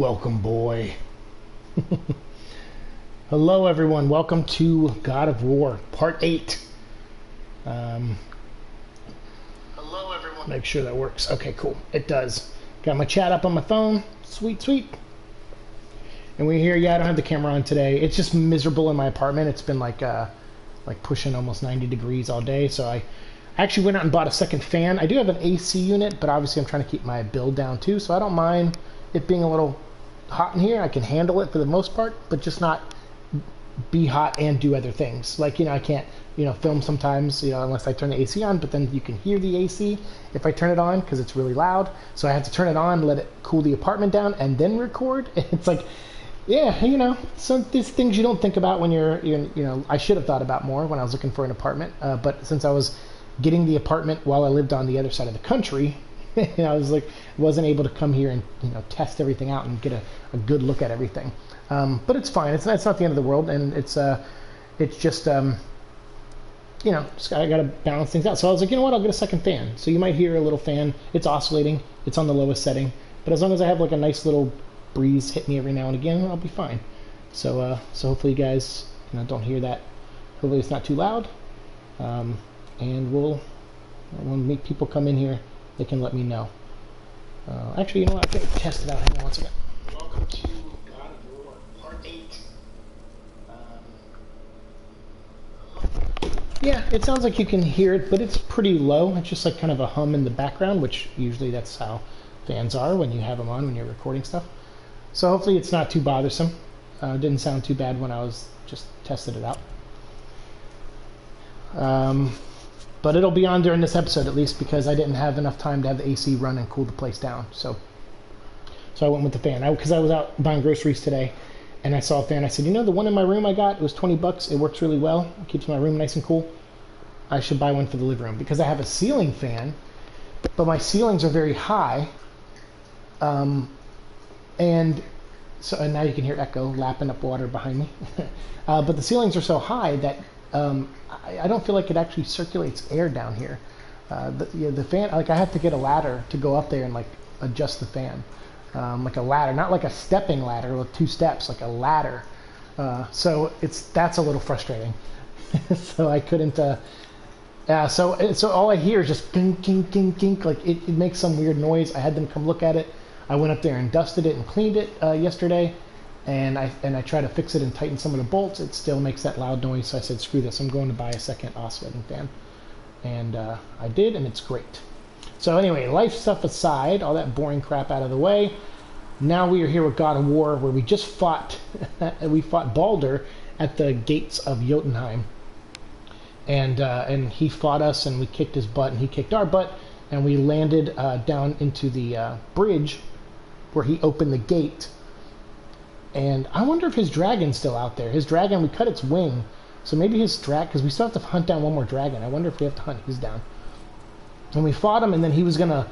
Welcome, boy. Hello, everyone. Welcome to God of War, Part 8. Hello, everyone. Make sure that works. Okay, cool. It does. Got my chat up on my phone. Sweet, sweet. And we're here. Yeah, I don't have the camera on today. It's just miserable in my apartment. It's been like pushing almost 90 degrees all day. So I actually went out and bought a second fan. I do have an AC unit, but obviously I'm trying to keep my bill down too. So I don't mind it being a little hot in here. I can handle it for the most part, but just not be hot and do other things. Like, I can't, film sometimes, unless I turn the AC on, but then you can hear the AC if I turn it on because it's really loud. So I have to turn it on, let it cool the apartment down, and then record. It's like, yeah, some these things you don't think about when you're I should have thought about more when I was looking for an apartment. But since I was getting the apartment while I lived on the other side of the country, I wasn't able to come here and test everything out and get a good look at everything. But it's fine. It's not the end of the world, and it's just I got to balance things out. So I was like, you know what? I'll get a second fan. So you might hear a little fan. It's oscillating. It's on the lowest setting, but as long as I have like a nice little breeze hit me every now and again, I'll be fine. So hopefully you guys don't hear that. Hopefully it's not too loud, and when people come in here, they can let me know. Actually, you know what? I'm going to test it out. Hang on one second. Welcome to God of War, Part 8. Yeah, it sounds like you can hear it, but it's pretty low. It's just like kind of a hum in the background, which usually that's how fans are when you have them on when you're recording stuff. So hopefully it's not too bothersome. It didn't sound too bad when I was just tested it out. But it'll be on during this episode at least because I didn't have enough time to have the AC run and cool the place down. So I went with the fan. Because I was out buying groceries today and I saw a fan. I said, the one in my room I got, it was $20. It works really well. It keeps my room nice and cool. I should buy one for the living room because I have a ceiling fan, but my ceilings are very high. And now you can hear echo lapping up water behind me. But the ceilings are so high that I don't feel like it actually circulates air down here. The fan, I have to get a ladder to go up there and adjust the fan, like a ladder, not like a stepping ladder with 2 steps, like a ladder. So that's a little frustrating. So I couldn't. So all I hear is just gink, gink, gink, gink. Like it makes some weird noise. I had them come look at it. I went up there and dusted it and cleaned it yesterday. And I try to fix it and tighten some of the bolts. It still makes that loud noise, so I said, screw this. I'm going to buy a second oscillating fan. And I did, and it's great. So anyway, life stuff aside, all that boring crap out of the way, now we are here with God of War, where we just fought, we fought Baldur at the gates of Jotunheim. And he fought us, and we kicked his butt, and he kicked our butt, and we landed down into the bridge where he opened the gate. And I wonder if his dragon's still out there. His dragon, we cut its wing. So maybe his dragon, because we still have to hunt down one more dragon. I wonder if we have to hunt his down. And we fought him, and then he was going to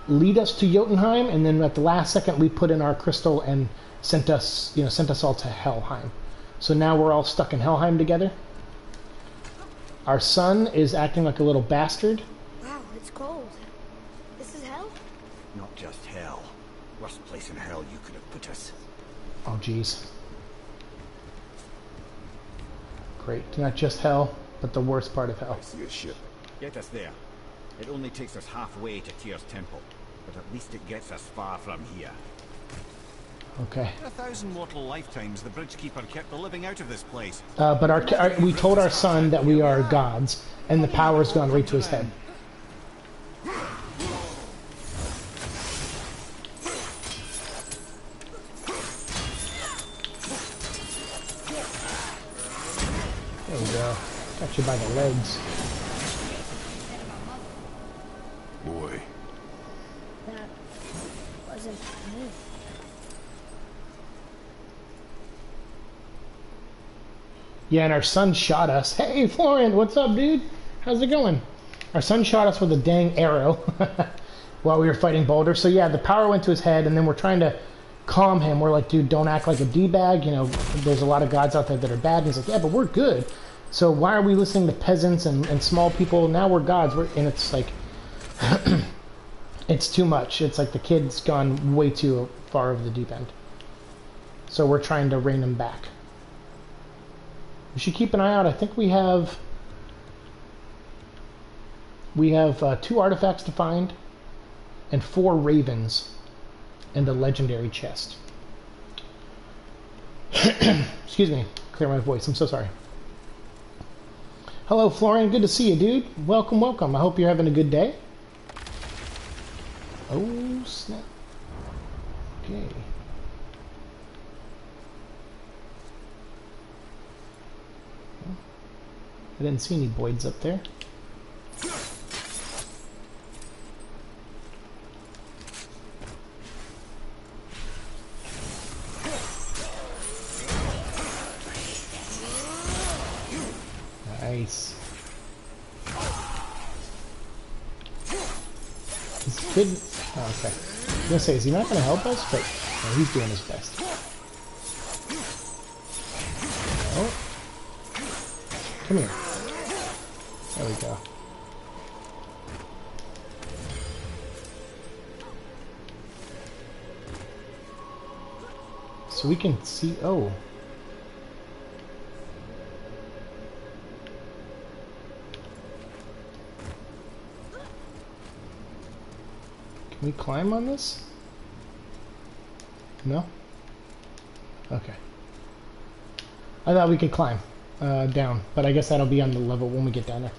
lead us to Jotunheim. And then at the last second, we put in our crystal and sent us all to Helheim. So now we're all stuck in Helheim together. Our son is acting like a little bastard. Wow, it's cold. This is hell? Not just hell. Worst place in hell you could have put us. Oh, geez. Great. Not just hell, but the worst part of hell. I see a ship. Get us there. It only takes us halfway to Tyr's temple, but at least it gets us far from here. Okay. For 1,000 mortal lifetimes, the Bridgekeeper kept the living out of this place. But we told our son that we are gods, and the power's gone right to his head. There we go. Got you by the legs. Boy. That wasn't me. Yeah, and our son shot us. Hey, Florian, what's up, dude? How's it going? Our son shot us with a dang arrow while we were fighting Baldur. So yeah, the power went to his head, and then we're trying to calm him. We're like, dude, don't act like a D-bag. There's a lot of gods out there that are bad. And he's like, yeah, but we're good. So why are we listening to peasants and small people? Now we're gods. And it's like, it's too much. It's like the kid's gone way too far over the deep end. So we're trying to rein them back. We should keep an eye out. I think we have 2 artifacts to find and 4 ravens and a legendary chest. Excuse me, clear my voice. I'm so sorry. Hello, Florian. Good to see you, dude. Welcome, welcome. I hope you're having a good day. Oh, snap. Okay. I didn't see any Boyds up there. Nice. This kid... Oh, okay. I was gonna say, is he not gonna help us? But no, he's doing his best. Oh. Come here. There we go. So we can see... Oh. Can we climb on this? No? Okay. I thought we could climb down, but I guess that'll be on the level when we get down there.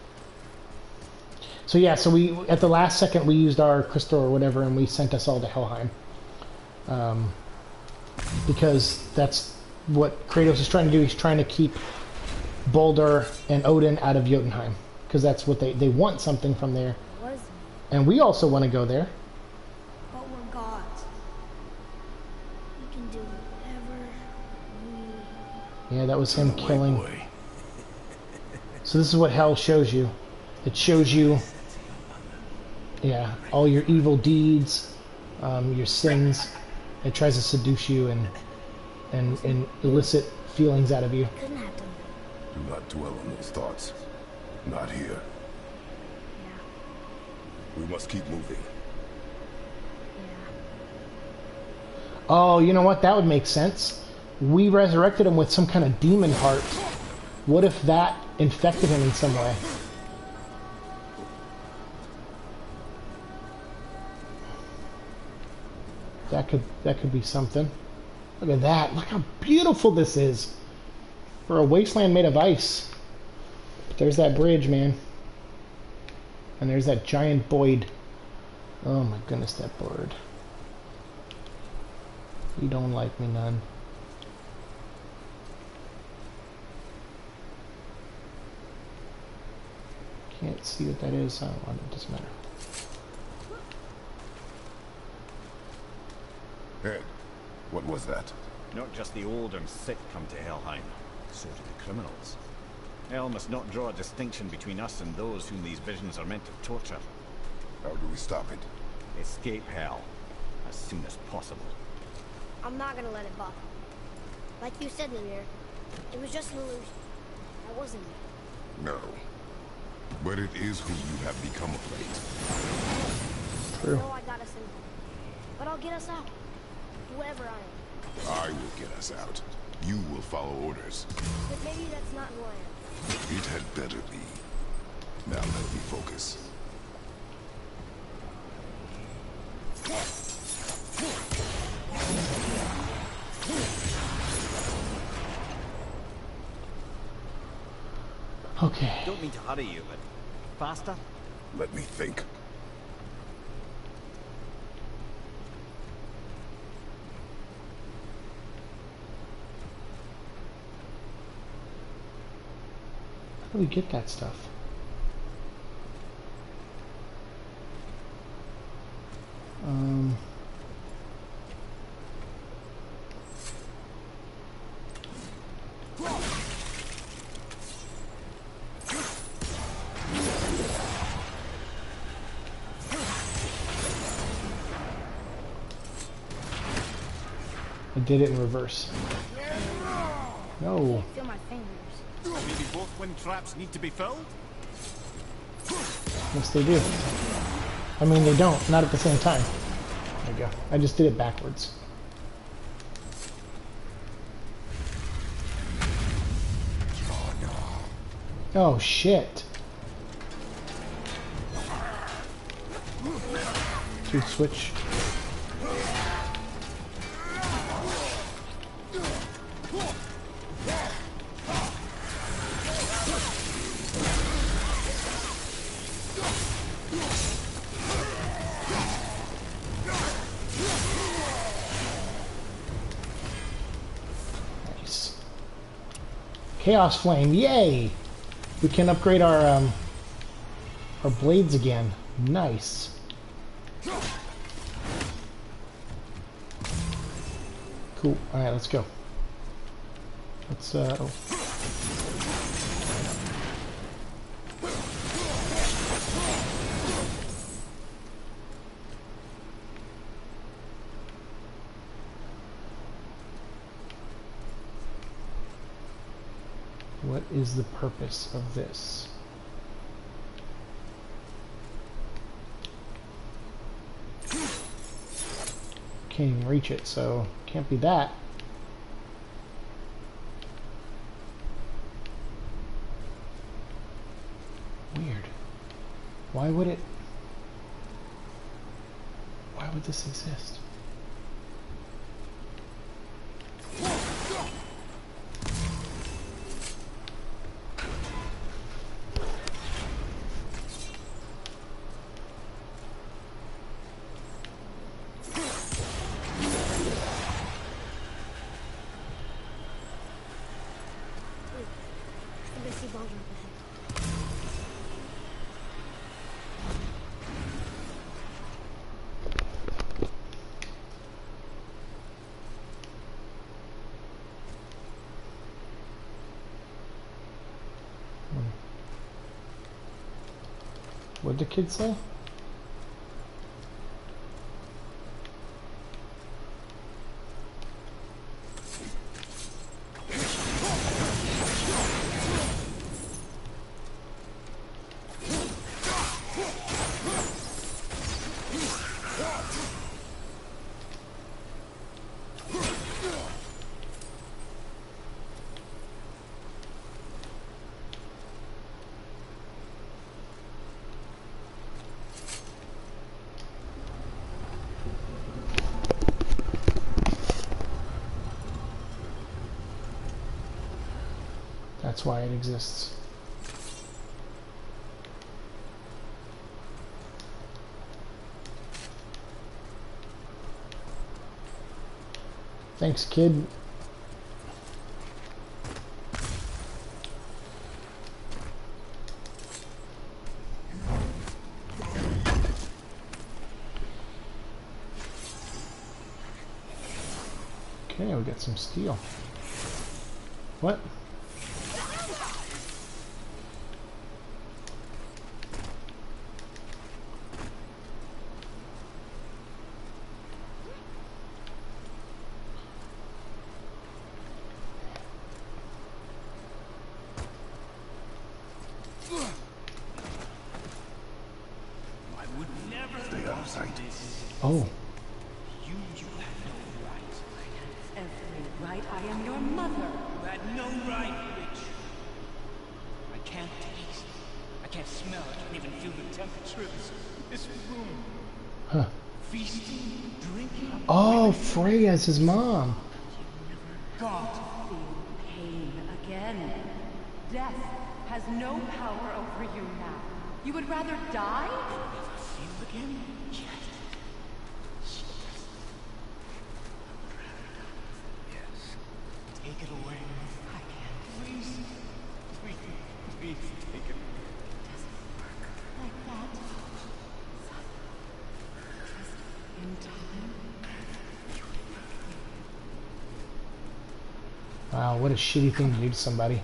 So yeah, so we at the last second we used our crystal or whatever, and we sent us all to Helheim, because that's what Kratos is trying to do. He's trying to keep Baldur and Odin out of Jotunheim, because that's what they want something from there, and we also want to go there. But we're gods. We can do whatever we... Yeah, that was him killing. So this is what hell shows you. It shows you, yeah, all your evil deeds, your sins. It tries to seduce you and elicit feelings out of you. Couldn't have done that. Do not dwell on those thoughts. Not here. Yeah. We must keep moving. Yeah. Oh, you know what? That would make sense. We resurrected him with some kind of demon heart. What if that infected him in some way? That could be something. Look at that. Look how beautiful this is. For a wasteland made of ice. But there's that bridge, man. And there's that giant Boyd. Oh my goodness, that bird. You don't like me none. Can't see what that is. Oh, well, it doesn't matter. Ed, what was that? Not just the old and sick come to Helheim, so do the criminals. Hell must not draw a distinction between us and those whom these visions are meant to torture. How do we stop it? Escape hell as soon as possible. I'm not gonna let it bother. Like you said, Mimir, it was just an illusion. That wasn't me. No. But it is who you have become of late. True. I know I got us in, but I'll get us out. Whoever I am. I will get us out. You will follow orders. But maybe that's not who I am. It had better be. Now let me focus. Okay. Don't mean to hurry you, but faster? Let me think. How do we get that stuff? I did it in reverse. No. Feel my fingers. Maybe both wind traps need to be filled? Yes, they do. I mean, they don't. Not at the same time. There we go. I just did it backwards. Oh, shit. Truth switch. Nice. Chaos Flame, yay! We can upgrade our blades again. Nice. Cool. All right, let's go. Let's oh. What is the purpose of this? Can't even reach it, so can't be that. Weird. Why would it? Why would this exist? I see Baldwin up ahead. What'd the kid say? That's why it exists. Thanks, kid. Okay, we got some steel. What? Oh. You had no right. I had every right. I am your mother. You had no right, bitch. I can't taste. I can't smell. I can't even feel the temperature of this room. Huh. Feasting, drinking. Oh, Freya's his mom. God. Feel pain again. Death has no power over you now. You would rather die? Never feel again? Yes. Yes. Take it away. I can't. Please. Please. Please take it. Like that. Just in time. Wow, what a shitty thing to do to somebody.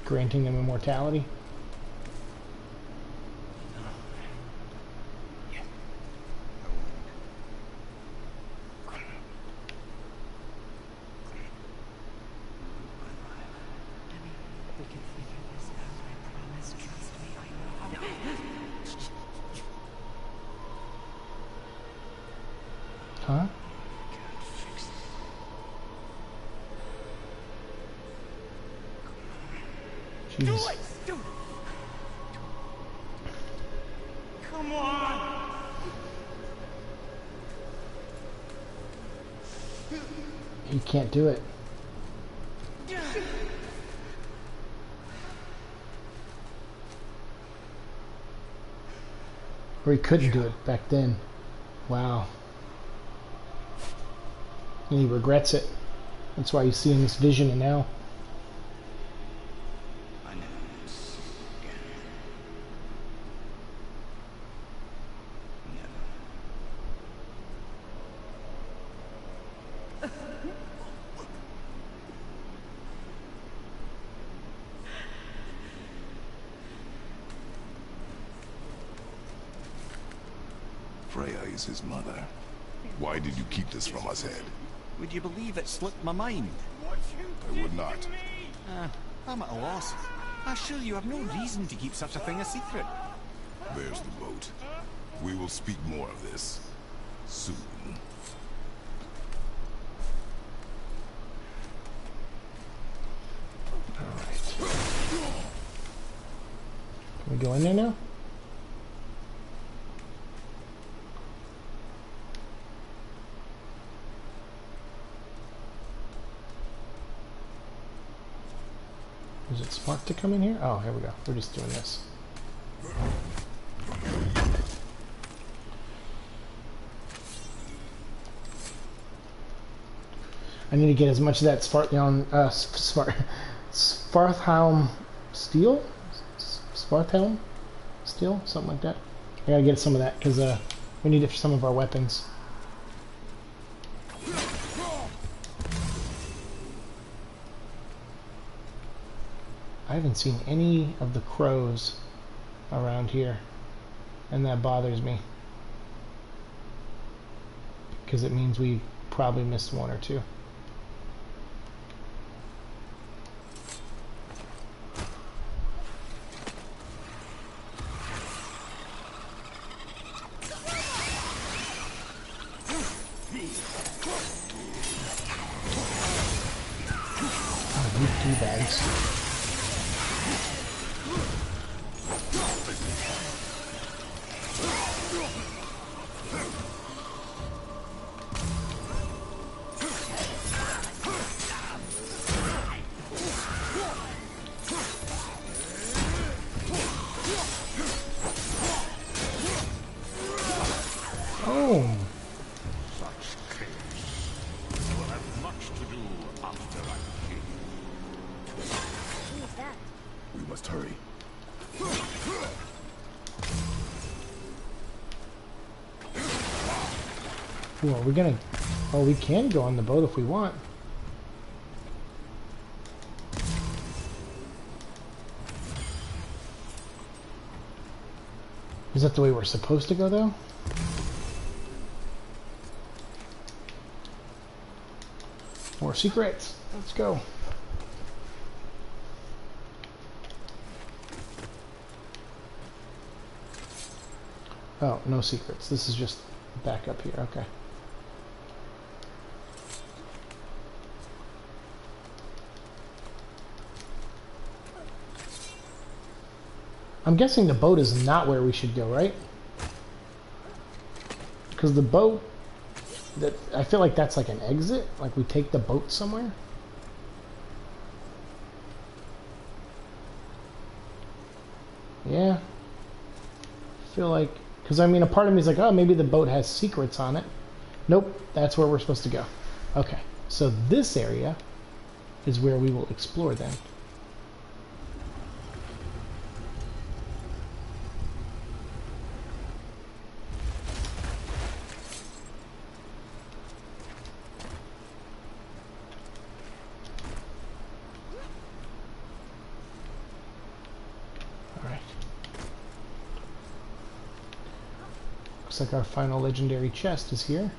Granting them immortality. We can figure this out. I promise. Trust me. I know how. Huh? Jesus. Do it! Come on! He can't do it. Or he couldn't do it back then. Wow. And he regrets it. That's why he's seeing this vision now. I never want to see you again. Never. Freya is his mother. Why did you keep this from us, Ed? Would you believe it slipped my mind? I would not. I'm at a loss. I assure you have no reason to keep such a thing a secret. There's the boat. We will speak more of this soon. Alright. Can we go in there now? Is it smart to come in here? Oh, here we go. We're just doing this. I need to get as much of that Svarthelm steel? Svarthelm steel? Something like that. I gotta get some of that because we need it for some of our weapons. I haven't seen any of the crows around here, and that bothers me because it means we probably missed one or two. Oh, you two bags. Oh. Such chaos. We'll have much to do after I'm king. Who is that? We must hurry. Ooh, are we gonna... Oh, we can go on the boat if we want. Is that the way we're supposed to go, though? More secrets. Let's go. Oh, no secrets. This is just back up here. Okay. I'm guessing the boat is not where we should go, right? Because the boat... I feel like that's like an exit. Like we take the boat somewhere. Yeah. I feel like... Because I mean, a part of me is like, oh, maybe the boat has secrets on it. Nope, that's where we're supposed to go. Okay, so this area is where we will explore then. Looks like our final legendary chest is here.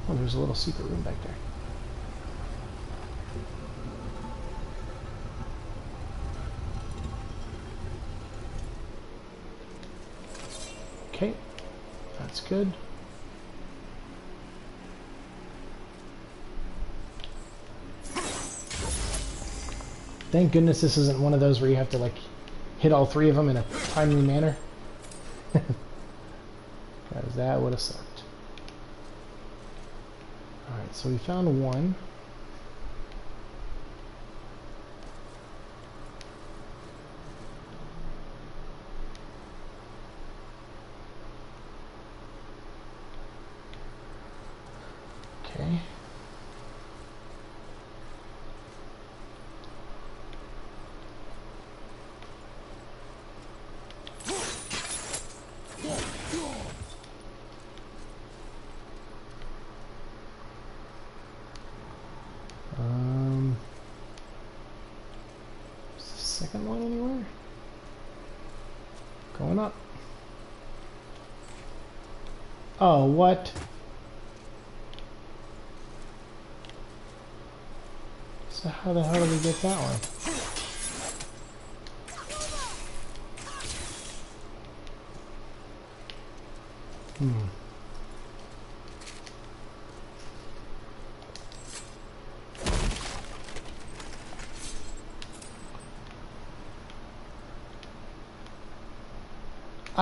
Oh, there's a little secret room back there. Okay, that's good. Thank goodness this isn't one of those where you have to like hit all three of them in a timely manner. Because that would have sucked. Alright, so we found one. Okay. Is the second one anywhere? Going up. Oh, what? So how the hell did we get that one?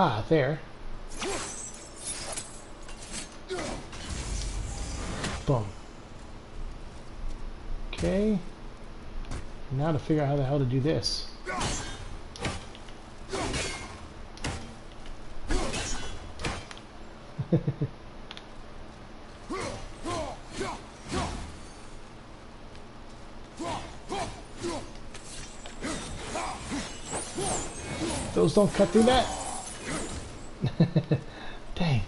Ah, there. Boom. Okay. Now to figure out how the hell to do this. Those don't cut through that. Dang.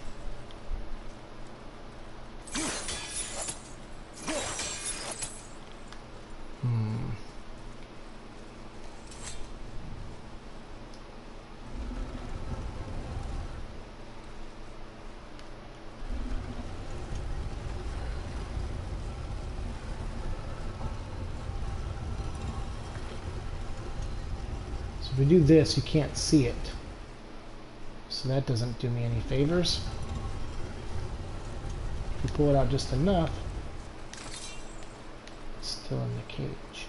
So if we do this, you can't see it. So that doesn't do me any favors. If you pull it out just enough, it's still in the cage.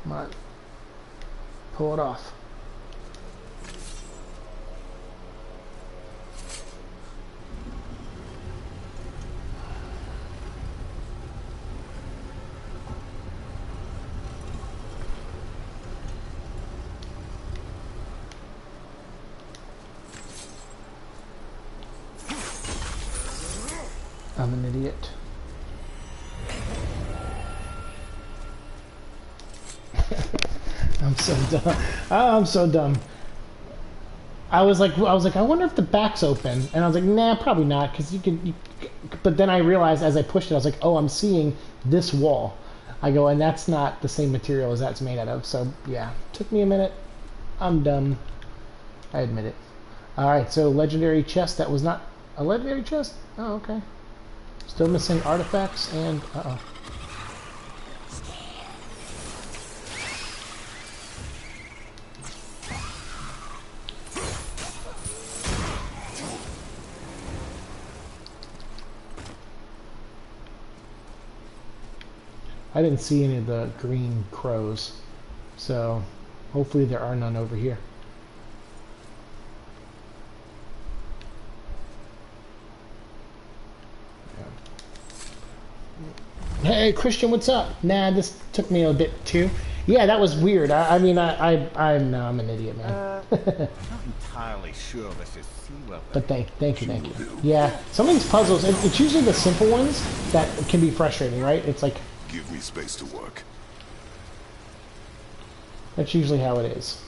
Come on. Pull it off. I'm an idiot. I'm so dumb. I'm so dumb. I was like, I wonder if the back's open, and I was like, nah, probably not, because you can. But then I realized as I pushed it, I was like, oh, I'm seeing this wall. I go, and that's not the same material as that's made out of. So yeah, took me a minute. I'm dumb. I admit it. All right, so legendary chest. That was not a legendary chest. Oh, okay. Still missing artifacts and uh-oh. I didn't see any of the green crows, so hopefully there are none over here. Hey Christian, what's up? Nah, this took me a bit too. Yeah, that was weird. I'm I'm an idiot, man. Not entirely sure this is seaworthy. But thank you. Yeah, some of these puzzles, it's usually the simple ones that can be frustrating, right? It's like, Give me space to work. that's usually how it is.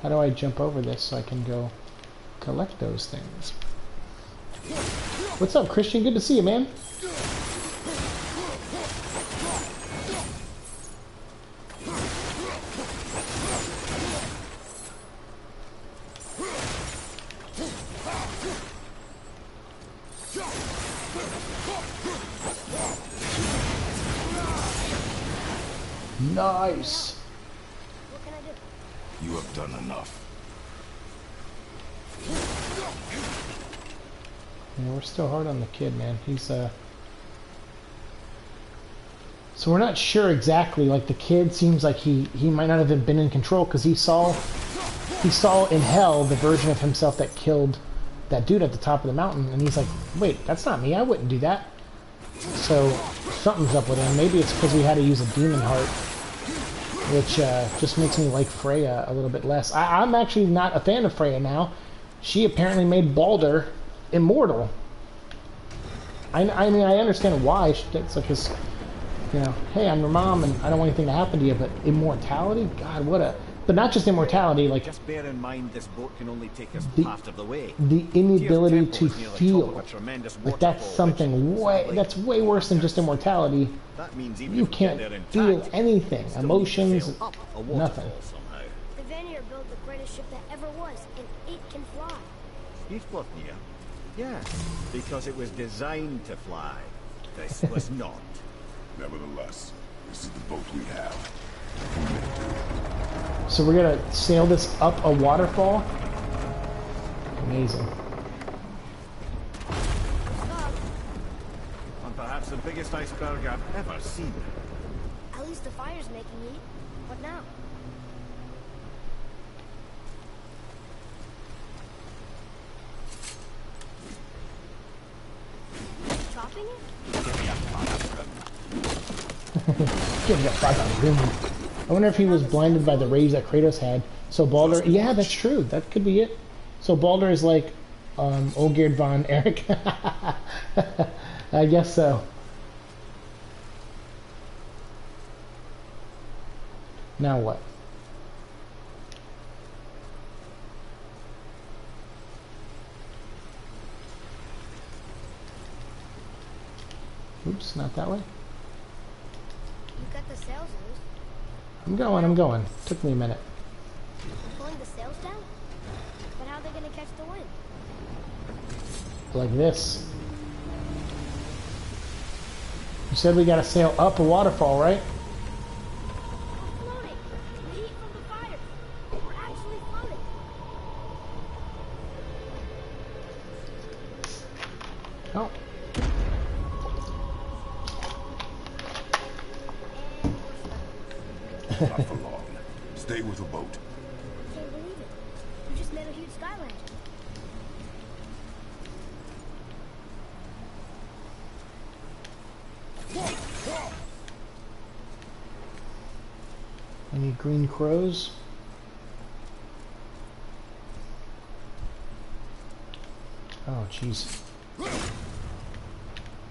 How do I jump over this so I can go collect those things? What's up, Christian? Good to see you, man. Nice. What can I do? You have done enough. Yeah, we're still hard on the kid, man. He's So we're not sure exactly. Like, the kid seems like he might not have been in control, because he saw in hell the version of himself that killed that dude at the top of the mountain, and he's like, wait, that's not me. I wouldn't do that. So something's up with him. Maybe it's because we had to use a demon heart, which just makes me like Freya a little bit less. I'm actually not a fan of Freya now. She apparently made Baldur immortal. I mean, I understand why. It's like this, you know, hey, I'm your mom and I don't want anything to happen to you, but immortality? God, what a... But not just immortality, like... Just bear in mind this boat can only take us half of the way. The inability to Tears Temple is near the top feel. of a tremendous Like, that's waterfall, something which, that's way worse than just immortality. That means even You if we get can't there intact, feel anything. still need to Emotions, sail up a waterfall nothing. somehow. The Vanir built the greatest ship that ever was, and it can fly. Skidbladnir? Yeah, because it was designed to fly. This was not. Nevertheless, this is the boat we have. So we're gonna sail this up a waterfall? Amazing. Stop. And perhaps the biggest iceberg I've ever seen. At least the fire's making heat. What now? Chopping it? Give me a fucking room. I wonder if he was blinded by the rays that Kratos had. So Baldur... Yeah, that's true. That could be it. So Baldur is like Olgierd von Erich. I guess so. Now what? Oops, not that way. You got the sails loose. I'm going. Took me a minute. Pulling the sails down? But how are they gonna catch the wind? Like this. You said we gotta sail up a waterfall, right? We're floating. The heat from the fire. We're actually floating. Oh. Not for long. Stay with the boat. Can't believe it. You just made a huge sky lantern. Any green crows? Oh, jeez.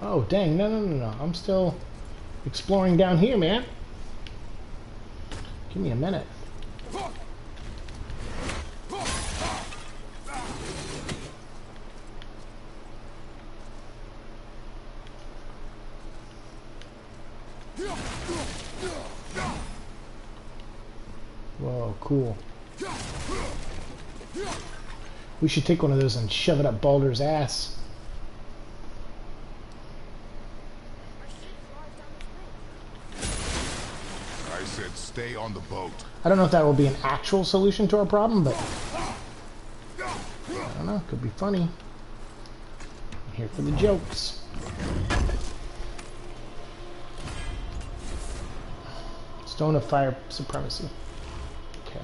Oh, dang. No. I'm still exploring down here, man. Give me a minute. Whoa, cool. We should take one of those and shove it up Baldur's ass. I said stay on the boat. I don't know if that will be an actual solution to our problem, but I don't know. Could be funny. I'm here for the jokes. Stone of Fire Supremacy. Okay.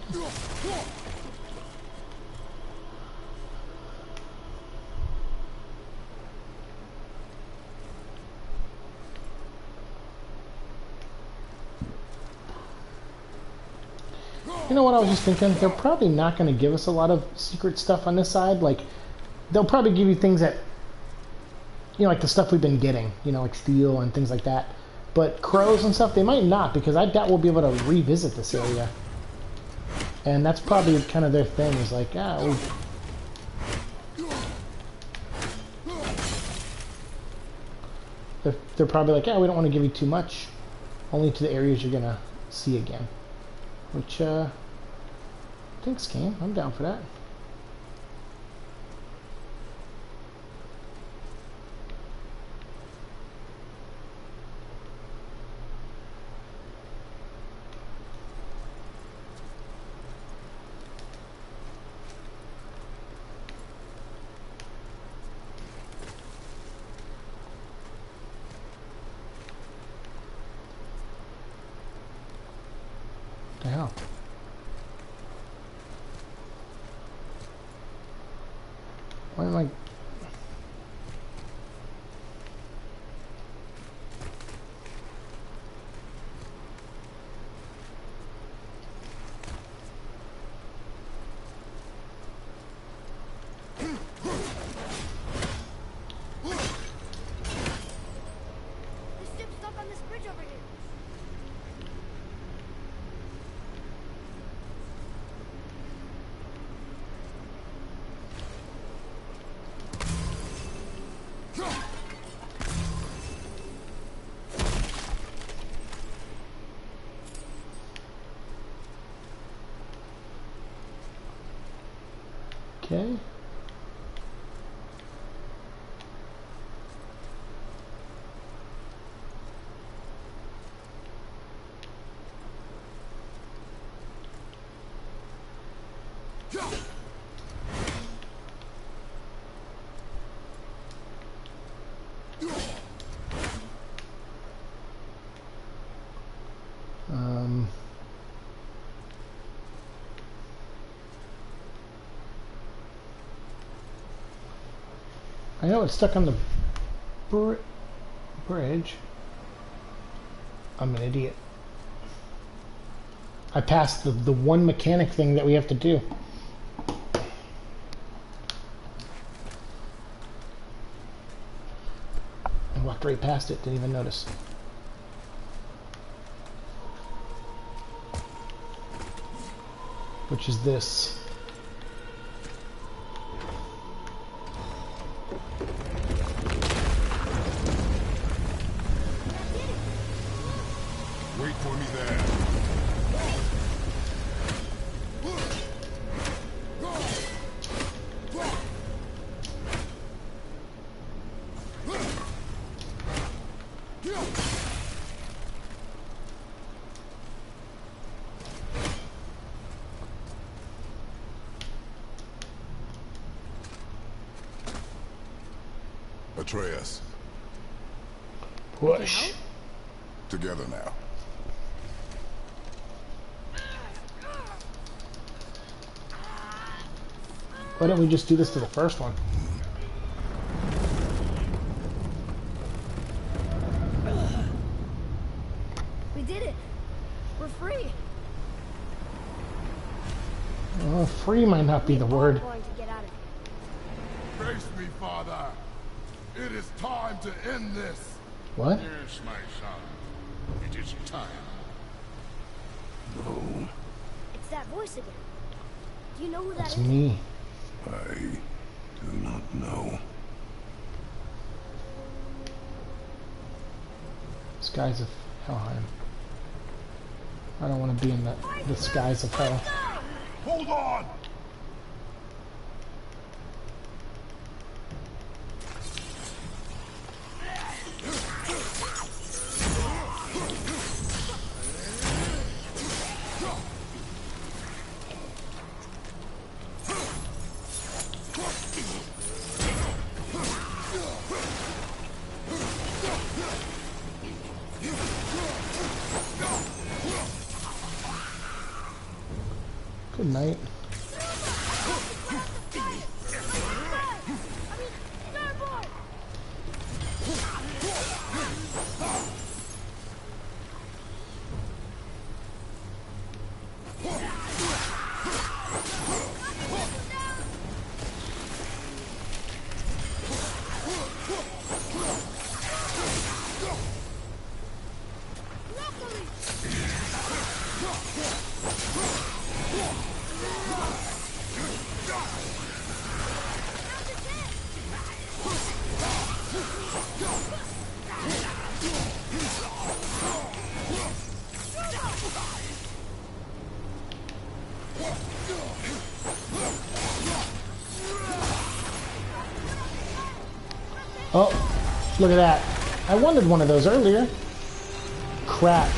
You know what I was just thinking? They're probably not going to give us a lot of secret stuff on this side. Like, they'll probably give you things that, you know, like the stuff we've been getting, you know, like steel and things like that. But crows and stuff, they might not, because I doubt we'll be able to revisit this area. And that's probably kind of their thing, is like, they're probably like, yeah, we don't want to give you too much. Only to the areas you're going to see again. Which, thanks, game. I'm down for that. The hell? Why am I... This ship's stuck on this bridge over here. Okay. I know it's stuck on the bridge. I'm an idiot. I passed the one mechanic thing that we have to do. I walked right past it, didn't even notice. Which is this. Wait for me there. Atreus, Push. together now. Why don't we just do this to the first one? We did it. We're free. Free might not be the word. We're going to get out of here. Face me, father. It is time to end this. What? Yes, my son. It is time. No, It's that voice again. Do you know who that It's is? me. I do not know. Skies of Helheim. I don't want to be in the skies of hell. Hold on! Good night. Look at that. I wanted one of those earlier. Crap.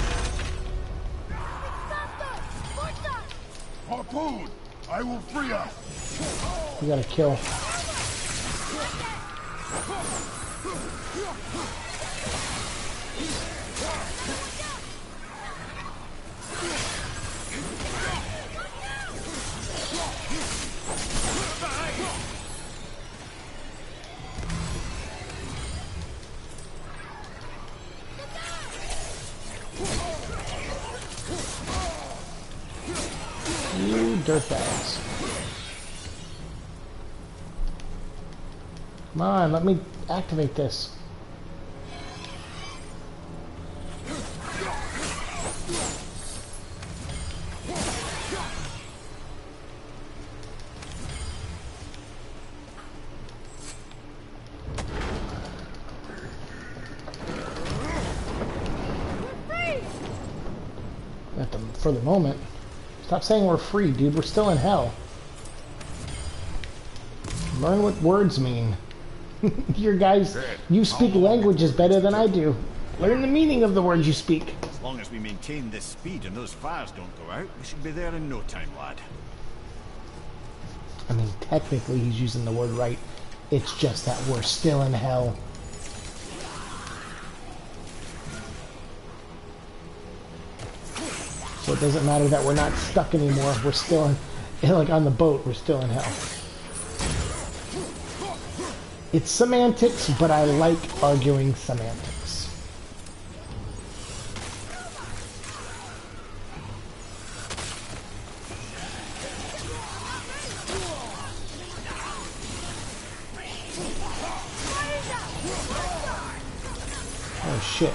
Harpoon! I will free us! We gotta kill. You dirtbags. Come on, let me activate this. For the moment. Stop saying we're free, dude. We're still in hell. Learn what words mean. Your guys, you speak languages better than I do. Learn the meaning of the words you speak. As long as we maintain this speed and those fires don't go out, we should be there in no time, lad. I mean, technically he's using the word right. It's just that we're still in hell. So it doesn't matter that we're not stuck anymore. We're still in, like on the boat, we're still in hell. It's semantics, but I like arguing semantics. Oh shit.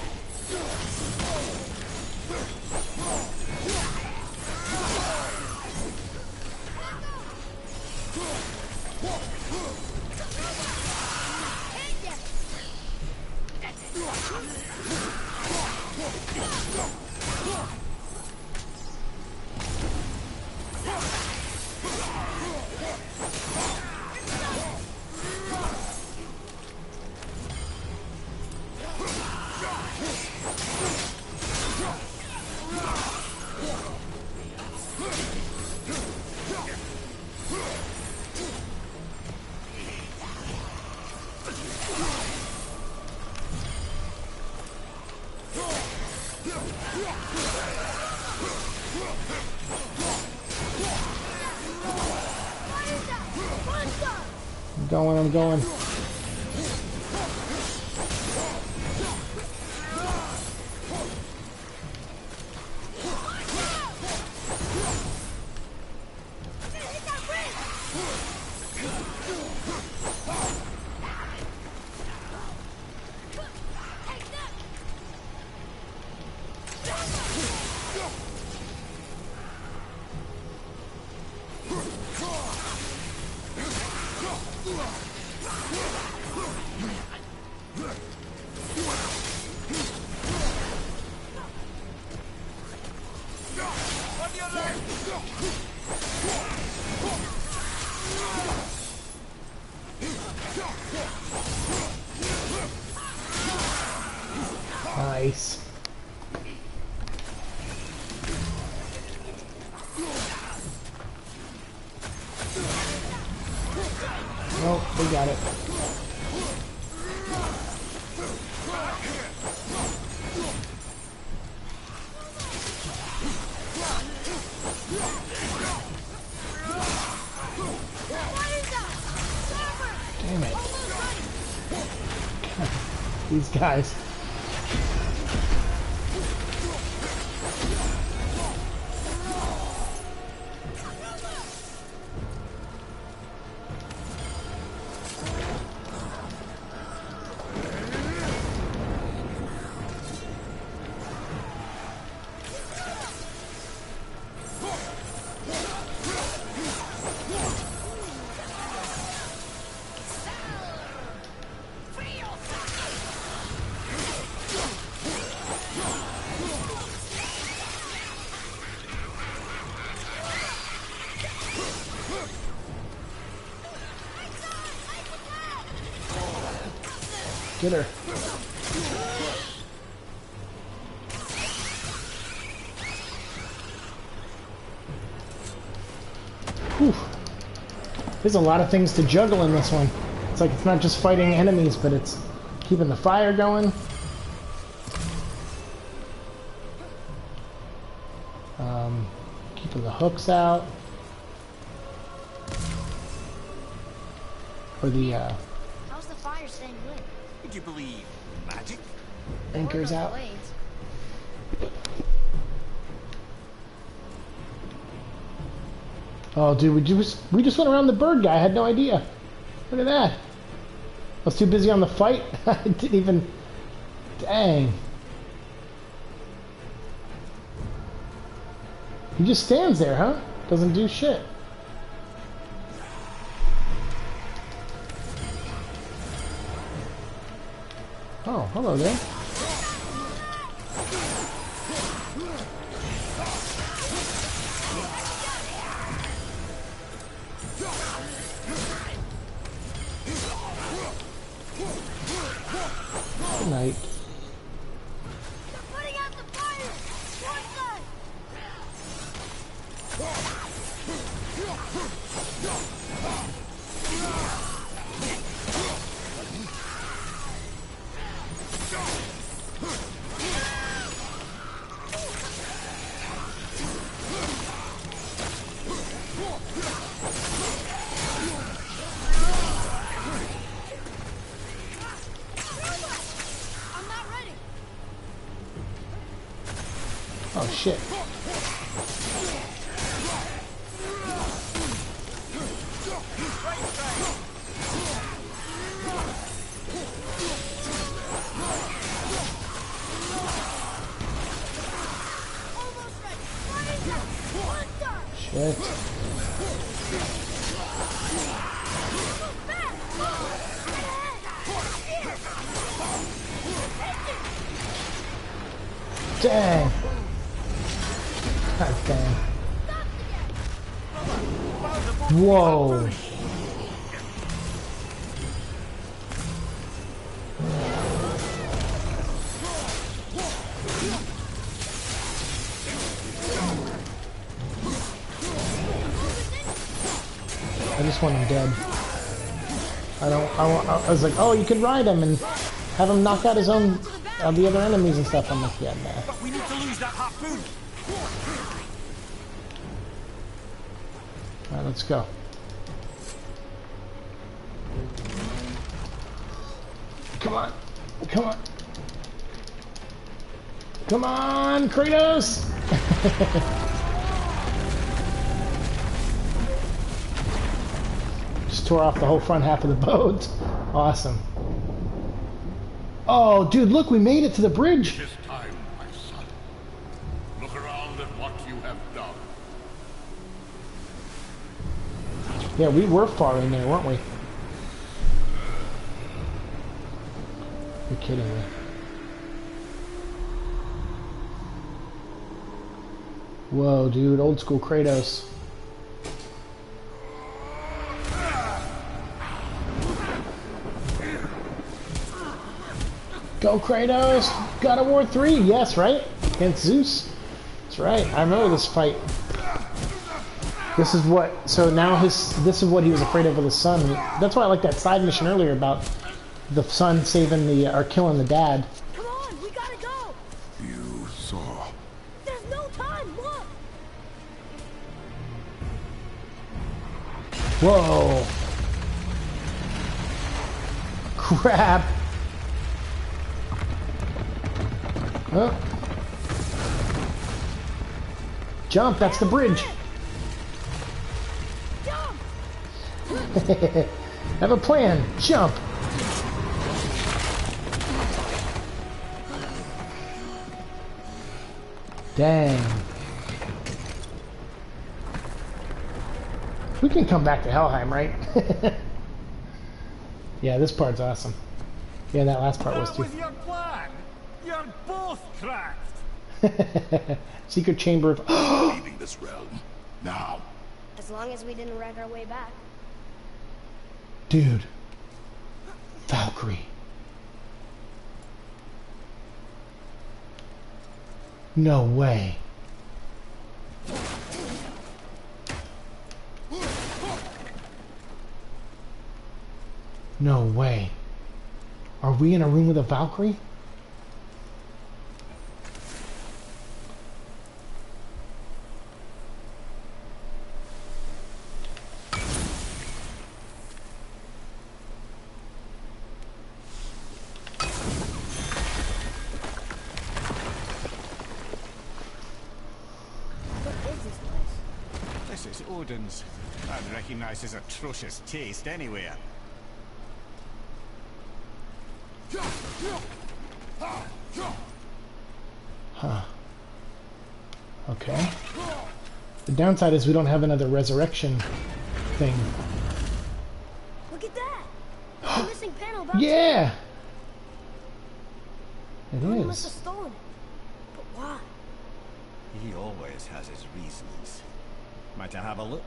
I'm going. Nice. Oh, we got it. Damn it. These guys. Get her. Whew. There's a lot of things to juggle in this one. It's like it's not just fighting enemies, but it's keeping the fire going. Keeping the hooks out. Or the How's the fire staying lit? Would you believe magic? anchors out. Blades. Oh, dude, we just went around the bird guy. I had no idea. Look at that. I was too busy on the fight. I didn't even... Dang. He just stands there, huh? Doesn't do shit. Oh, hello there. Good night. They're putting out the fire! Towards us! I'm not ready! Oh, shit. Almost ready! One done! Shit. Dang. God dang. Whoa. I just want him dead. I was like, oh, you could ride him and have him knock out his own, the other enemies and stuff. I'm like, yeah, nah. But we need to lose that harpoon. Alright, let's go. Come on. Come on. Come on, Kratos! Just tore off the whole front half of the boat. Awesome. Oh, dude, look, we made it to the bridge. It is time, my son. Look around at what you have done. Yeah, we were far in there, weren't we? You're kidding me. Whoa, dude, old school Kratos. Go Kratos! God of War 3, yes, right? Against Zeus. That's right, I remember this fight. This is what, so now this is what he was afraid of with his son. That's why I like that side mission earlier about the son saving the, or killing the dad. Come on, we gotta go! You saw. There's no time, look! Whoa. Crap. Huh? Jump, that's the bridge. Jump! Have a plan. Jump. Dang. We can come back to Helheim, right? Yeah, this part's awesome. Yeah, that last part was That too. was your plan. You're both cracked. Secret chamber of... Leaving this realm. Now. As long as we didn't wreck our way back. Dude. Valkyrie. No way. No way. Are we in a room with a Valkyrie? This is Odin's. I'd recognize his atrocious taste anywhere. Huh. Okay. The downside is we don't have another resurrection thing. Look at that! The missing panel about Yeah! It Someone must have is. stolen it. But why? He always has his reasons. Might I have a look?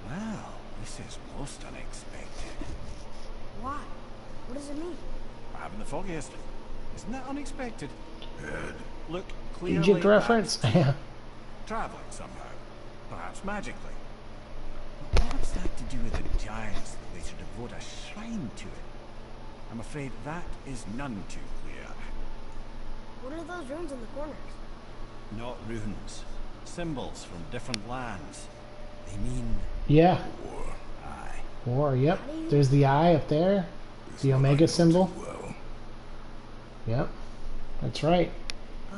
Well, this is most unexpected. Why? What does it mean? I haven't the foggiest. Isn't that unexpected? Look clearly. Egypt reference? Yeah. Traveling somehow. Perhaps magically. But what's that to do with the giants that they should devote a shrine to it? I'm afraid that is none too clear. What are those runes in the corners? Not runes. Symbols from different lands. They mean Yeah. aye. War, yep. There's the eye up there. The Omega symbol. Yep. That's right. Oh.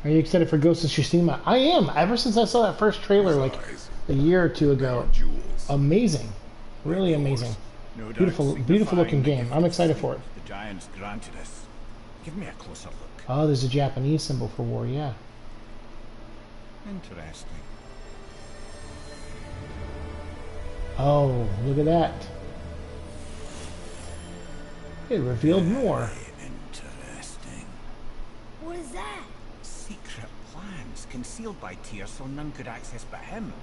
Are you excited for Ghost of Tsushima? I am. Ever since I saw that first trailer like a year or two ago. Amazing. Really amazing. No doubt Beautiful, beautiful looking signifying game. I'm excited for it. the giants granted us. Give me a closer look. Oh, there's a Japanese symbol for war, yeah. Interesting. Oh, look at that. It revealed more. Interesting. What is that? Secret plans concealed by Tyr so none could access but him.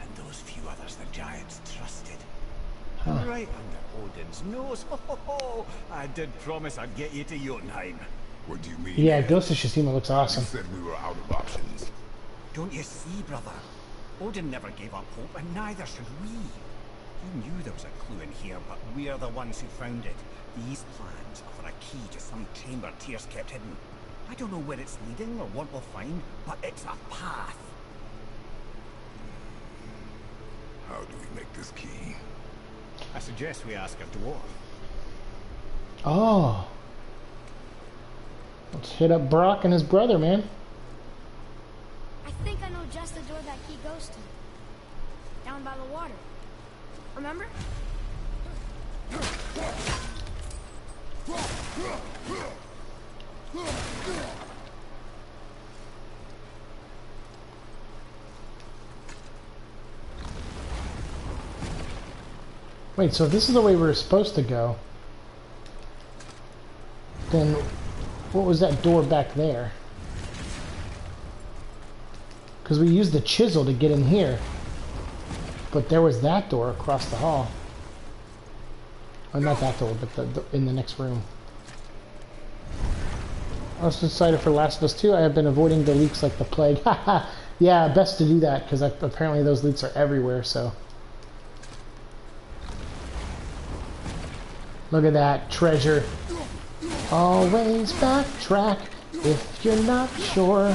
And those few others the giants trusted. Huh. Right under Odin's nose. Ho, ho, ho. I did promise I'd get you to Jotunheim. What do you mean? Yeah, Ed? Ghost of Tsushima looks You awesome. said we were out of options. Don't you see, brother? Odin never gave up hope, and neither should we. He knew there was a clue in here, but we're the ones who found it. These plans offer a key to some chamber Tyr's kept hidden. I don't know where it's leading or what we'll find, but it's a path. How do we make this key? I suggest we ask a dwarf. Oh. Let's hit up Brock and his brother, man. I think I know just the door that key goes to. Down by the water. Remember? Wait, so if this is the way we were supposed to go, then what was that door back there? Because we used the chisel to get in here. But there was that door across the hall. Oh, not that door, but in the next room. I was excited for Last of Us 2. I have been avoiding the leaks like the plague. Haha. Yeah, best to do that, because apparently those leaks are everywhere, so. Look at that treasure. Always backtrack if you're not sure.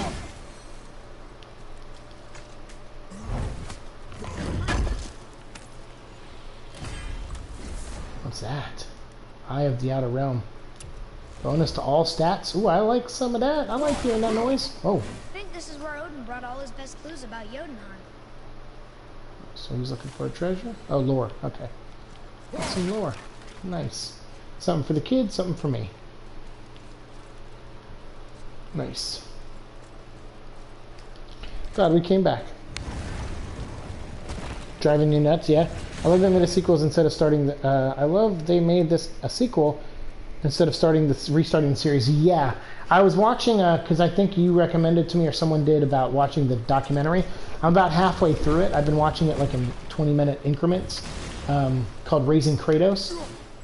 What's that? Eye of the Outer Realm. Bonus to all stats. Ooh, I like some of that. I like hearing that noise. Oh, I think this is where Odin brought all his best clues about Jotunheim. so he's looking for a treasure? Oh, lore. Okay. Got some lore. Nice. Something for the kids, something for me. Nice. God, we came back. Driving you nuts, yeah. I love they made a sequel instead of starting the. I love they made this a sequel instead of restarting the series. Yeah, I was watching because I think you recommended to me or someone did about watching the documentary. I'm about halfway through it. I've been watching it like in 20-minute increments, called Raising Kratos,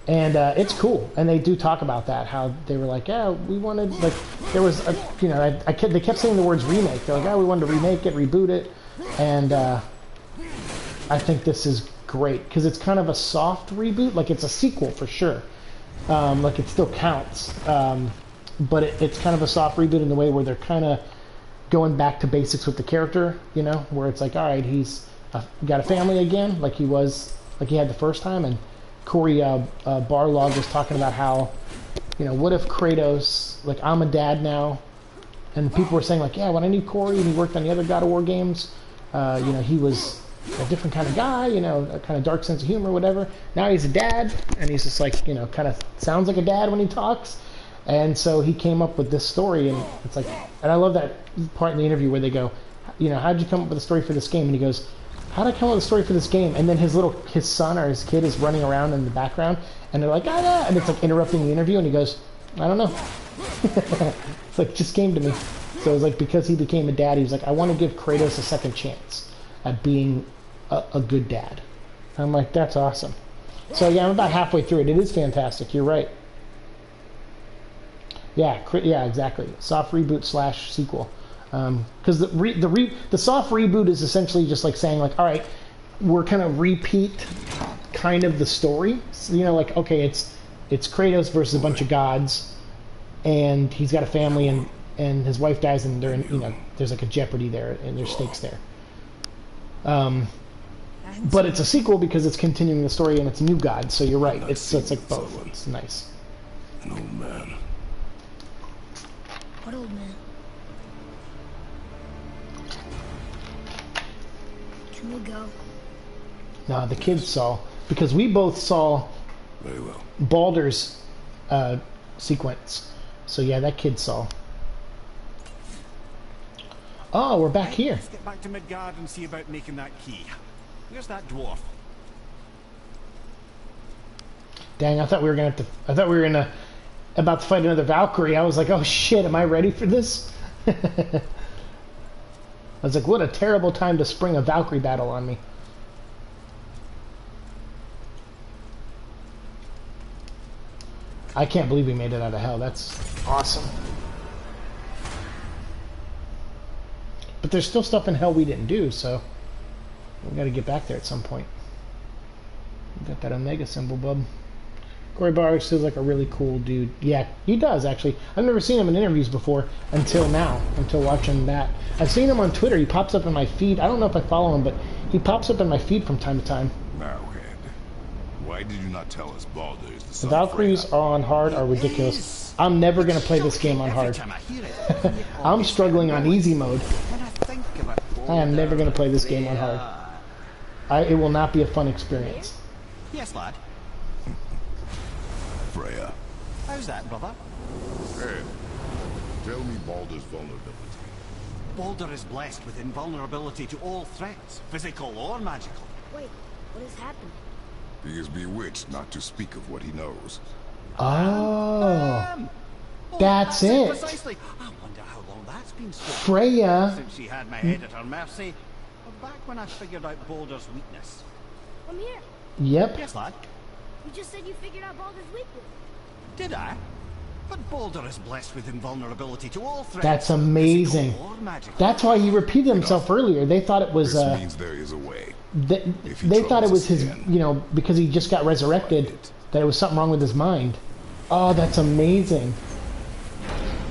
And it's cool, and they do talk about that, how they were like, yeah, we wanted, like, there was, a, you know, they kept saying the words remake. They're like, oh, we wanted to remake it, reboot it, and I think this is great, because it's kind of a soft reboot, like it's a sequel for sure, like it still counts, but it's kind of a soft reboot in the way where they're kind of going back to basics with the character, you know, where it's like, all right, he's got a family again, like he had the first time, and Cory Barlog was talking about how, you know, what if Kratos, like, I'm a dad now, and people were saying, like, yeah, when I knew Cory and he worked on the other God of War games, you know, he was a different kind of guy, you know, a kind of dark sense of humor, whatever. Now he's a dad, and he's just like, you know, kind of sounds like a dad when he talks, and so he came up with this story, and it's like, and I love that part in the interview where they go, you know, how'd you come up with a story for this game? And he goes, how'd I come up with a story for this game? And then his son or his kid is running around in the background, and they're like, ah, and it's like interrupting the interview, and he goes, I don't know. It's like, it just came to me. So it was like, because he became a dad, he was like, I want to give Kratos a second chance at being a good dad. And I'm like, that's awesome. So yeah, I'm about halfway through it. It is fantastic. You're right. Yeah, exactly. Soft reboot / sequel. Because the soft reboot is essentially just like saying, like, all right, we're kind of repeat kind of the story. So, you know, like, okay, it's Kratos versus a bunch of gods, and he's got a family, and his wife dies, and they're in, you know, there's like a jeopardy there, and there's stakes there. But it's a sequel because it's continuing the story, and it's new gods. So you're right. It's like both. It's nice. An old man. What old man? Can we go? No, the kids saw, because we both saw Very well. Baldur's sequence. So yeah, that kid saw. Oh, we're back here. Let's get back to Midgard and see about making that key. Where's that dwarf? Dang, I thought we were about to fight another Valkyrie. I was like, oh shit, am I ready for this? I was like, what a terrible time to spring a Valkyrie battle on me. I can't believe we made it out of hell. That's awesome. But there's still stuff in hell we didn't do, so we got to get back there at some point. We got that Omega symbol, bub. Cory Barlog seems like a really cool dude. Yeah, he does, actually. I've never seen him in interviews before until now, until watching that. I've seen him on Twitter. He pops up in my feed. I don't know if I follow him, but he pops up in my feed from time to time. Narrowhead. Why did you not tell us Baldur is the The son of Valkyries Freya? on hard are ridiculous. I'm never going to play this game on hard. I'm struggling on easy mode. I am never going to play this game on hard. It will not be a fun experience. Yes, lad. Freya. How's that, brother? Ed, tell me Baldur's vulnerability. Baldur is blessed with invulnerability to all threats, physical or magical. Wait, what has happened? He is bewitched not to speak of what he knows. Oh, that's it. Precisely. I wonder how long that's been so. Freya. Since she had my head at her mercy. But back when I figured out Baldur's weakness. I'm here. Yep. Yes, lad. You just said you figured out Baldur's weakness. Did I? But Baldur is blessed with invulnerability to all threats. That's amazing. physical or magical. That's why he repeated himself earlier. They thought it was This means there is a way. they If he thought it tries was his, again. you know, because he just got resurrected, that it was something wrong with his mind. Oh, that's amazing.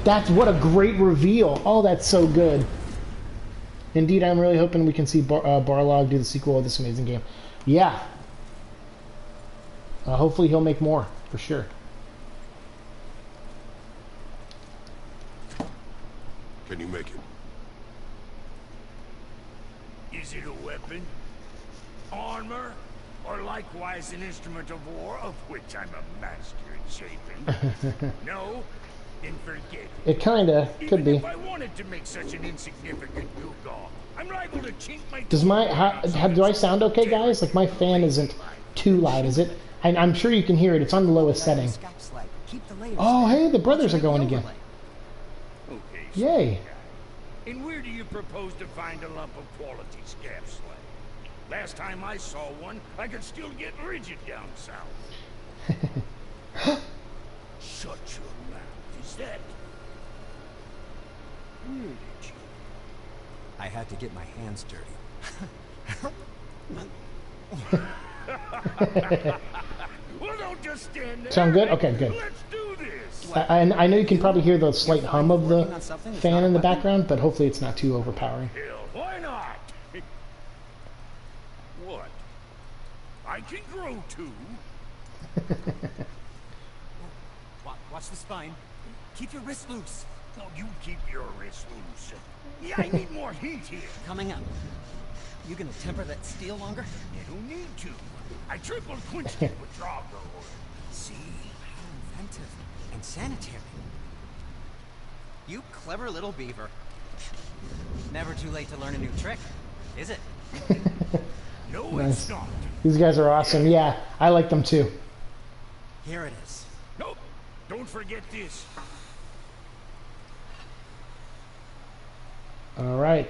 That's what a great reveal. Oh, that's so good. Indeed, I'm really hoping we can see Barlog do the sequel of this amazing game. Yeah. Hopefully he'll make more, for sure. Can you make it? Is it a weapon? Armor? Or likewise an instrument of war, of which I'm a master in shaping? No? Then forget it. It kinda could Even be. if I wanted to make such an insignificant gewgaw, I'm liable to chink my... Does do I sound okay, guys? Like, my fan isn't too loud, is it? I'm sure you can hear it. It's on the lowest setting. Oh, hey, the brothers are going again. Okay, Yay. and where do you propose to find a lump of quality scab slag? Last time I saw one, I could still get rigid down south. had to get my hands dirty. Well, don't just stand there. Sound good? Okay, good. Let's do this. I know you can probably hear the slight hum of the fan in the background, but hopefully it's not too overpowering. Hell, why not? What? I can grow too. Watch the spine. Keep your wrist loose. No, you keep your wrist loose. Yeah, I need more heat here. Coming up. You gonna temper that steel longer? You don't need to. I triple quenched it with Drago. See, how inventive and sanitary. You clever little beaver. Never too late to learn a new trick, is it? No, Nice. it's not. These guys are awesome. Yeah, I like them too. Here it is. Nope. Don't forget this. All right.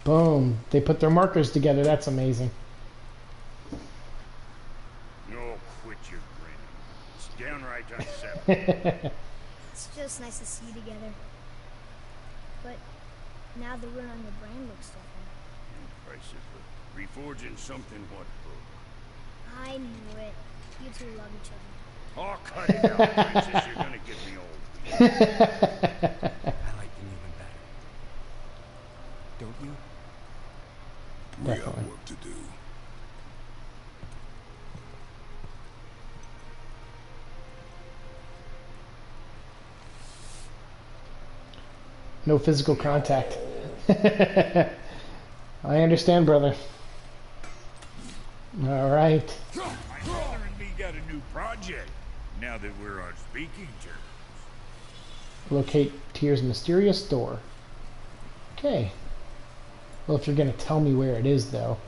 Boom. They put their markers together. That's amazing. No, quit your grinning. It's downright unsettling. It's just nice to see you together. But now the rune on your brain looks different. Price of reforging something what broke. I knew it. You two love each other. Oh, cut it out, Princess. You're gonna get me old. I like them even better. Don't you? We have Definitely. work to do. No physical contact. I understand, brother. All right. My brother and me got a new project. Now that we're on speaking terms. Locate Tyr's mysterious door. Okay. Well, if you're going to tell me where it is, though.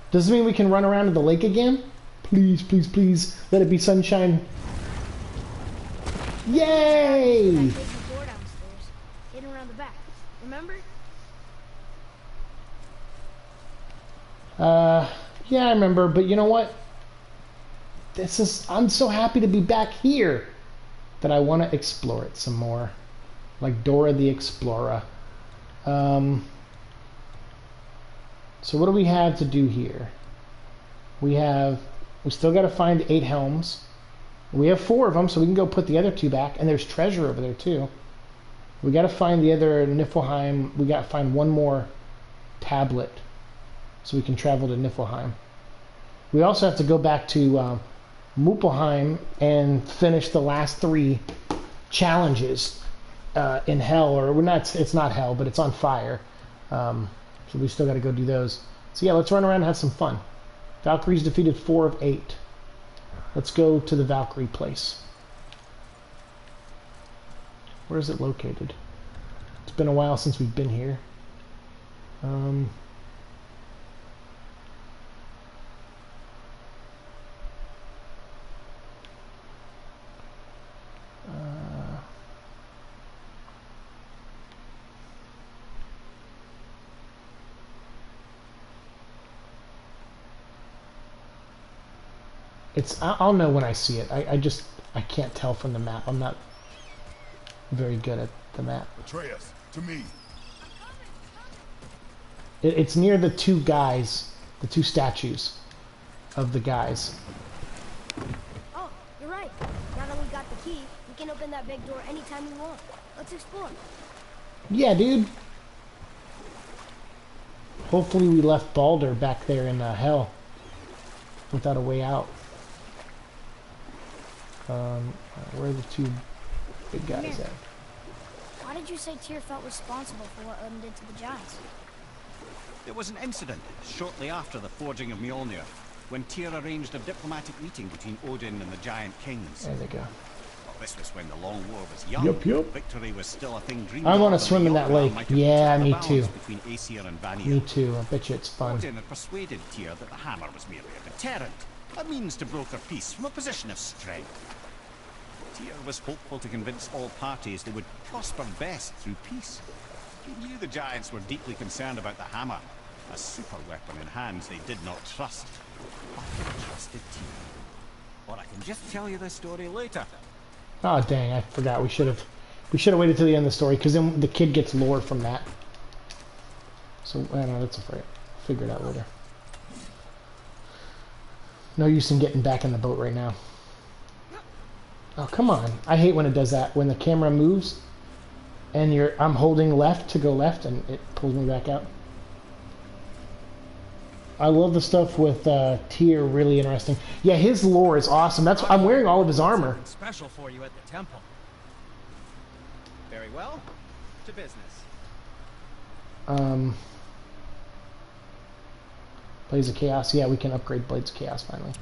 Does it mean we can run around to the lake again? Please, please, please. Let it be sunshine. Yay! That big door downstairs, hidden around the back. Remember? Yeah, I remember, but you know what? I'm so happy to be back here that I want to explore it some more. Like Dora the Explorer. So what do we have to do here? We still got to find 8 helms. We have 4 of them, so we can go put the other 2 back. And there's treasure over there, too. We got to find the other Niflheim. We got to find one more tablet so we can travel to Niflheim. We also have to go back to Muspelheim and finish the last 3 challenges in Hell. Or we're not. It's not Hell, but it's on fire. So we still got to go do those. So yeah, let's run around and have some fun. Valkyries defeated 4 of 8. Let's go to the Valkyrie place. Where is it located? It's been a while since we've been here. I'll know when I see it. I can't tell from the map. I'm not very good at the map. Atreus, to me. It's near the 2 guys, the 2 statues of the guys. Oh, you're right. Now that we got the key, we can open that big door anytime we want. Let's explore. Yeah, dude. Hopefully we left Baldur back there in Hell without a way out. Where are the 2 big guys at? Why did you say Tyr felt responsible for what Odin did to the giants? There was an incident shortly after the forging of Mjolnir, when Tyr arranged a diplomatic meeting between Odin and the giant kings. There they go. Well, this was when the Long War was young. Yup, yup. Victory was still a thing dreamed I want of, to swim in and that Mjolnir lake. might have Yeah, tipped me the balance too. between Aesir and Vanir. Me too. I bet you it's fun. Odin had persuaded Tyr that the hammer was merely a deterrent, a means to broker peace from a position of strength. Tyr was hopeful to convince all parties they would prosper best through peace. He knew the giants were deeply concerned about the hammer, a super weapon in hands they did not trust. But they trusted Tyr. Or I can just tell you the story later. Oh dang! I forgot. We should have waited till the end of the story because then the kid gets lore from that. So I don't know. That's afraid. Figure it out later. No use in getting back in the boat right now. Oh come on! I hate when it does that. When the camera moves, and I'm holding left to go left, and it pulls me back out. I love the stuff with Tyr. Really interesting. Yeah, his lore is awesome. That's I'm wearing all of his armor. Special for you at the temple. Very well. To business. Blades of Chaos. Yeah, we can upgrade Blades of Chaos finally.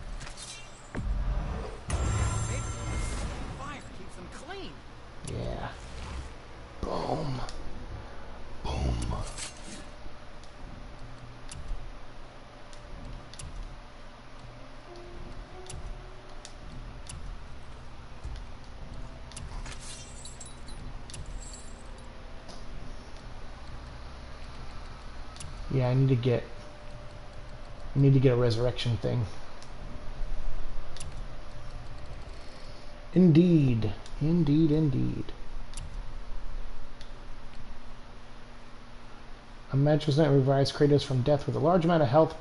Fire keeps them clean. Yeah. Boom. Boom. Yeah, I need to get a resurrection thing. Indeed. Indeed, indeed. A Magic Knight revives Kratos from death with a large amount of health.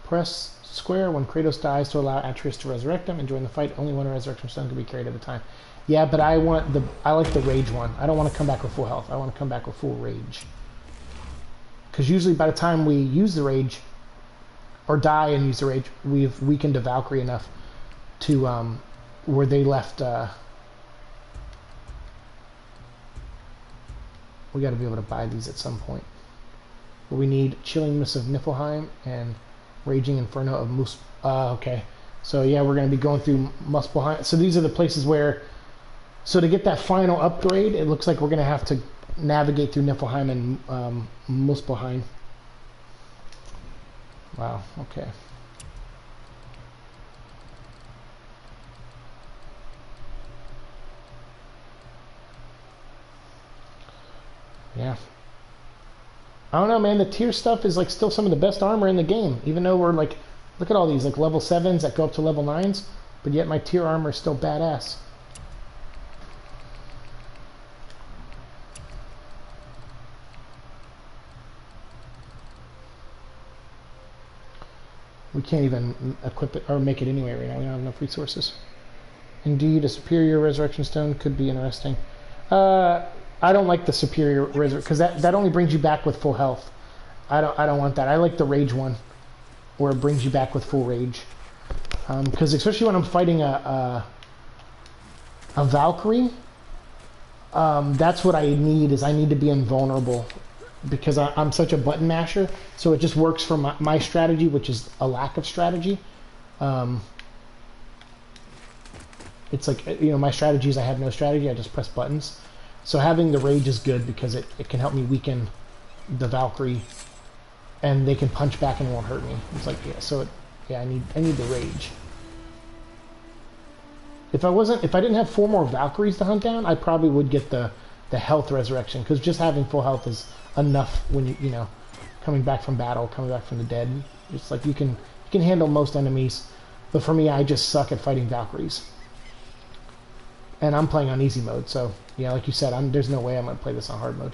Press square when Kratos dies to allow Atreus to resurrect him and join the fight. Only one resurrection stone can be carried at a time. Yeah, but I like the rage one. I don't want to come back with full health. I want to come back with full rage. Because usually by the time we use the rage, or die and use the rage, we've weakened a Valkyrie enough to where they left. We got to be able to buy these at some point. But we need Chilling Mist of Niflheim and Raging Inferno of Mus. Okay, so yeah, we're going to be going through Muspelheim. So these are the places where. So to get that final upgrade, it looks like we're going to have to navigate through Niflheim and Muspelheim. Wow, okay. Yeah. I don't know, man. The Tyr stuff is like still some of the best armor in the game. Even though we're like, look at all these like level 7s that go up to level 9s, but yet my Tyr armor is still badass. We can't even equip it or make it anyway right now. We don't have enough resources. Indeed, a superior resurrection stone could be interesting. I don't like the superior resurrection because that only brings you back with full health. I don't want that. I like the rage one, where it brings you back with full rage. Because especially when I'm fighting a Valkyrie, that's what I need. Is I need to be invulnerable. Because I'm such a button masher, so it just works for my strategy, which is a lack of strategy. It's like, you know, my strategy is I have no strategy, I just press buttons. So having the rage is good because it can help me weaken the Valkyrie, and they can punch back and it won't hurt me. It's like, yeah, so yeah, I need the rage. If I didn't have 4 more Valkyries to hunt down, I probably would get the health resurrection, because just having full health is enough when you know, coming back from battle, coming back from the dead. It's like you can handle most enemies, but for me, I just suck at fighting Valkyries. And I'm playing on easy mode, so yeah, like you said, there's no way I'm gonna play this on hard mode.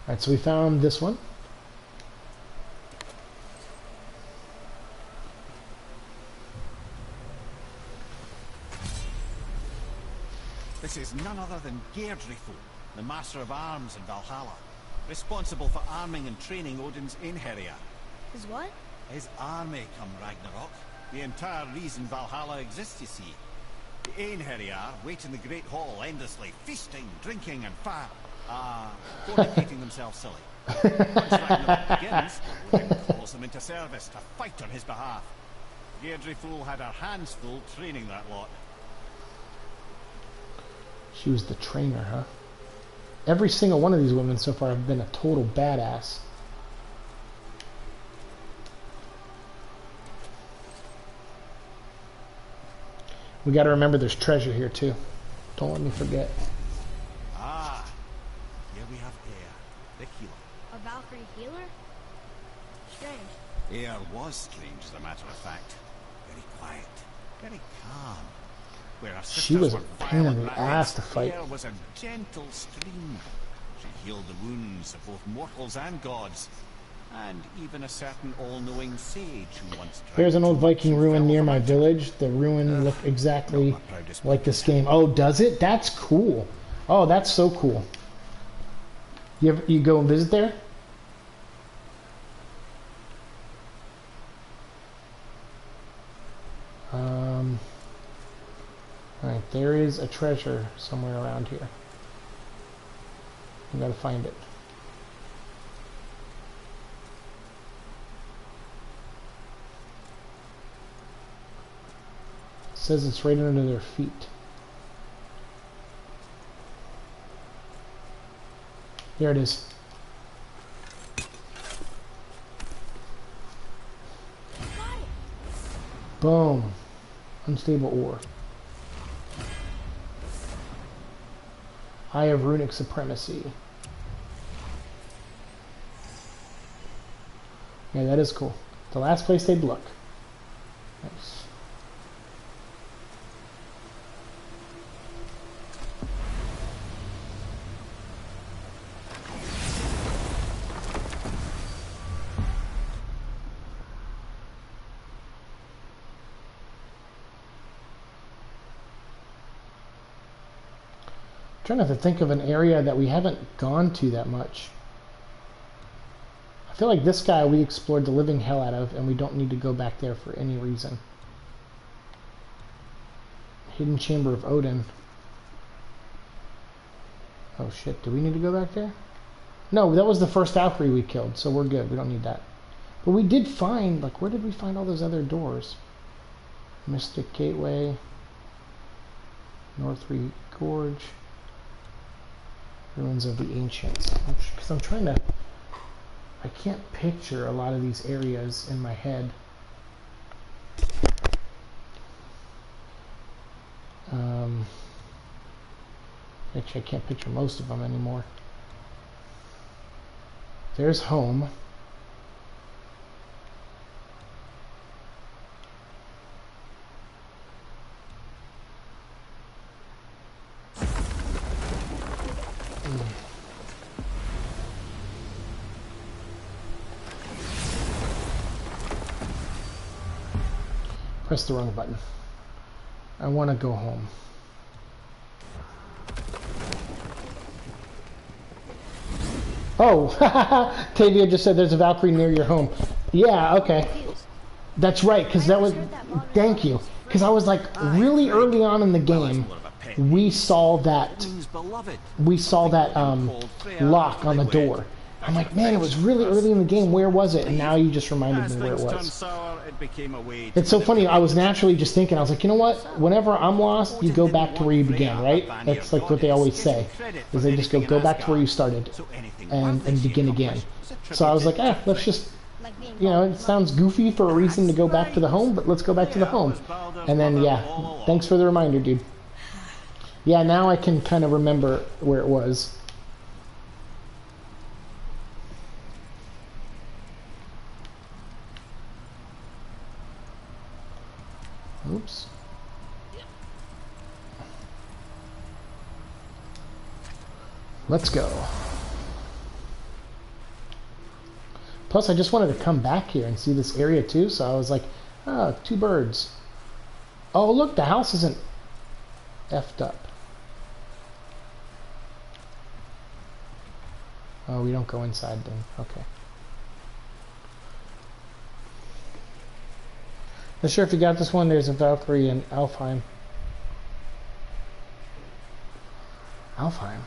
All right, so we found this one. This is none other than Geirdrithul, the Master of Arms in Valhalla, responsible for arming and training Odin's Einherjar. His what? His army come Ragnarok. The entire reason Valhalla exists, you see. The Einherjar wait in the Great Hall endlessly, feasting, drinking, and fornicating themselves silly. Once Ragnarok begins, Odin calls them into service to fight on his behalf. Geirdrithul had her hands full training that lot. She was the trainer, huh? Every single one of these women so far have been a total badass. We gotta remember there's treasure here too. Don't let me forget. Ah, here we have Eir, the healer. A Valkyrie healer? Strange. Eir was strange, as a matter of fact. Very quiet. very calm. Where our She was a sisters were pain in violent the ass to rags, fight. there was a gentle stream. She healed the wounds of both mortals and gods, and even a certain all-knowing sage who once tried There's an old to Viking watch ruin and near fell my off a village. The ruin looked exactly not my proudest like this game. Oh, does it? That's cool. Oh, that's so cool. You go and visit there? Alright, there is a treasure somewhere around here. I gotta find it. It says it's right under their feet. There it is. Boom. Unstable ore. Eye of Runic Supremacy. Yeah, that is cool. The last place they'd look. Nice. Trying to think of an area that we haven't gone to that much. I feel like this guy we explored the living hell out of, and we don't need to go back there for any reason. Hidden Chamber of Odin. Oh shit, do we need to go back there? No, that was the first Valkyrie we killed, so we're good. We don't need that. But we did find, like, where did we find all those other doors? Mystic Gateway. Northree Gorge. Ruins of the Ancients. Because I'm trying to... I can't picture a lot of these areas in my head. Actually, I can't picture most of them anymore. There's home. Press the wrong button. I want to go home. Oh, Tavia just said there's a Valkyrie near your home. Yeah, okay. That's right, because that was... Thank you. Because I was like, really early on in the game, we saw that... lock on the door. I'm like, man, it was really early in the game. Where was it? And now you just reminded me where it was. It's so funny. I was naturally just thinking, I was like, you know what? Whenever I'm lost, you go back to where you began, right? That's like what they always say. Is they just go back to where you started and begin again. So I was like, let's just, you know, it sounds goofy for a reason to go back to the home, but let's go back to the home. And then, yeah, thanks for the reminder, dude. Yeah, now I can kind of remember where it was. Oops. Let's go. Plus, I just wanted to come back here and see this area too, so I was like, oh, 2 birds. Oh, look, the house isn't effed up. Oh, we don't go inside then. Okay. Not sure if you got this one. There's a Valkyrie in Alfheim. Alfheim?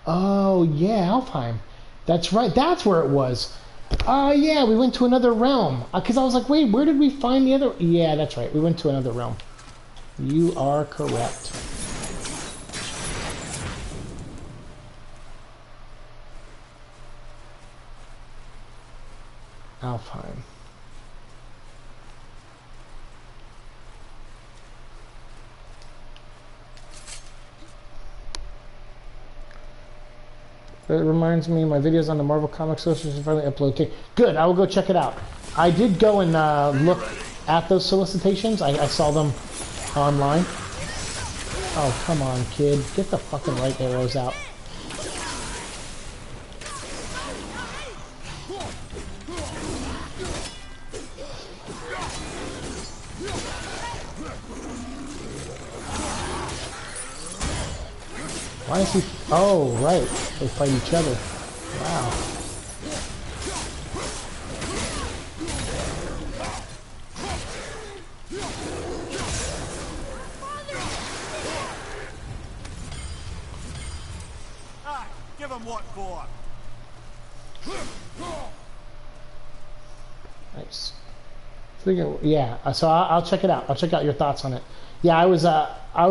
Oh, yeah, Alfheim. That's right. That's where it was. Yeah, we went to another realm. Because I was like, wait, where did we find the other... Yeah, that's right. We went to another realm. You are correct. Alfheim. It reminds me, my videos on the Marvel Comics Association finally upload. Good, I will go check it out. I did go and look at those solicitations. I saw them online. Oh, come on, kid. Get the fucking light arrows out. Why is he... Oh, right. They fight each other. Wow. Give him what for. Nice. Yeah, so I'll check it out. I'll check out your thoughts on it. Yeah, I was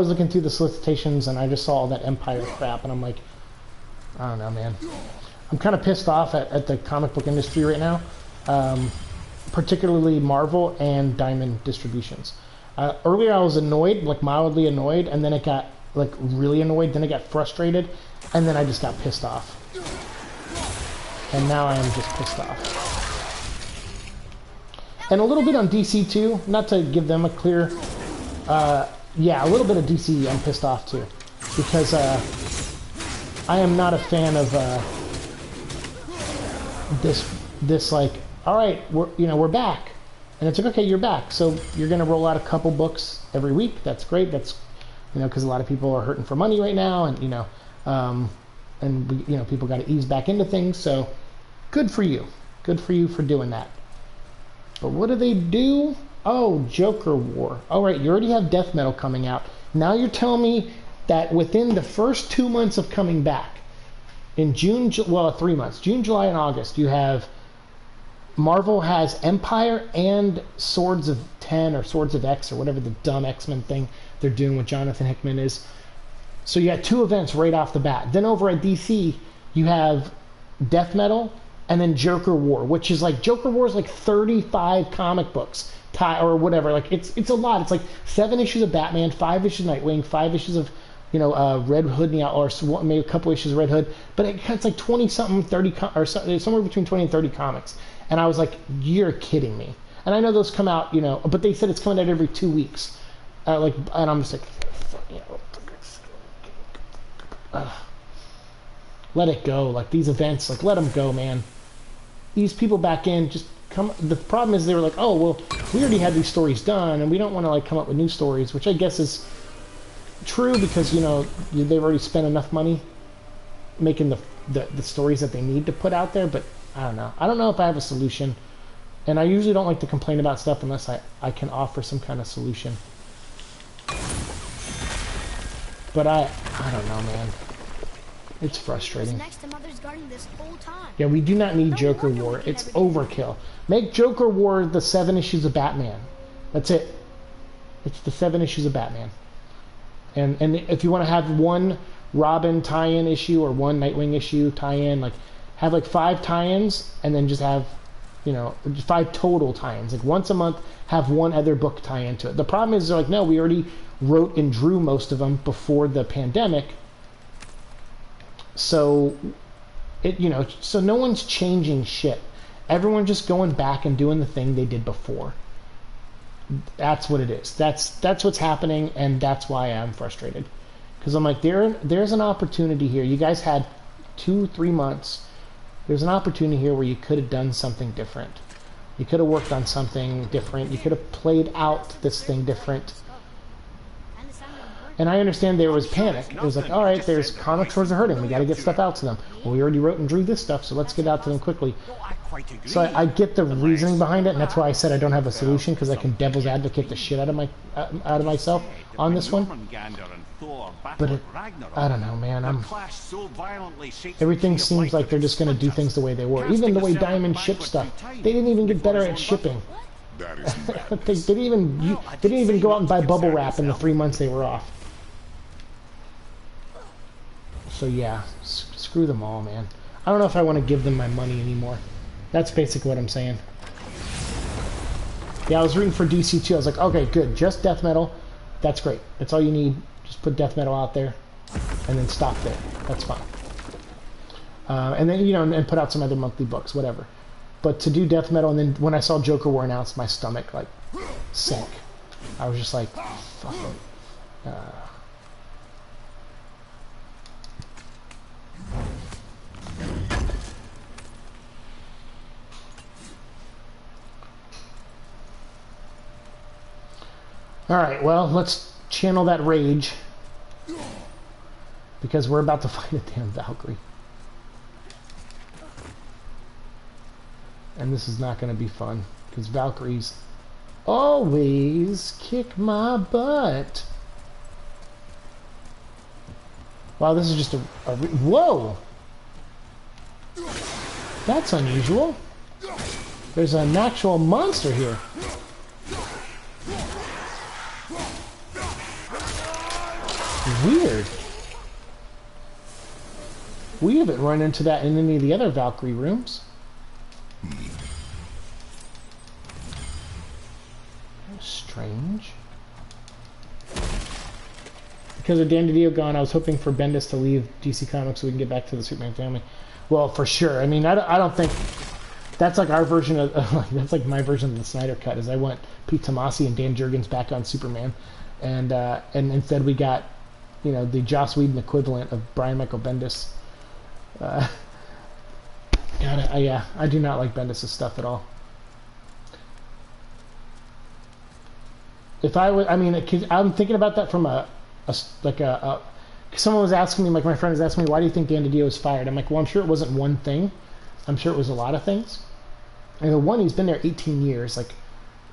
looking through the solicitations and I just saw all that Empire crap and I'm like, I don't know, man. I'm kind of pissed off at the comic book industry right now, particularly Marvel and Diamond Distributions. Earlier I was annoyed, like mildly annoyed, and then it got like really annoyed, then I got frustrated, and then I just got pissed off. And now I am just pissed off. And a little bit on DC too, not to give them a clear... yeah, a little bit of DC I'm pissed off too. Because I am not a fan of this like, alright, we're back. And it's like, okay, you're back. So you're going to roll out a couple books every week. That's great. That's, because a lot of people are hurting for money right now. And, people got to ease back into things. So good for you. Good for you for doing that. But what do they do? Oh, Joker War. All right, you already have Death Metal coming out. Now you're telling me that within the first 2 months of coming back, in June, 3 months, June, July, and August, you have Marvel has Empire and Swords of 10 or Swords of X or whatever the dumb X-Men thing they're doing with Jonathan Hickman is. So you got 2 events right off the bat. Then over at DC, you have Death Metal and then Joker War, which is like, Joker War is like 35 comic books or whatever. Like it's a lot. It's like 7 issues of Batman, 5 issues of Nightwing, 5 issues of Red Hood and the Outlaw, or maybe a couple issues of Red Hood, but it's like 20 something, 30 or somewhere between 20 and 30 comics. And I was like, you're kidding me. And I know those come out, but they said it's coming out every 2 weeks. And I'm just like, let it go. Like these events, like let them go, man. These people back in, just come. The problem is they were like, oh well, we already had these stories done, and we don't want to like come up with new stories, which I guess is true because they've already spent enough money making the stories that they need to put out there. But I don't know. I don't know if I have a solution, and I usually don't like to complain about stuff unless I can offer some kind of solution. But I don't know, man. It's frustrating. Next to Mother's Garden this whole time. Yeah, we do not need Joker War. It's overkill. Make Joker War the 7 issues of Batman. That's it. It's the 7 issues of Batman. And if you want to have one Robin tie-in issue or one Nightwing issue tie-in, like have like 5 tie-ins and then just have 5 total tie-ins. Like once a month, have one other book tie into it. The problem is they're like, no, we already wrote and drew most of them before the pandemic. So so no one's changing shit. Everyone's just going back and doing the thing they did before. That's what it is. That's what's happening, and that's why I'm frustrated. Because I'm like, there's an opportunity here. You guys had 2-3 months. There's an opportunity here where you could have done something different. You could have worked on something different. You could have played out this thing different. And I understand there was panic. It was like, all right, there's comic stores are hurting. We got to get stuff out to them. Well, we already wrote and drew this stuff, so let's get out to them quickly. So I get the reasoning behind it, and that's why I said I don't have a solution, because I can devil's advocate the shit out of myself on this one. But I don't know, man. Everything seems like they're just going to do things the way they were. Even the way Diamond shipped stuff, they didn't even get better at shipping. they didn't even go out and buy bubble wrap in the 3 months they were off. So yeah, screw them all, man. I don't know if I want to give them my money anymore. That's basically what I'm saying. Yeah, I was rooting for DC too. I was like, okay, good, just Death Metal. That's great. That's all you need. Just put Death Metal out there, and then stop there. That's fine. And then and put out some other monthly books, whatever. But to do death metal, and then when I saw Joker War announced, my stomach like sank. I was just like, fuck it. Alright, well, let's channel that rage. Because we're about to fight a damn Valkyrie. And this is not going to be fun. Because Valkyries always kick my butt. Wow, this is just whoa! That's unusual. There's an actual monster here. Weird. We haven't run into that in any of the other Valkyrie rooms. Strange. Because of Dan DiDio gone, I was hoping for Bendis to leave DC Comics so we can get back to the Superman family. Well, for sure. I mean, I don't think that's like our version of that's like my version of the Snyder Cut. Is I want Pete Tomasi and Dan Jurgens back on Superman, and instead we got, you know, the Joss Whedon equivalent of Brian Michael Bendis. Yeah, I do not like Bendis' stuff at all. If I would, I mean, I'm thinking about that from someone was asking me, like my friend was asking me, why do you think Dan DiDio was fired? I'm like, well, I'm sure it wasn't one thing. I'm sure it was a lot of things. And the one, he's been there 18 years. Like,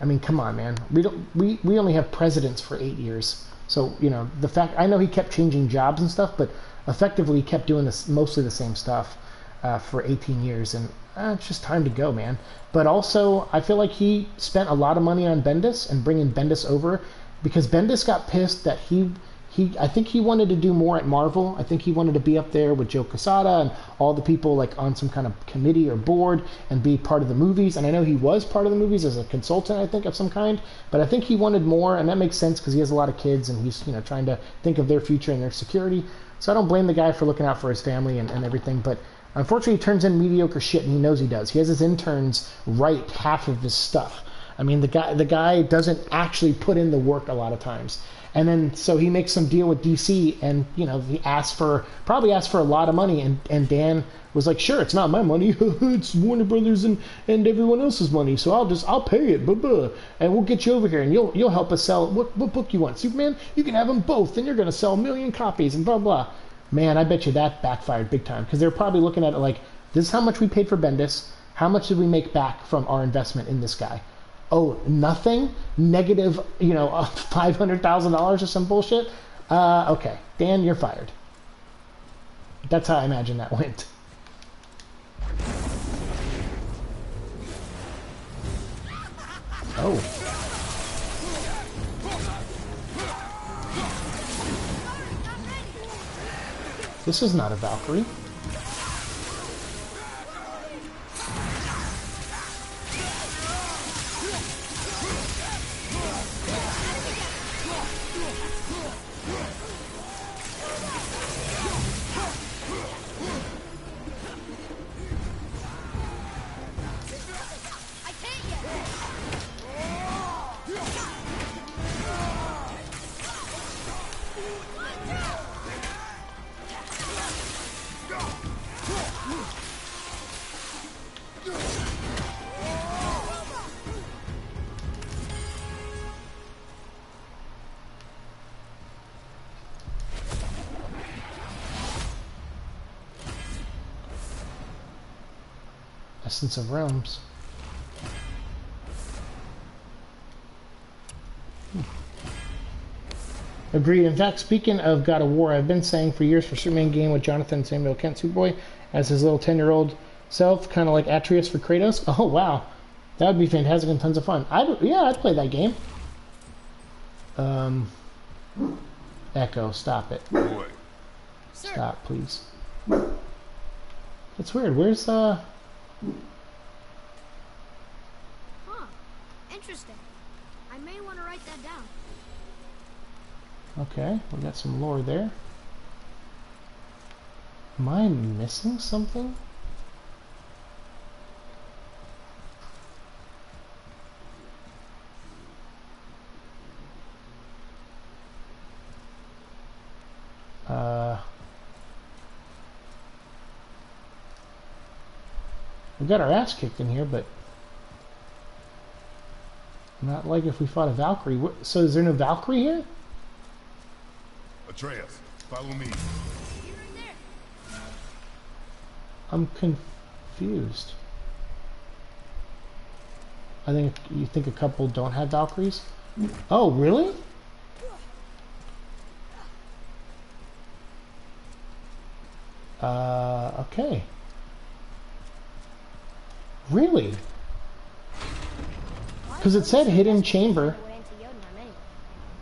I mean, come on, man. We only have presidents for 8 years. So, you know, the fact, I know he kept changing jobs and stuff, but effectively he kept doing this, mostly the same stuff for 18 years. And it's just time to go, man. But also, I feel like he spent a lot of money on Bendis and bringing Bendis over, because Bendis got pissed that I think he wanted to do more at Marvel. I think he wanted to be up there with Joe Quesada and all the people like on some kind of committee or board and be part of the movies. And I know he was part of the movies as a consultant, I think, of some kind. But I think he wanted more, and that makes sense because he has a lot of kids and he's, you know, trying to think of their future and their security. So I don't blame the guy for looking out for his family and everything. But unfortunately, he turns in mediocre shit, and he knows he does. He has his interns write half of his stuff. I mean, the guy doesn't actually put in the work a lot of times. And then, so he makes some deal with DC, and, you know, he probably asked for a lot of money, and Dan was like, sure, it's not my money, it's Warner Brothers and everyone else's money, so I'll pay it, and we'll get you over here, and you'll help us sell, what book you want, Superman? You can have them both, and you're going to sell 1 million copies, and blah, blah. Man, I bet you that backfired big time, because they're probably looking at it like, this is how much we paid for Bendis, how much did we make back from our investment in this guy? Oh, nothing? Negative, you know, $500,000 or some bullshit? Okay, Dan, you're fired. That's how I imagine that went. Oh. This is not a Valkyrie. Essence of Realms. Agreed. In fact, speaking of God of War, I've been saying for years for Superman game with Jonathan Samuel Kent Superboy as his little 10-year-old self, kind of like Atreus for Kratos. Oh, wow. That would be fantastic and tons of fun. I'd play that game. Echo, stop it. Boy. Stop, please. That's weird. Where's, Huh. Interesting. I may want to write that down. Okay, we got some lore there. Am I missing something? We got our ass kicked in here, but not like if we fought a Valkyrie. So is there no Valkyrie here? Atreus, follow me. I'm confused. I think you think a couple don't have Valkyries? Oh, really? Okay. Really? Because it said hidden chamber.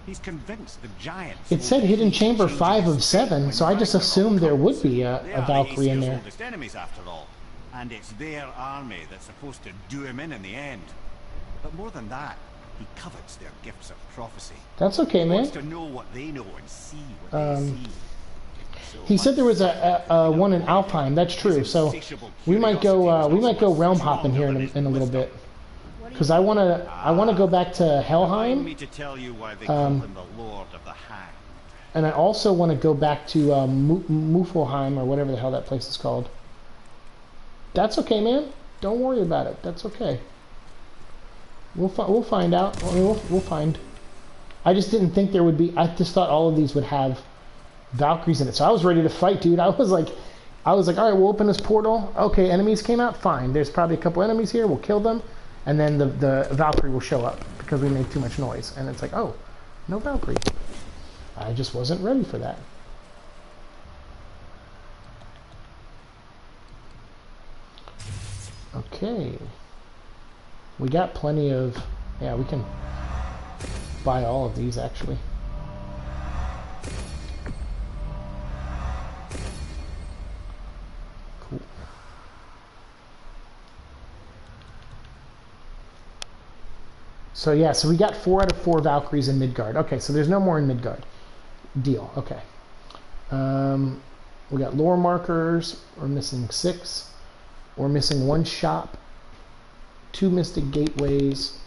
He's convinced the giants. It said hidden chamber 5 of 7, so I just assumed there would be a Valkyrie in there. Oldest enemies, after all, and it's their army that's supposed to do him in the end. But more than that, he covets their gifts of prophecy. That's okay, man. He wants to know what they know and see what they see. He said there was a one in Alfheim. That's true. So we might go realm hopping here in a little bit. Because I wanna go back to Helheim. Me to tell you why they call him the Lord of the Hang. And I also want to go back to Mufelheim or whatever the hell that place is called. That's okay, man. Don't worry about it. That's okay. We'll find out. I mean, we'll find. I just didn't think there would be. I just thought all of these would have Valkyries in it. So I was ready to fight, dude. I was like, all right, we'll open this portal. Okay, enemies came out. Fine. There's probably a couple enemies here. We'll kill them, and then the Valkyrie will show up because we made too much noise. And it's like, oh, no Valkyrie. I just wasn't ready for that. Okay. We got plenty of... Yeah, we can buy all of these, actually. Cool. So, yeah, so we got 4 out of 4 Valkyries in Midgard. Okay, so there's no more in Midgard. Deal. Okay. We got lore markers. We're missing 6. We're missing 1 shop. 2 mystic gateways,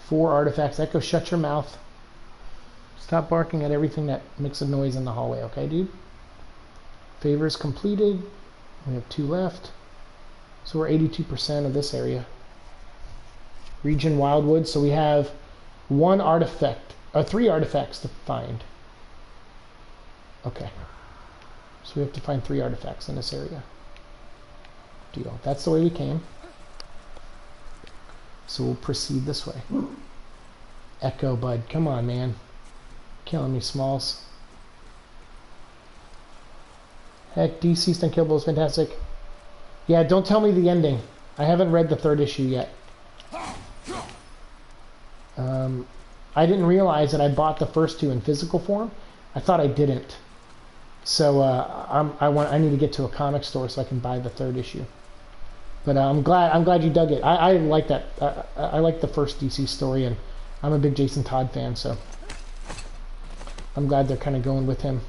4 artifacts. Echo, shut your mouth. Stop barking at everything that makes a noise in the hallway, okay, dude? Favors completed. We have 2 left. So we're 82% of this area. Region Wildwood. So we have 1 artifact, 3 artifacts to find. Okay. So we have to find 3 artifacts in this area. Deal. That's the way we came. So we'll proceed this way. Echo, bud. Come on, man. Killing me, Smalls. Heck, Deceased and Killable is fantastic. Yeah, don't tell me the ending. I haven't read the 3rd issue yet. I didn't realize that I bought the first 2 in physical form. I thought I didn't. So I need to get to a comic store so I can buy the 3rd issue. But I'm glad you dug it. I like that. I like the first DC story, and I'm a big Jason Todd fan, so I'm glad they're kind of going with him.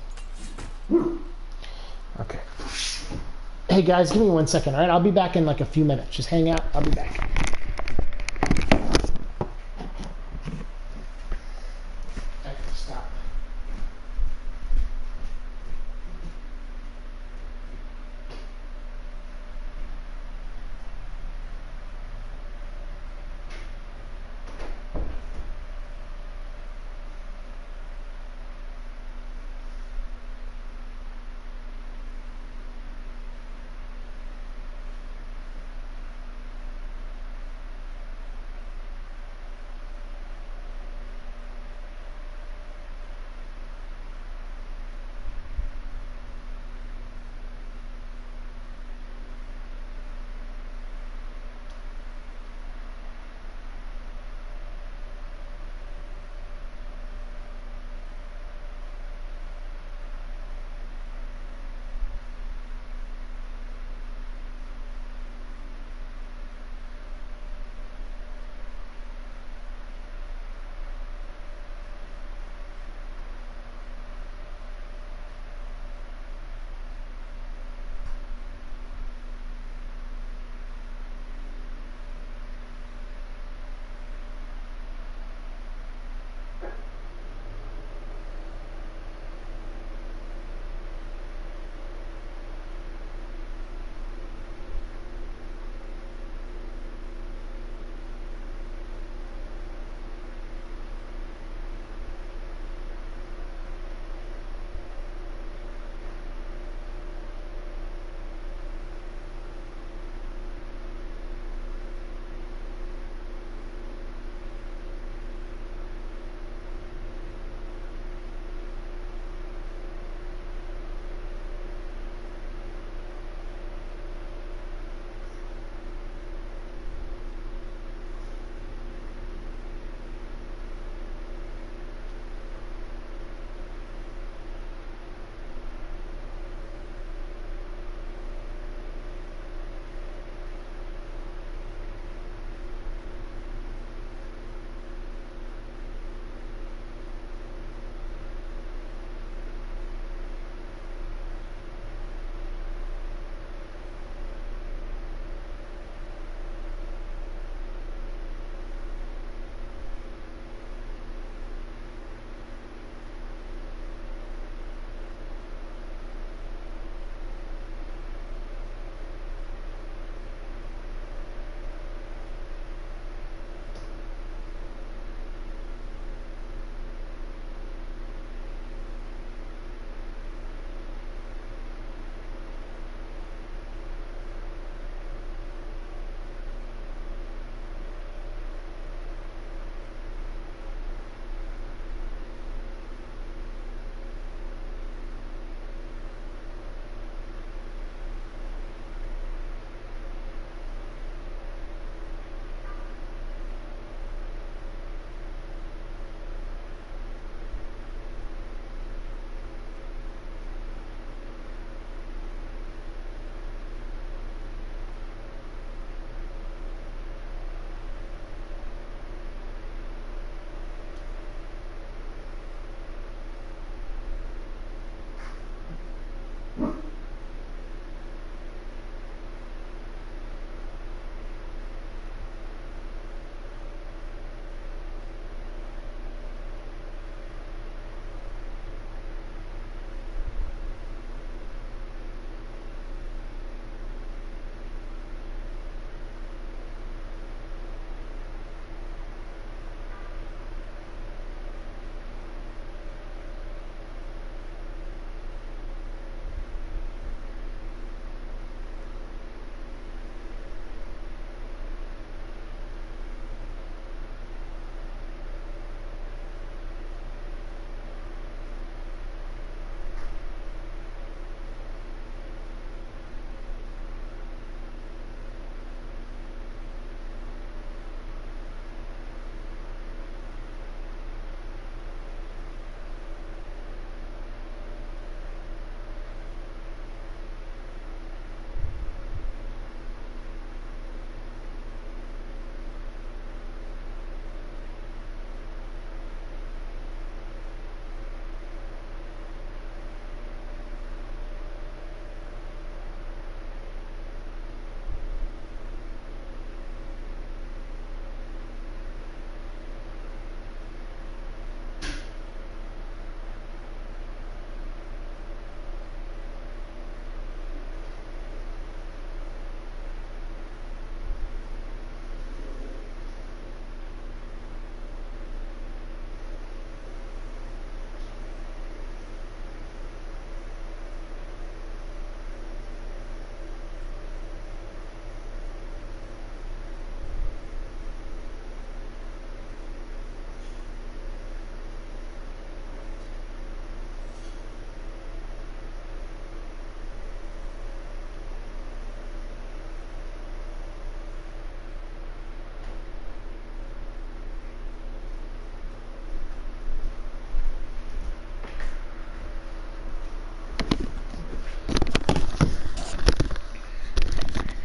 Okay. Hey guys, give me 1 second, all right? I'll be back in like a few minutes. Just hang out. I'll be back. Stop.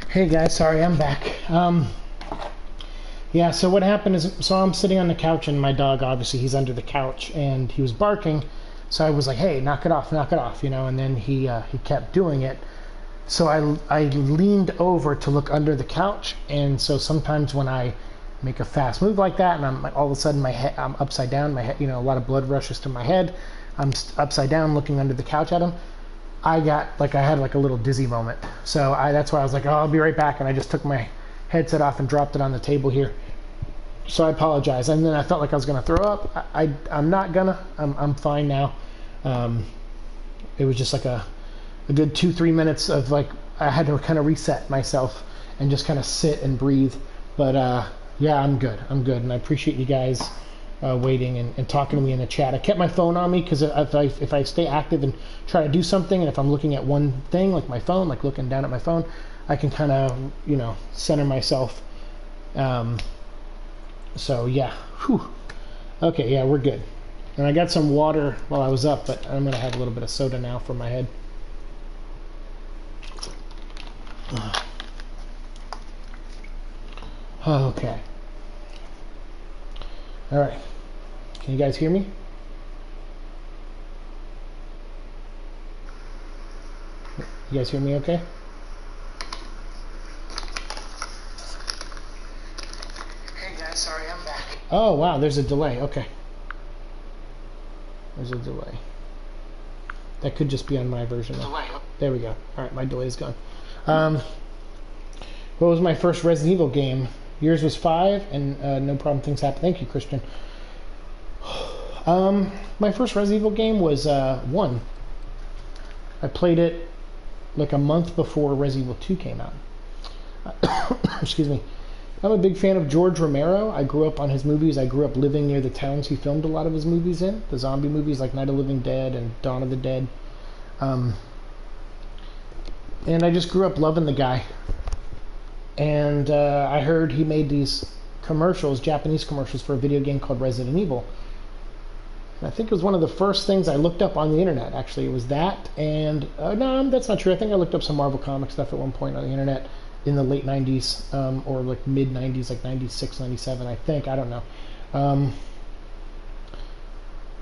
Hey guys, sorry, I'm back. Yeah, so what happened is, so I'm sitting on the couch, and my dog, obviously, he's under the couch, and he was barking. So I was like, "Hey, knock it off," you know. And then he kept doing it. So I leaned over to look under the couch, and so sometimes when I make a fast move like that, and I'm all of a sudden I'm upside down, my head, you know, a lot of blood rushes to my head. I'm upside down looking under the couch at him. I had like a little dizzy moment. So that's why I was like, "Oh, I'll be right back," and I just took my headset off and dropped it on the table here. So I apologize. And then I felt like I was gonna throw up. I'm not gonna. I'm fine now. It was just like a good 2-3 minutes of like I had to kind of reset myself and just kind of sit and breathe. But yeah, I'm good, and I appreciate you guys waiting and talking to me in the chat. I kept my phone on me because if I stay active and try to do something, and if I'm looking at one thing like my phone, like looking down at my phone, I can kind of, you know, center myself. So yeah, whew. Okay, yeah, we're good. And I got some water while I was up, but I'm gonna have a little bit of soda now for my head. Okay. All right. Can you guys hear me? You guys hear me okay? Hey guys, sorry, I'm back. Oh, wow, there's a delay. Okay. There's a delay. That could just be on my version. Delay. There we go. All right, my delay is gone. What was my first Resident Evil game? Yours was 5, and no problem, things happen. Thank you, Christian. My first Resident Evil game was 1. I played it like a month before Resident Evil 2 came out. Excuse me. I'm a big fan of George Romero. I grew up on his movies. I grew up living near the towns he filmed a lot of his movies in. The zombie movies like Night of the Living Dead and Dawn of the Dead. And I just grew up loving the guy. And I heard he made these commercials, Japanese commercials, for a video game called Resident Evil. And I think it was one of the first things I looked up on the internet, actually. It was that, and no, that's not true. I think I looked up some Marvel comic stuff at one point on the internet in the late 90s, or like mid 90s, like 96, 97, I think. I don't know.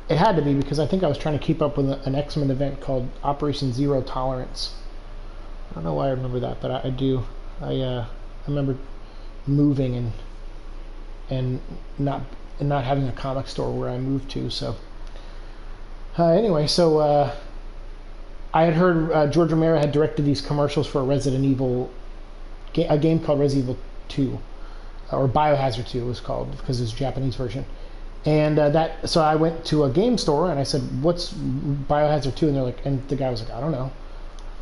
It had to be, because I think I was trying to keep up with an X-Men event called Operation Zero Tolerance. I don't know why I remember that, but I do. I remember moving and not having a comic store where I moved to. So anyway, so I had heard George Romero had directed these commercials for a Resident Evil, a game called Resident Evil 2, or Biohazard 2 it was called, because it's a Japanese version. And so I went to a game store and I said, "What's Biohazard 2?" And the guy was like, "I don't know."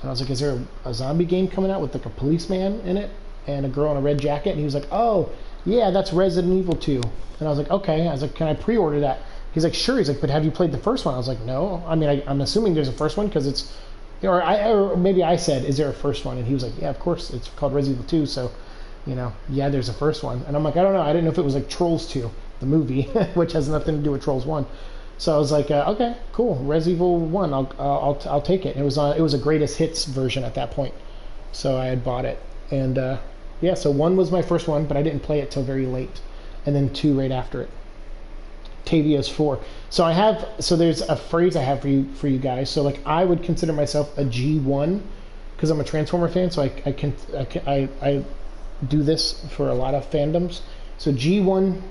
And I was like, "Is there a zombie game coming out with like a policeman in it and a girl in a red jacket?" And he was like, "Oh, yeah, that's Resident Evil 2. And I was like, "Okay." I was like, "Can I pre-order that?" He's like, "Sure." He's like, "But have you played the first one?" I was like, "No." I mean, I'm assuming there's a first one because it's, or maybe I said, "Is there a first one?" And he was like, "Yeah, of course. It's called Resident Evil 2. So, yeah, there's a first one." And I'm like, "I don't know. I didn't know if it was like Trolls 2, the movie, which has nothing to do with Trolls 1." So I was like, "Okay, cool. Resident Evil 1. I'll take it." And it was a greatest hits version at that point, so I had bought it. And yeah, so 1 was my first one, but I didn't play it till very late, and then 2 right after it. Tavia's 4. So there's a phrase I have for you guys. So like I would consider myself a G1 because I'm a Transformer fan. So I do this for a lot of fandoms. So G1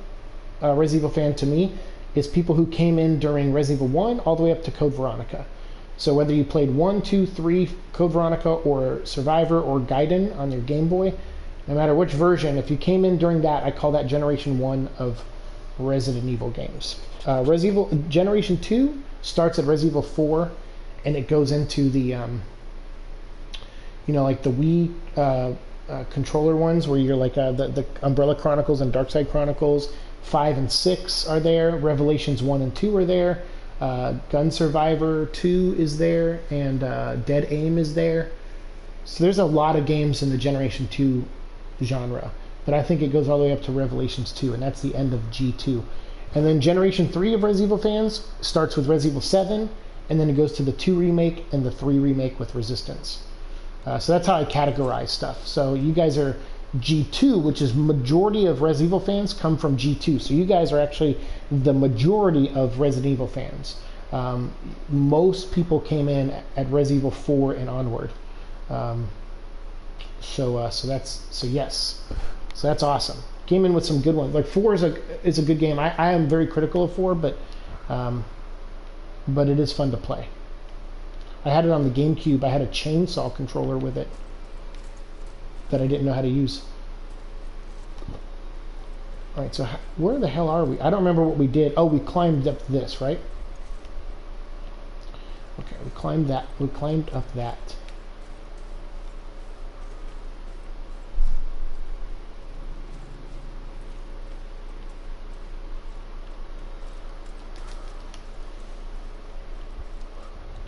Resident Evil fan to me is people who came in during Resident Evil 1 all the way up to Code Veronica. So whether you played 1, 2, 3, Code Veronica, or Survivor, or Gaiden on your Game Boy, no matter which version, if you came in during that, I call that Generation 1 of Resident Evil games. Resident Evil Generation 2 starts at Resident Evil 4, and it goes into the, like the Wii controller ones, where you're like the Umbrella Chronicles and Darkside Chronicles. 5 and 6 are there. Revelations 1 and 2 are there. Gun Survivor 2 is there, and Dead Aim is there. So there's a lot of games in the Generation 2 genre, but I think it goes all the way up to Revelations 2, and that's the end of G2. And then Generation 3 of Resident Evil fans starts with Resident Evil 7, and then it goes to the 2 remake and the 3 remake with Resistance. So that's how I categorize stuff. So you guys are G2, which is majority of Resident Evil fans come from G2. So you guys are actually the majority of Resident Evil fans. Most people came in at Resident Evil 4 and onward. So yes. So that's awesome. Came in with some good ones. Like 4 is a good game. I am very critical of 4, but it is fun to play. I had it on the GameCube. I had a chainsaw controller with it that I didn't know how to use. Alright, so where the hell are we? I don't remember what we did. Oh, we climbed up this, right? Okay, we climbed that. We climbed up that.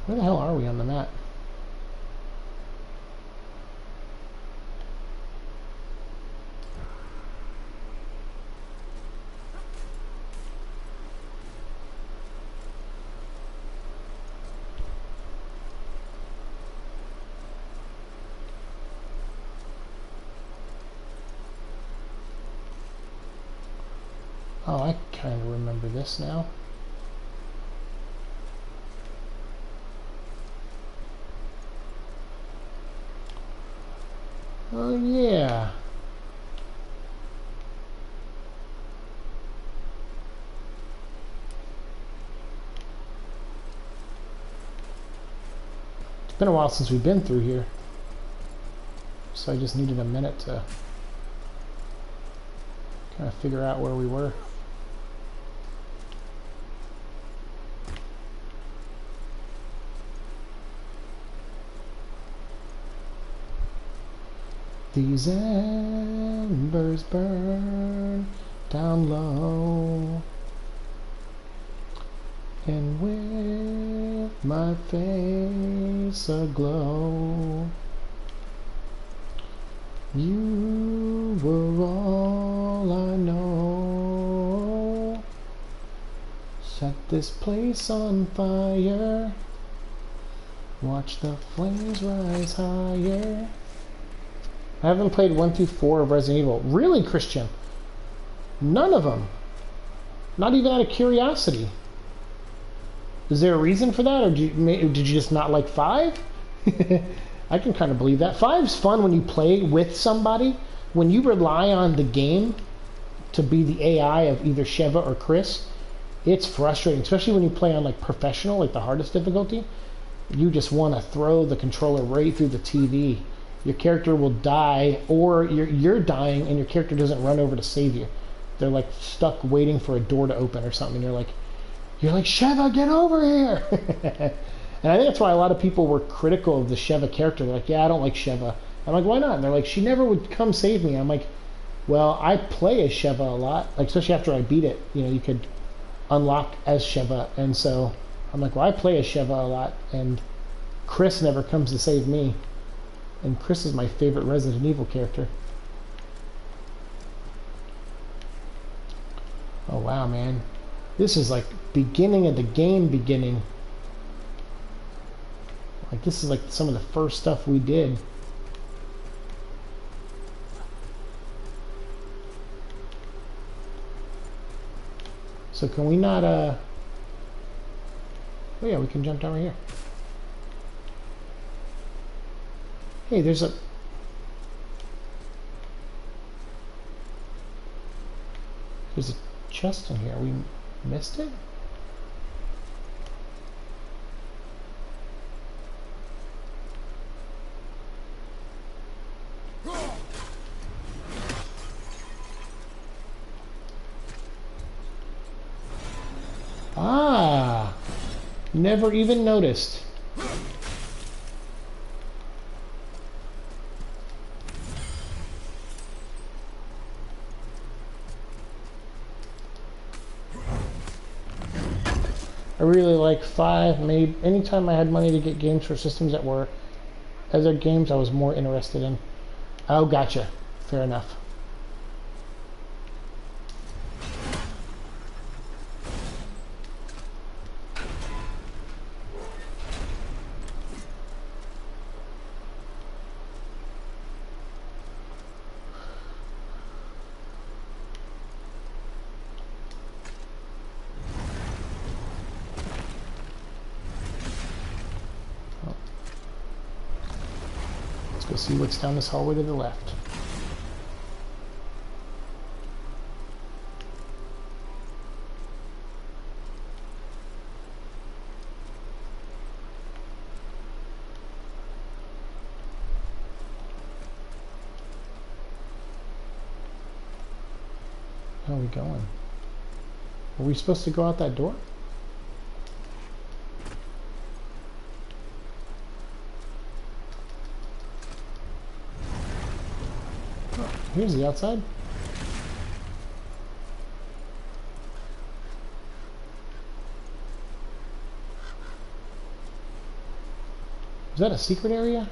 Where the hell are we on the map? Oh, I kind of remember this now. Oh, yeah. It's been a while since we've been through here. So I just needed a minute to kind of figure out where we were. These embers burn down low, and with my face aglow, you were all I know. Set this place on fire, watch the flames rise higher. I haven't played 1 through 4 of Resident Evil. Really, Christian? None of them? Not even out of curiosity? Is there a reason for that, or did you just not like 5? I can kind of believe that. 5's fun when you play with somebody. When you rely on the game to be the AI of either Sheva or Chris, it's frustrating, especially when you play on like professional, like the hardest difficulty. You just want to throw the controller right through the TV. Your character will die, or you're dying and your character doesn't run over to save you. They're like stuck waiting for a door to open or something. You're like, Sheva, get over here! And I think that's why a lot of people were critical of the Sheva character. They're like, yeah, I don't like Sheva. I'm like, why not? And they're like, she never would come save me. I'm like, well, I play as Sheva a lot, like especially after I beat it. You know, you could unlock as Sheva, and so I'm like, well, I play as Sheva a lot, and Chris never comes to save me. And Chris is my favorite Resident Evil character. Oh wow, man. This is like beginning of the game beginning. Like this is like some of the first stuff we did. So can we not oh yeah, we can jump down right here. Hey, there's a chest in here. We missed it? Ah, never even noticed. I really like 5, maybe anytime I had money to get games for systems that were other games I was more interested in. Oh, gotcha. Fair enough. We'll see what's down this hallway to the left. Where are we going? Are we supposed to go out that door? Oh, here's the outside. Is that a secret area?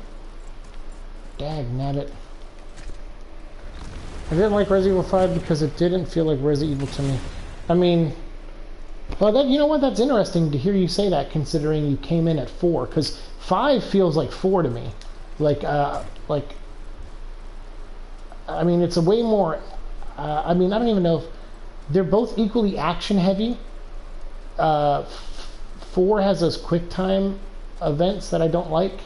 Dag nabbit. I didn't like Resident Evil 5 because it didn't feel like Resident Evil to me. I mean, well, that, you know what? That's interesting to hear you say that, considering you came in at 4. Because 5 feels like 4 to me. I mean, it's a way more. I mean, I don't even know if they're both equally action heavy. 4 has those quick time events that I don't like.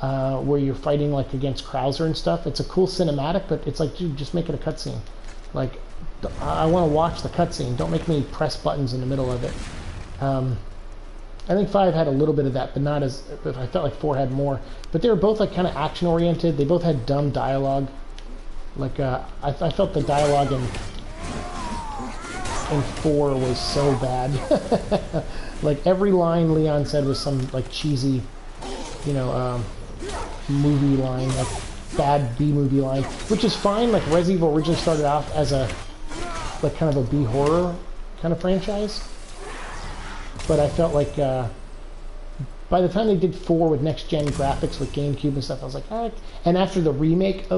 Where you're fighting like against Krauser and stuff. It's a cool cinematic, but it's like, dude, just make it a cutscene. Like, I want to watch the cutscene. Don't make me press buttons in the middle of it. I think 5 had a little bit of that, but not as. But I felt like 4 had more. But they were both like kind of action oriented. They both had dumb dialogue. Like I felt the dialogue in 4 was so bad. Like every line Leon said was some like cheesy, you know, movie line, like bad B-movie line, which is fine. Like Resident Evil originally started off as a like kind of a B-horror kind of franchise, but I felt like by the time they did 4 with next-gen graphics with GameCube and stuff, I was like, all right. And after the remake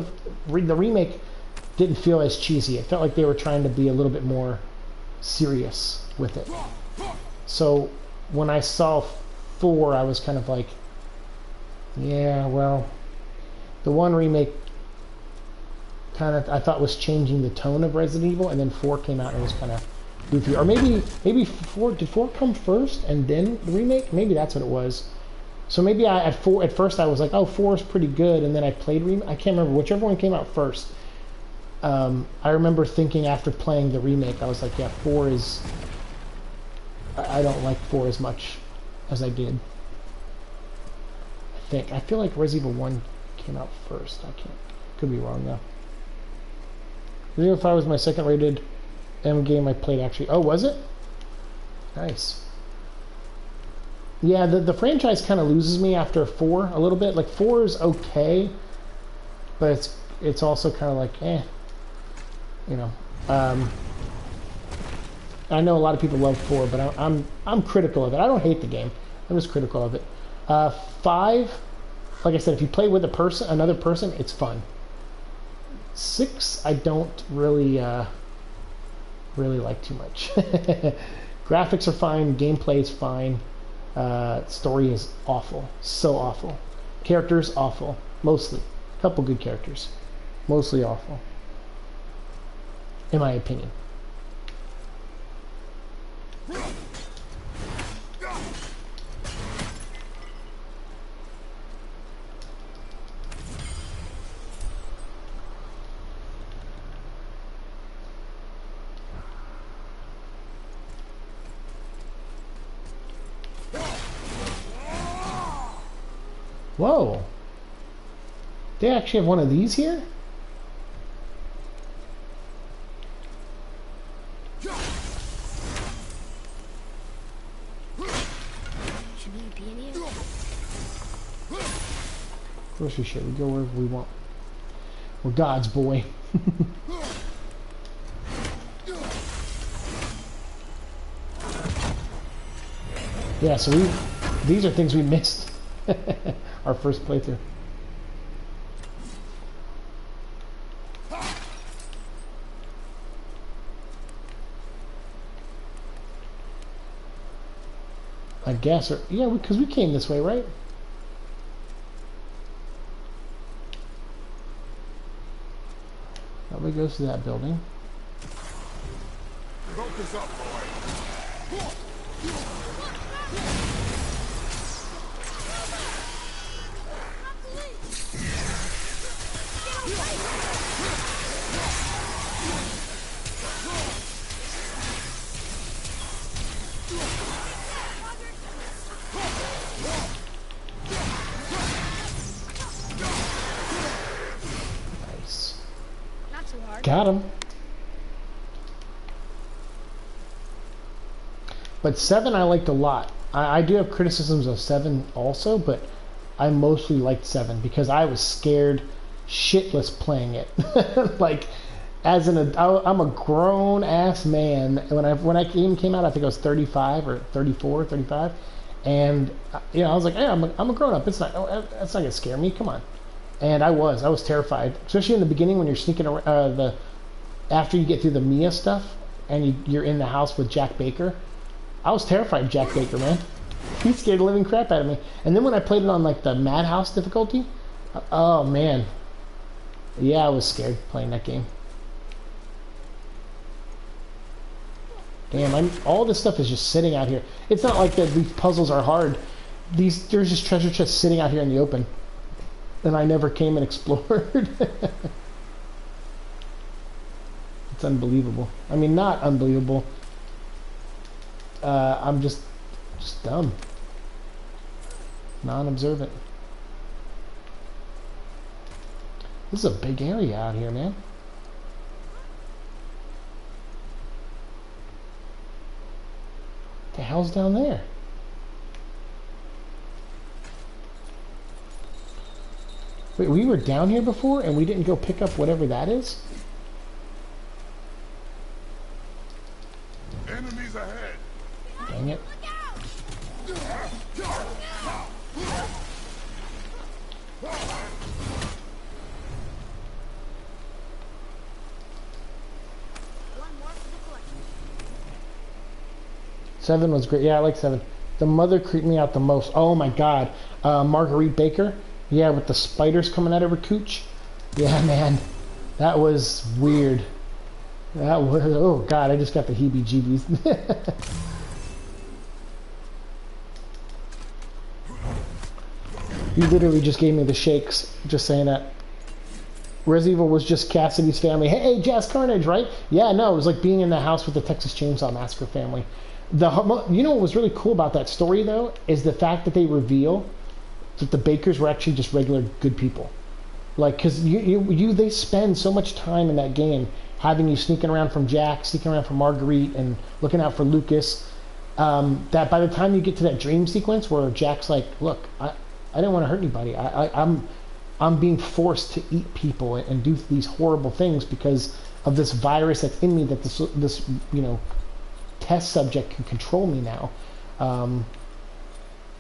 didn't feel as cheesy. It felt like they were trying to be a little bit more serious with it. So when I saw 4, I was kind of like, yeah, well, the 1 remake kind of I thought was changing the tone of Resident Evil, and then 4 came out and it was kind of goofy. Or maybe 4 did 4 come first and then the remake? Maybe that's what it was. So maybe at first I was like, oh, 4 is pretty good, and then I played remake. I can't remember whichever one came out first. I remember thinking after playing the remake, I was like, yeah, 4 is. I don't like 4 as much as I did. I feel like Resident Evil 1 came out first. Could be wrong though. Resident Evil 5 was my second rated M game I played actually. Oh, was it? Nice. Yeah, the franchise kind of loses me after 4 a little bit. Like 4 is okay, but it's also kind of like you know. I know a lot of people love 4, but I'm critical of it. I don't hate the game. I'm just critical of it. 5, like I said, if you play with another person, it's fun. 6, I don't really like too much. Graphics are fine, gameplay is fine, story is awful, so awful. Characters awful, mostly. A couple good characters, mostly awful, in my opinion. Whoa! They actually have one of these here? Should we be in here? Of course we should. We go wherever we want. We're God's boy. Yeah, so these are things we missed. Our first playthrough. I guess, or yeah, because we came this way, right? Nobody goes to that building. Focus up, boy. Got him. But 7 I liked a lot. I do have criticisms of 7 also, but I mostly liked 7 because I was scared shitless playing it. Like, as I'm a grown ass man. When I came out, I think I was 35 or 34, 35, and you know, I was like, hey, I'm a grown up. That's not gonna scare me. Come on. And I was terrified, especially in the beginning when you're sneaking around after you get through the Mia stuff and you're in the house with Jack Baker. I was terrified of Jack Baker, man. He scared the living crap out of me. And then when I played it on like the Madhouse difficulty, oh man, yeah, I was scared playing that game. Damn, all this stuff is just sitting out here. It's not like that these puzzles are hard. There's just treasure chests sitting out here in the open, and I never came and explored. It's unbelievable. I mean, not unbelievable. I'm just dumb. Non-observant. This is a big area out here, man. What the hell's down there? Wait, we were down here before and we didn't go pick up whatever that is? Enemies ahead. Dang it. Seven was great. Yeah, I like 7. The mother creeped me out the most. Oh my god. Marguerite Baker. Yeah, with the spiders coming out of her cooch. Yeah, man. That was weird. That was... Oh god, I just got the heebie-jeebies. You literally just gave me the shakes, just saying that. Resident Evil was just Cassidy's family. Hey, Jazz Carnage, right? Yeah, no, it was like being in the house with the Texas Chainsaw Massacre family. You know what was really cool about that story, though, is the fact that they reveal that the Bakers were actually just regular good people. Like, because they spend so much time in that game having you sneaking around from Jack, sneaking around from Marguerite, and looking out for Lucas, that by the time you get to that dream sequence where Jack's like, look, I didn't want to hurt anybody. I'm being forced to eat people and do these horrible things because of this virus that's in me that this you know, test subject can control me now.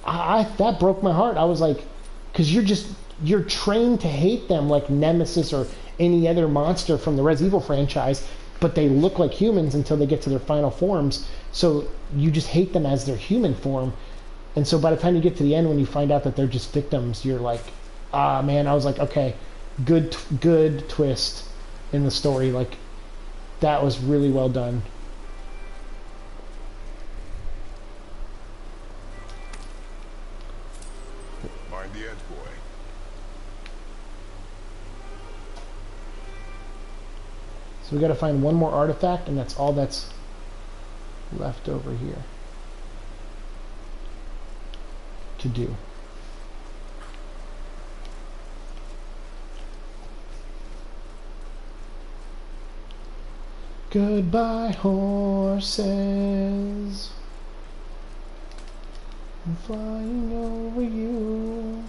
That broke my heart. I was like, because you're trained to hate them like Nemesis or any other monster from the Resident Evil franchise, but they look like humans until they get to their final forms. So you just hate them as their human form. And so by the time you get to the end, when you find out that they're just victims, you're like, ah, man. I was like, okay, good twist in the story. Like, that was really well done. Mind the edge, boy. So we got to find one more artifact, and that's all that's left over here to do. Goodbye, horses. I'm flying over you.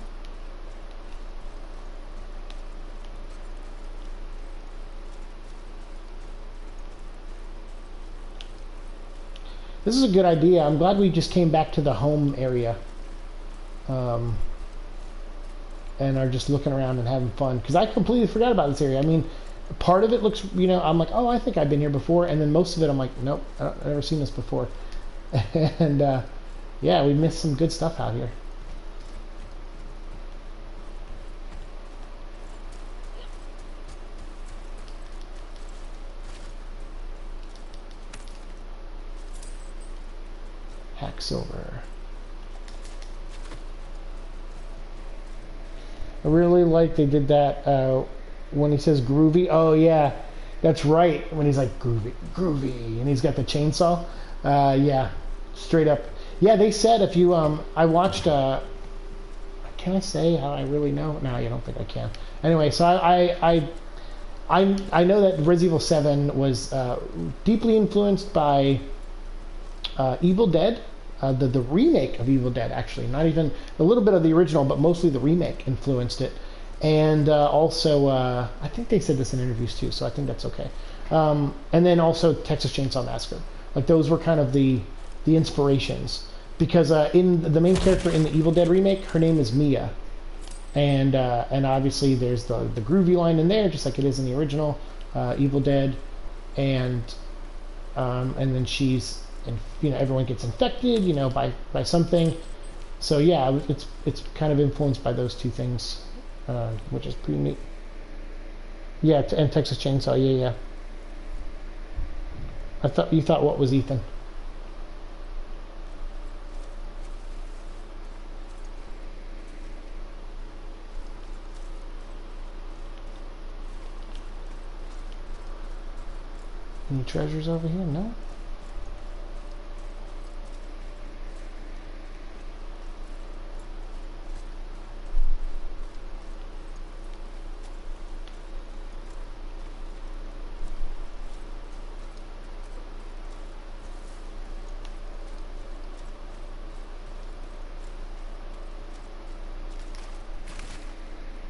This is a good idea. I'm glad we just came back to the home area. And are just looking around and having fun. Because I completely forgot about this area. I mean, part of it looks, you know, I'm like, oh, I think I've been here before. And then most of it, I'm like, nope, I've never seen this before. And, yeah, we missed some good stuff out here. Hacksilver. I really like they did that when he says groovy. Oh yeah, that's right. When he's like groovy, and he's got the chainsaw. Yeah, straight up. Yeah, they said if you I watched. Can I say how I really know? No, I don't think I can. Anyway, so I I know that Resident Evil 7 was deeply influenced by Evil Dead, the remake of Evil Dead, actually. Not even a little bit of the original, but mostly the remake influenced it. And also, I think they said this in interviews too, so I think that's okay. And then also Texas Chainsaw Massacre. Like those were kind of the inspirations. Because in the main character in the Evil Dead remake, her name is Mia. And obviously there's the groovy line in there, just like it is in the original Evil Dead. And then she's, everyone gets infected, by something. So yeah, it's kind of influenced by those two things, which is pretty neat. Yeah, and Texas Chainsaw, yeah. You thought what was Ethan? Any treasures over here? No?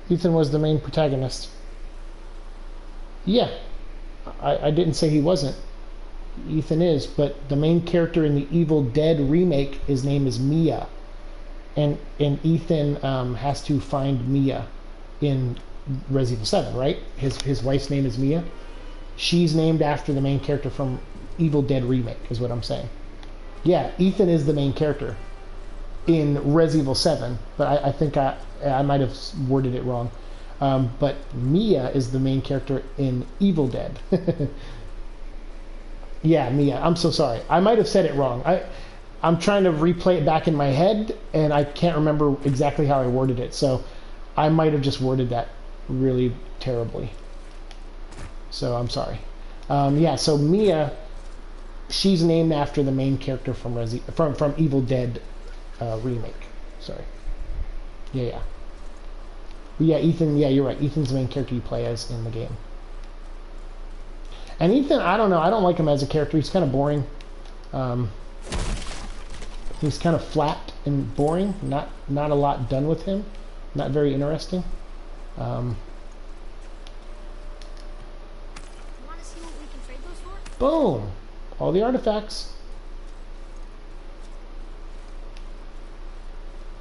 Ethan was the main protagonist. Yeah. I didn't say he wasn't. Ethan is, but the main character in the Evil Dead remake, his name is Mia. And Ethan has to find Mia in Resident Evil 7, right? His wife's name is Mia. She's named after the main character from Evil Dead remake, is what I'm saying. Yeah, Ethan is the main character in Resident Evil 7, but I think I might have worded it wrong. But Mia is the main character in Evil Dead. Yeah, Mia. I'm so sorry. I might have said it wrong. I'm trying to replay it back in my head, and I can't remember exactly how I worded it. So I might have just worded that really terribly. So I'm sorry. Yeah, so Mia, she's named after the main character from Evil Dead remake. Sorry. Yeah. Yeah, Ethan, yeah, you're right. Ethan's the main character you play as in the game. And Ethan, I don't know. I don't like him as a character. He's kind of boring. He's kind of flat and boring. Not a lot done with him. Not very interesting. Want to see what we can trade those for? Boom! All the artifacts.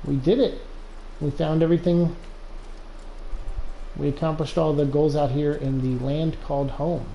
We did it. We found everything. We accomplished all the goals out here in the land called home.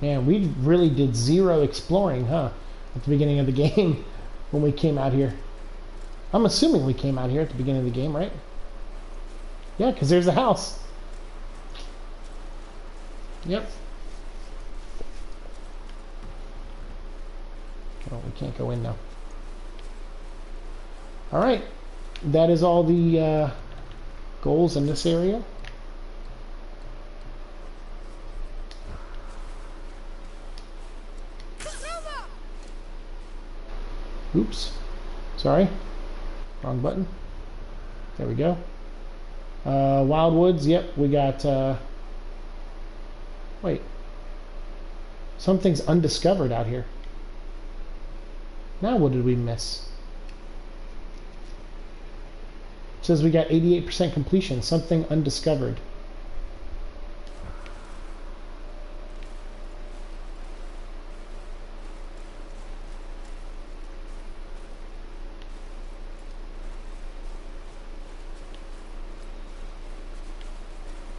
Man, we really did zero exploring, huh? At the beginning of the game when we came out here. I'm assuming we came out here at the beginning of the game, right? Yeah, because there's a house. Yep. Oh, we can't go in now. Alright. That is all the goals in this area. Oops. Sorry. Wrong button. There we go. Wild Woods, yep, we got, wait. Something's undiscovered out here. Now what did we miss? It says we got 88% completion. Something undiscovered.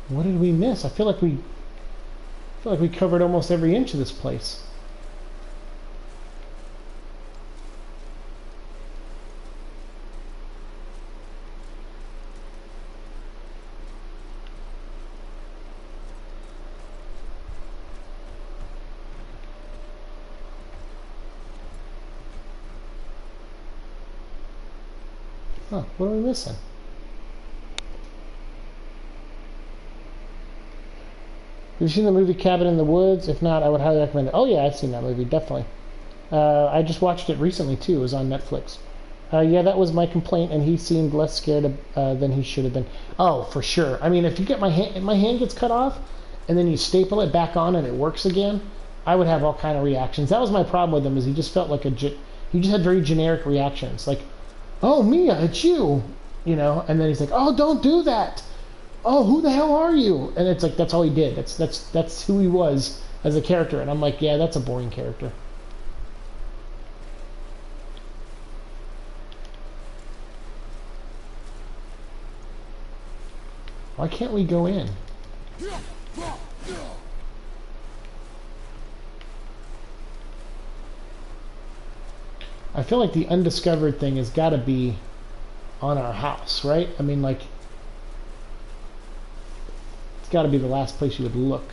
What did we miss? I feel like we covered almost every inch of this place. Huh, what are we missing? Have you seen the movie Cabin in the Woods? If not, I would highly recommend it. Oh yeah, I've seen that movie, definitely. I just watched it recently too. It was on Netflix. Yeah, that was my complaint, and he seemed less scared than he should have been. Oh, for sure. I mean, if you get my hand gets cut off, and then you staple it back on and it works again, I would have all kind of reactions. That was my problem with him, is he just felt like he just had very generic reactions, like, "Oh, Mia, it's you," you know, and then he's like, "Oh, don't do that. Oh, who the hell are you?" And it's like that's all he did. That's who he was as a character, and I'm like, yeah, that's a boring character. Why can't we go in? I feel like the undiscovered thing has got to be on our house, right? I mean, like, it's got to be the last place you would look.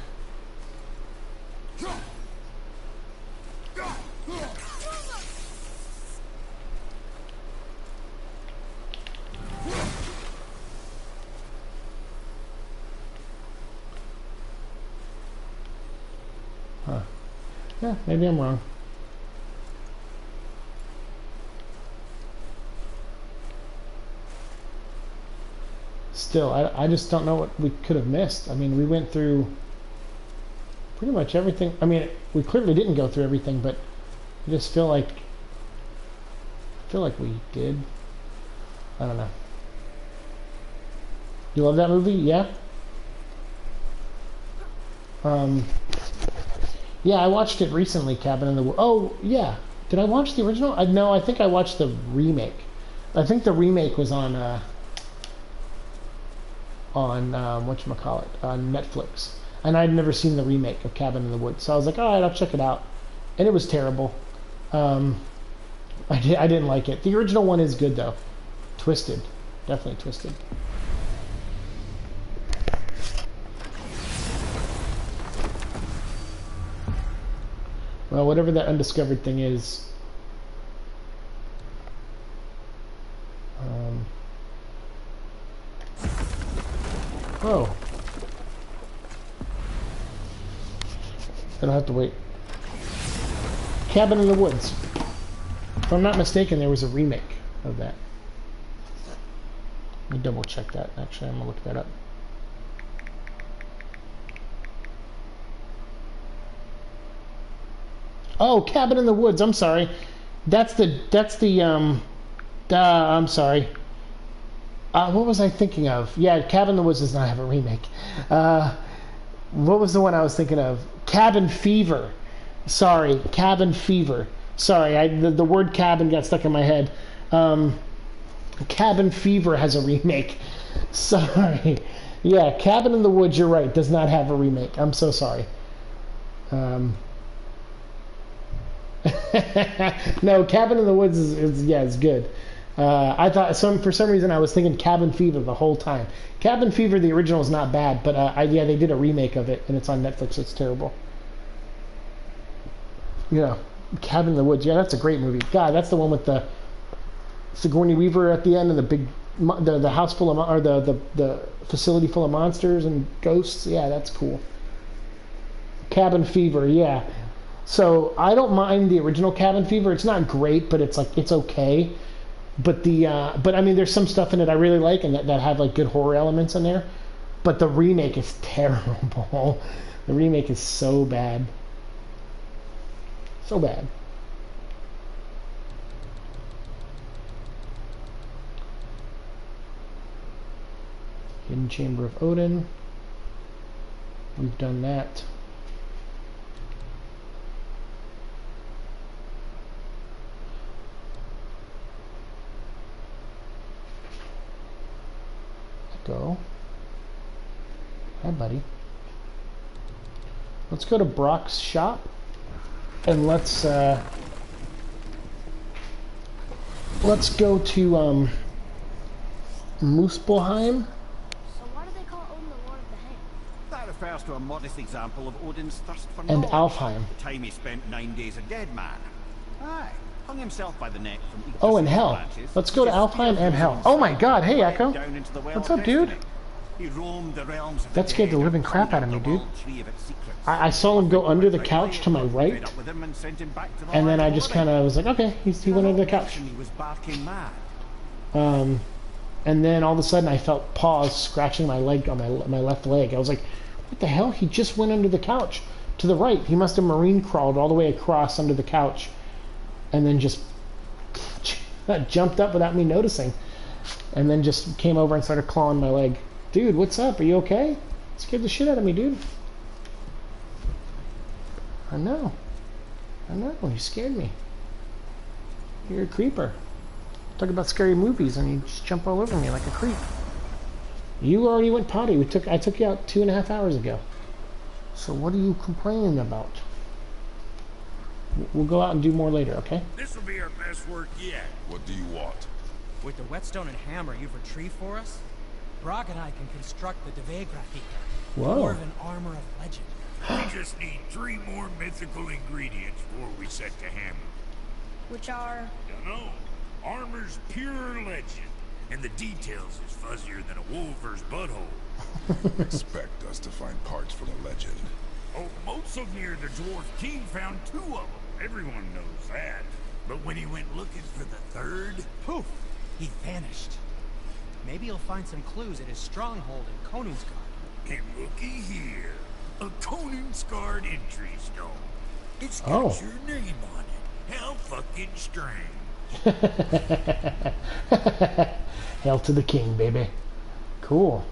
Huh. Yeah, maybe I'm wrong. Still, I just don't know what we could have missed. I mean, we went through pretty much everything. I mean, we clearly didn't go through everything, but I just feel like we did. I don't know. You love that movie? Yeah? Yeah, I watched it recently, Cabin in the Woods. Oh, yeah. Did I watch the original? No, I think I watched the remake. I think the remake was on whatchamacallit, on Netflix. And I'd never seen the remake of Cabin in the Woods. So I was like, all right, I'll check it out. And it was terrible. I didn't like it. The original one is good, though. Twisted. Definitely twisted. Well, whatever that undiscovered thing is. Oh. I don't have to wait. Cabin in the Woods. If I'm not mistaken, there was a remake of that. Let me double check that. Actually, I'm going to look that up. Oh, Cabin in the Woods. I'm sorry. I'm sorry. What was I thinking of? Yeah, Cabin in the Woods does not have a remake. What was the one I was thinking of? Cabin Fever. Sorry, Cabin Fever. Sorry, the word cabin got stuck in my head. Cabin Fever has a remake. Sorry. Yeah, Cabin in the Woods, you're right, does not have a remake. I'm so sorry. No, Cabin in the Woods is good. I thought for some reason I was thinking Cabin Fever the whole time. Cabin Fever, the original, is not bad, but yeah, they did a remake of it, and it's on Netflix. It's terrible. Yeah, Cabin in the Woods. Yeah, that's a great movie. God, that's the one with the Sigourney Weaver at the end, and the big the house full of or the facility full of monsters and ghosts. Yeah, that's cool. Cabin Fever. Yeah. So I don't mind the original Cabin Fever. It's not great, but it's okay. But but I mean, there's some stuff in it I really like, and that have like good horror elements in there. But the remake is terrible. The remake is so bad. So bad. Hidden Chamber of Odin. We've done that. Go. Hi, buddy. Let's go to Brock's shop, and let's go to Muspelheim. So why do they call Odin the Lord of the Hang? That refers to a modest example of Odin's thirst for And knowledge. Alfheim. The time he spent 9 days a dead man. Aye. Hung himself by the neck from Oh, and Hell. Let's go to Alfheim and Hell. Oh my God! Hey, Echo. What's up, dude? He roamed the realms of That the scared the dead living and crap out of plundered me, the dude. world tree of its secrets. I saw him go under the couch to my right, Fed up with him and sent him back to the and then land I of just living. kind of was like, okay, he went under the couch. He was barking mad. And then all of a sudden I felt paws scratching my leg on my left leg. I was like, what the hell? He just went under the couch to the right. He must have marine crawled all the way across under the couch and then just jumped up without me noticing, and then just came over and started clawing my leg. Dude, what's up? Are you okay? Scared the shit out of me, dude. I know. You scared me. You're a creeper. Talk about scary movies and you just jump all over me like a creep. You already went potty. I took you out 2.5 hours ago. So what are you complaining about? We'll go out and do more later, okay? This'll be our best work yet. What do you want? With the whetstone and hammer you've retrieved for us, Brock and I can construct the Devegrafi, Whoa. dwarven armor of legend. We just need 3 more mythical ingredients before we set to hammer. Which are... Dunno. Armor's pure legend, and the details is fuzzier than a wolver's butthole. Expect us to find parts from a legend. Oh, Motsognir the Dwarf King found 2 of them. Everyone knows that. But when he went looking for the 3rd... Poof! He vanished. Maybe he'll find some clues at his stronghold in Konungsgard. And looky here. A Conan-scarred entry stone. It's got Oh. your name on it. How fucking strange. Hail to the king, baby. Cool.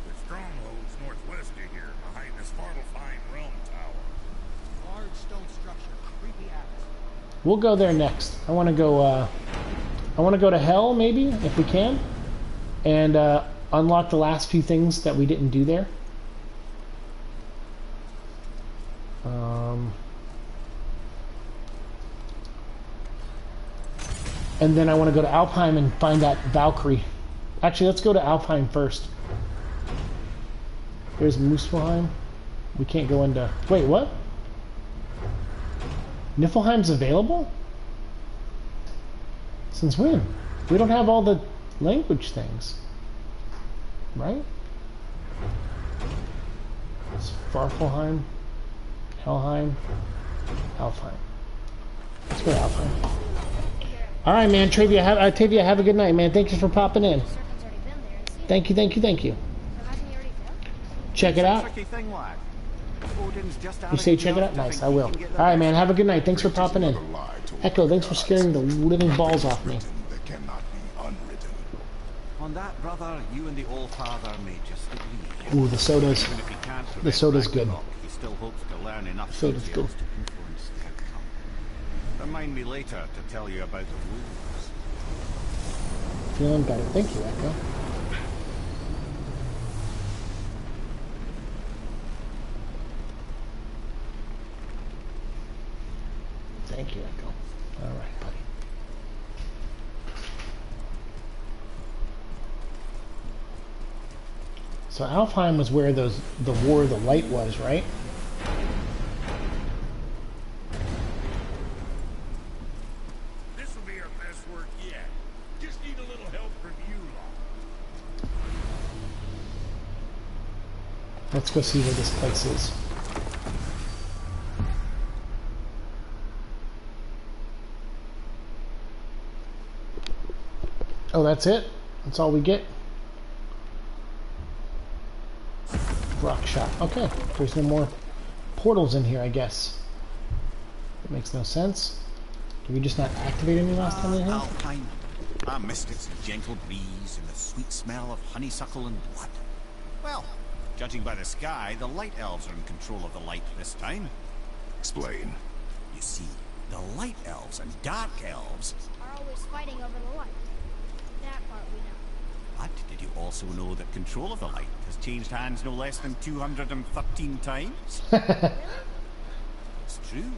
The stronghold's northwest of here, behind the Svartalfheim Realm Tower. Large stone structure, creepy ass. We'll go there next. I want to go to hell, maybe, if we can. And unlock the last few things that we didn't do there. And then I want to go to Alfheim and find that Valkyrie. Actually, let's go to Alfheim first. There's Muspelheim. We can't go into... Wait, what? Niflheim's available? Since when? We don't have all the language things. Right? It's Farfelheim, Helheim, Alfheim. Let's go to Alfheim. Alright, man. Tavia, have a good night, man. Thank you for popping in. Serpent's already been there and seen it. Thank you. So hasn't he already failed? Check it out. Tricky thing, lad. Odin's just You say check it out? Nice, I will. Alright, man. Have a good night. Thanks for popping in. Echo, thanks for scaring the living balls off me. That cannot be unwritten. On that, brother, you and the All-Father may just agree. Ooh, the soda's... Even if he can't The prevent soda's good. Ragnarok, he still hopes to learn enough Soda's details good. to influence the outcome. Remind me later to tell you about the rules. Feeling better. Thank you, Echo. Thank you, Echo. All right, buddy. So Alfheim was where the War of the Light was, right? This'll be our best work yet. Just need a little help from you lot. Let's go see where this place is. Oh, that's it? That's all we get? Rock shot. Okay, there's no more portals in here, I guess. That makes no sense. Did we just not activate any last time we were here? Alpine. I missed its gentle breeze and the sweet smell of honeysuckle and blood. Well, judging by the sky, the Light Elves are in control of the light this time. Explain. You see, the Light Elves and Dark Elves... Are always fighting over the light. That part we know. But did you also know that control of the light has changed hands no less than 213 times? Really? It's true.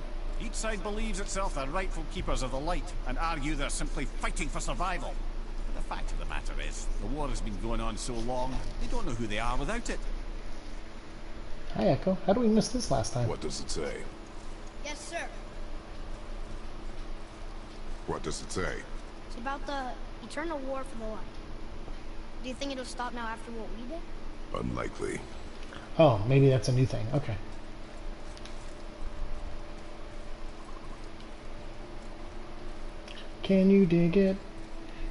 Each side believes itself the rightful keepers of the light and argue they're simply fighting for survival. But the fact of the matter is, the war has been going on so long, they don't know who they are without it. Hi, Echo. How did we miss this last time? What does it say? Yes, sir. What does it say? It's about the eternal war for the light. Do you think it'll stop now after what we did? Unlikely. Oh, maybe that's a new thing. Okay. Can you dig it?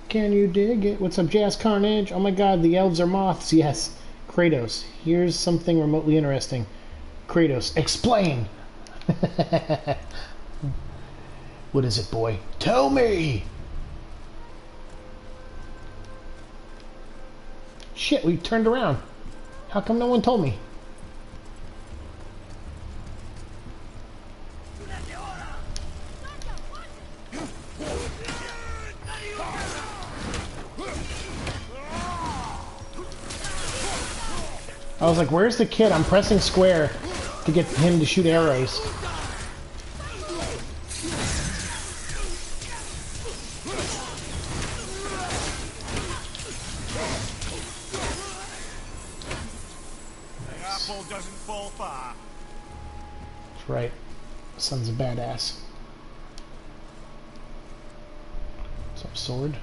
Can you dig it? What's up, Jazz Carnage? Oh my god, the elves are moths. Yes. Kratos, here's something remotely interesting. Kratos, explain! What is it, boy? Tell me! Shit, we turned around. How come no one told me? I was like, where's the kid? I'm pressing square to get him to shoot arrows. The apple doesn't fall far. That's right. Son's a badass. What's up, sword?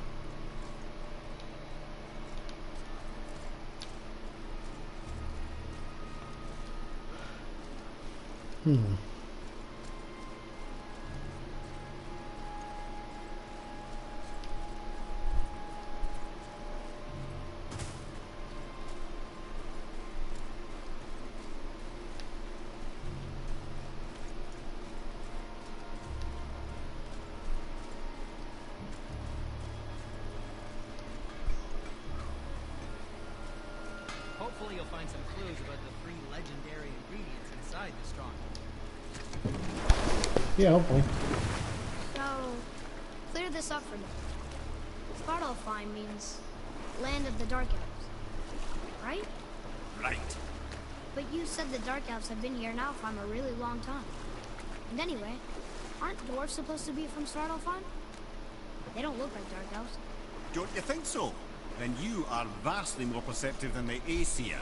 Hopefully you'll find some clues about the 3 legendary ingredients inside the stronghold. Yeah, hopefully. So, clear this up for me. Svartalfheim means land of the Dark Elves, right? Right. But you said the Dark Elves have been here in Alfheim a really long time. And anyway, aren't dwarves supposed to be from Svartalfheim? They don't look like Dark Elves. Don't you think so? Then you are vastly more perceptive than the Aesir.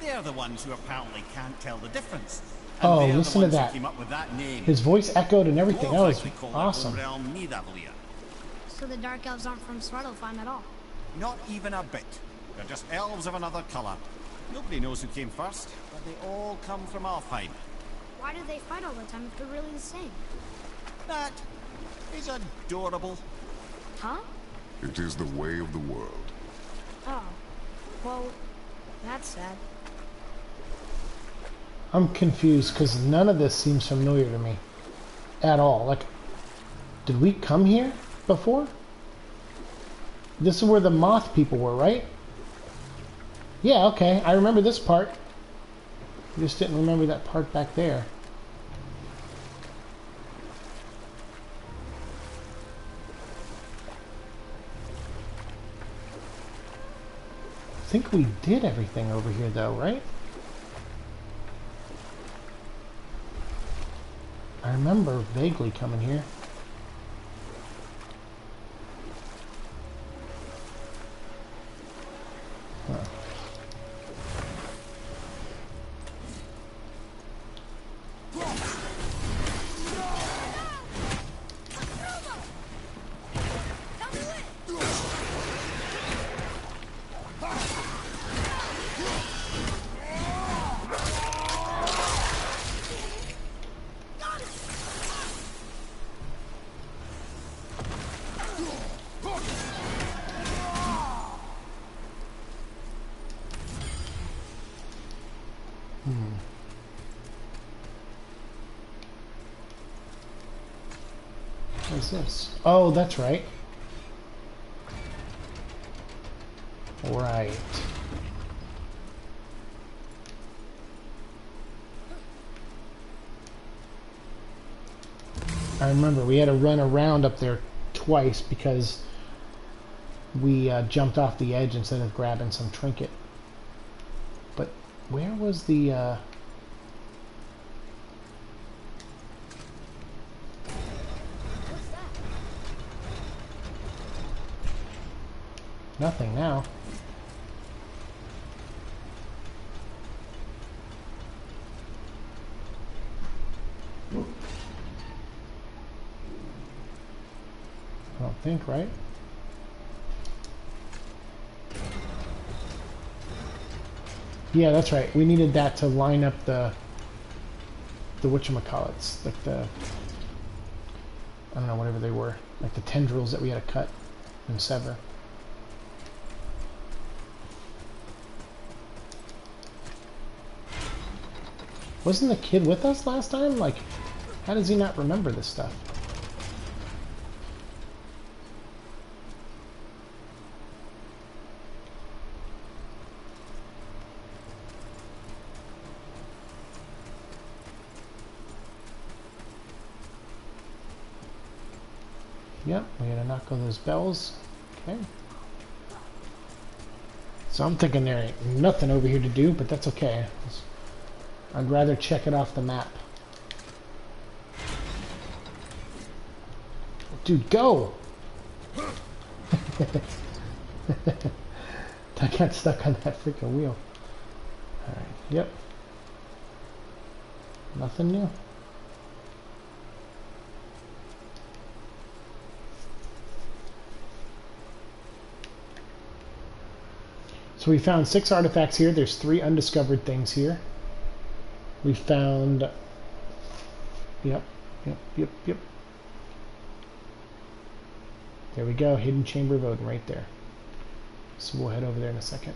They're the ones who apparently can't tell the difference. And Oh, they're the listen to ones who that. Came up with that name. His voice echoed and everything. That Dwarves was actually call awesome. their own realm Nidavellir. So the Dark Elves aren't from Svartalfheim at all. Not even a bit. They're just elves of another colour. Nobody knows who came first, but they all come from Alfheim. Why do they fight all the time if they're really the same? That is adorable. Huh? It is the way of the world. Oh. Well, that's sad. I'm confused because none of this seems familiar to me at all. Like, did we come here before? This is where the moth people were, right? Yeah, okay. I remember this part. I just didn't remember that part back there. I think we did everything over here though, right? I remember vaguely coming here. Huh. What's this? Oh, that's right. Right. I remember we had to run around up there twice because we jumped off the edge instead of grabbing some trinket. But where was the... Nothing now. I don't think, right? Yeah, that's right. We needed that to line up the whatchamacallits, like the, I don't know, whatever they were, like the tendrils that we had to cut and sever. Wasn't the kid with us last time? Like, how does he not remember this stuff? Yep, we gotta knock on those bells. Okay. So I'm thinking there ain't nothing over here to do, but that's okay. I'd rather check it off the map. Dude, go! I got stuck on that freaking wheel. Alright, yep. Nothing new. So we found 6 artifacts here. There's 3 undiscovered things here. We found... Yep. There we go. Hidden Chamber of Odin right there. So we'll head over there in a second.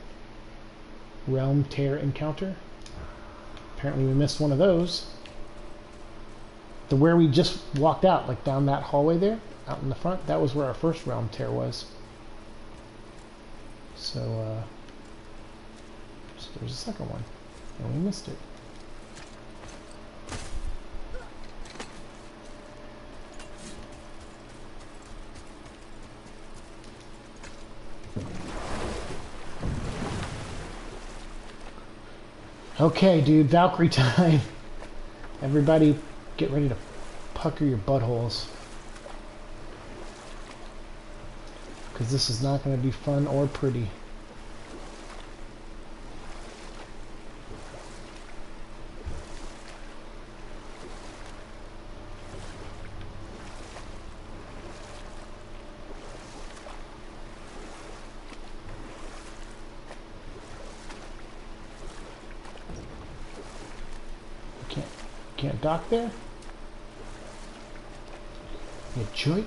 Realm Tear Encounter. Apparently we missed one of those. The where we just walked out, like down that hallway there, out in the front, that was where our first Realm Tear was. So there's a second one, and we missed it. Okay, dude, Valkyrie time. Everybody get ready to pucker your buttholes. Because this is not going to be fun or pretty. Can't dock there? You joke.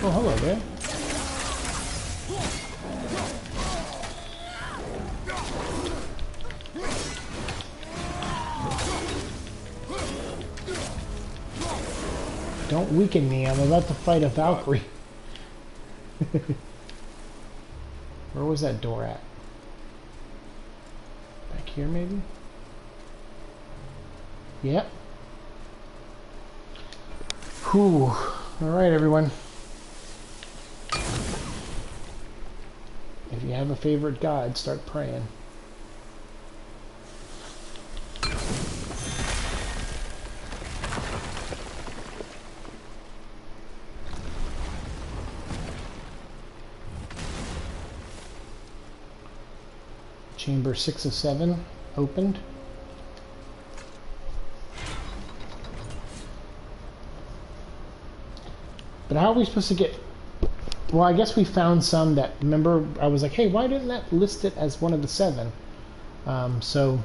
Oh, hello there. Don't weaken me, I'm about to fight a Valkyrie. Where was that door at? Back here, maybe? Yep. Whew. Alright, everyone. If you have a favorite god, start praying. Chamber 6 of 7 opened. But how are we supposed to get... Well, I guess we found some that... Remember, I was like, hey, why didn't that list it as one of the 7? So...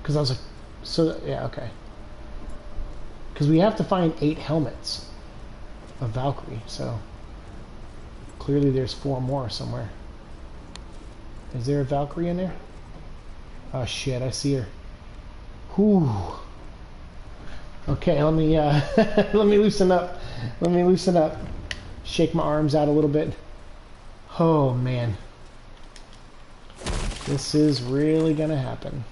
Because I was like... So, yeah, okay. Because we have to find 8 helmets of Valkyrie, so... Clearly there's 4 more somewhere. Is there a Valkyrie in there? Oh shit, I see her. Whew. Okay, let me let me loosen up. Let me loosen up. Shake my arms out a little bit. Oh man. This is really gonna happen.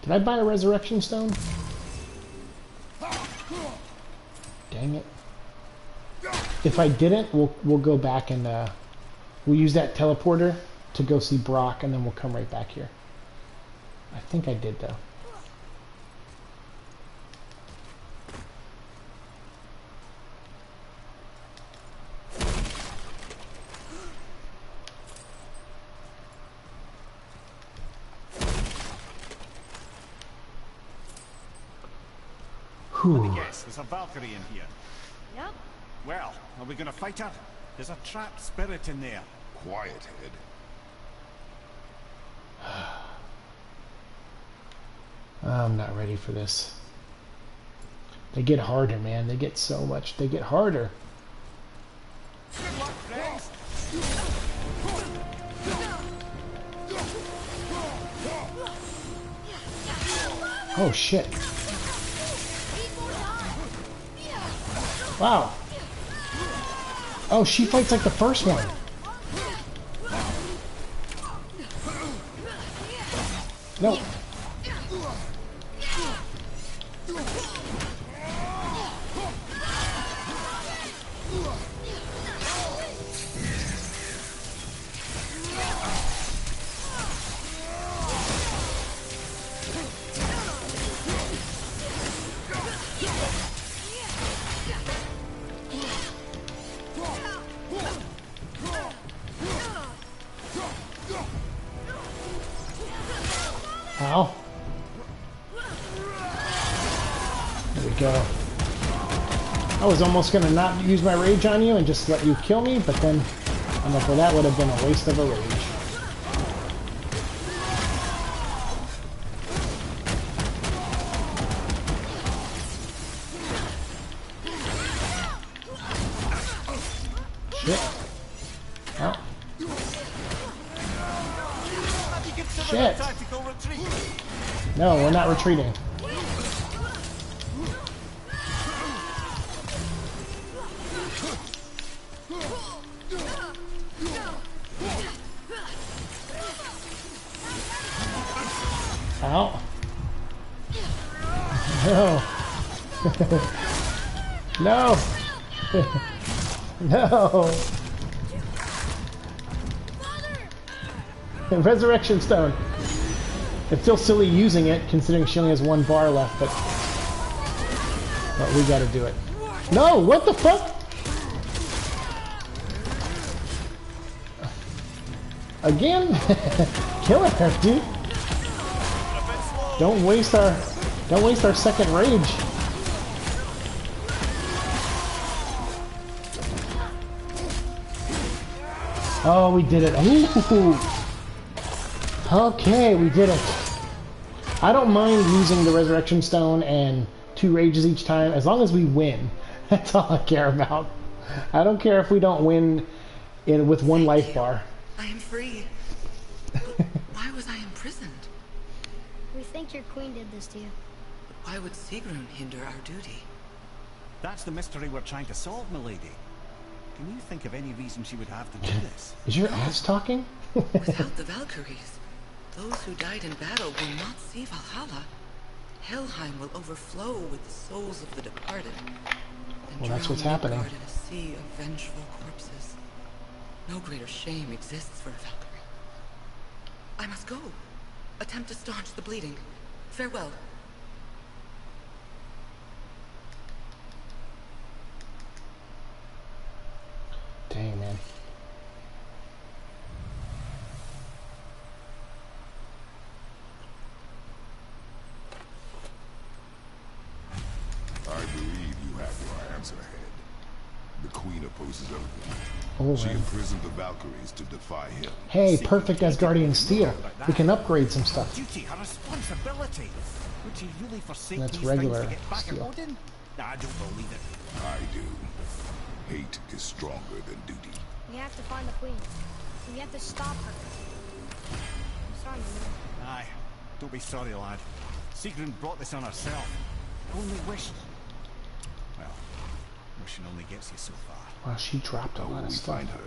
Did I buy a resurrection stone? Dang it. If I didn't, we'll go back and we'll use that teleporter to go see Brock, and then we'll come right back here. I think I did though. Let me guess, there's a Valkyrie in here. Yep. Well, are we gonna fight her? There's a trapped spirit in there. Quiet, Head. I'm not ready for this. They get harder, man. They get so much. They get harder. Good luck, friends. Oh shit. Wow. Oh, she fights like the first one. No. Ow. There we go. I was almost going to not use my rage on you and just let you kill me, but then I'm like, well, that would have been a waste of a rage. Shit. Oh. Shit. No, we're not retreating. Ow. No. No. No. Resurrection stone. It feels silly using it, considering she only has one bar left, but we gotta do it. No, what the fuck? Again? Kill her, dude. Don't waste our second rage. Oh, we did it. Ooh. Okay, we did it. I don't mind using the resurrection stone and 2 rages each time, as long as we win. That's all I care about. I don't care if we don't win with 1 life bar. I am free. Why was I imprisoned? We think your queen did this to you. Why would Sigrun hinder our duty? That's the mystery we're trying to solve, milady. Can you think of any reason she would have to do this? Is your ass talking? Without the Valkyries, those who died in battle will not see Valhalla. Helheim will overflow with the souls of the departed. Well, that's what's happening. In a sea of vengeful corpses. No greater shame exists for a Valkyrie. I must go. Attempt to staunch the bleeding. Farewell. Dang, man. I believe you have your answer, Head. The Queen opposes everything. Oh, she man. imprisoned the Valkyries to defy him. Hey, perfect Asgardian steel. We can upgrade some stuff. Duty, her responsibility. Would she really forsake That's these regular things to get back at steel. Odin? I don't believe it. I do. Hate is stronger than duty. We have to find the queen. We have to stop her. I'm sorry, Mimir. Aye, don't be sorry, lad. Sigrun brought this on herself. Only wished. Pushing only gets you so far. Wow, she dropped a lot of stuff. Find her.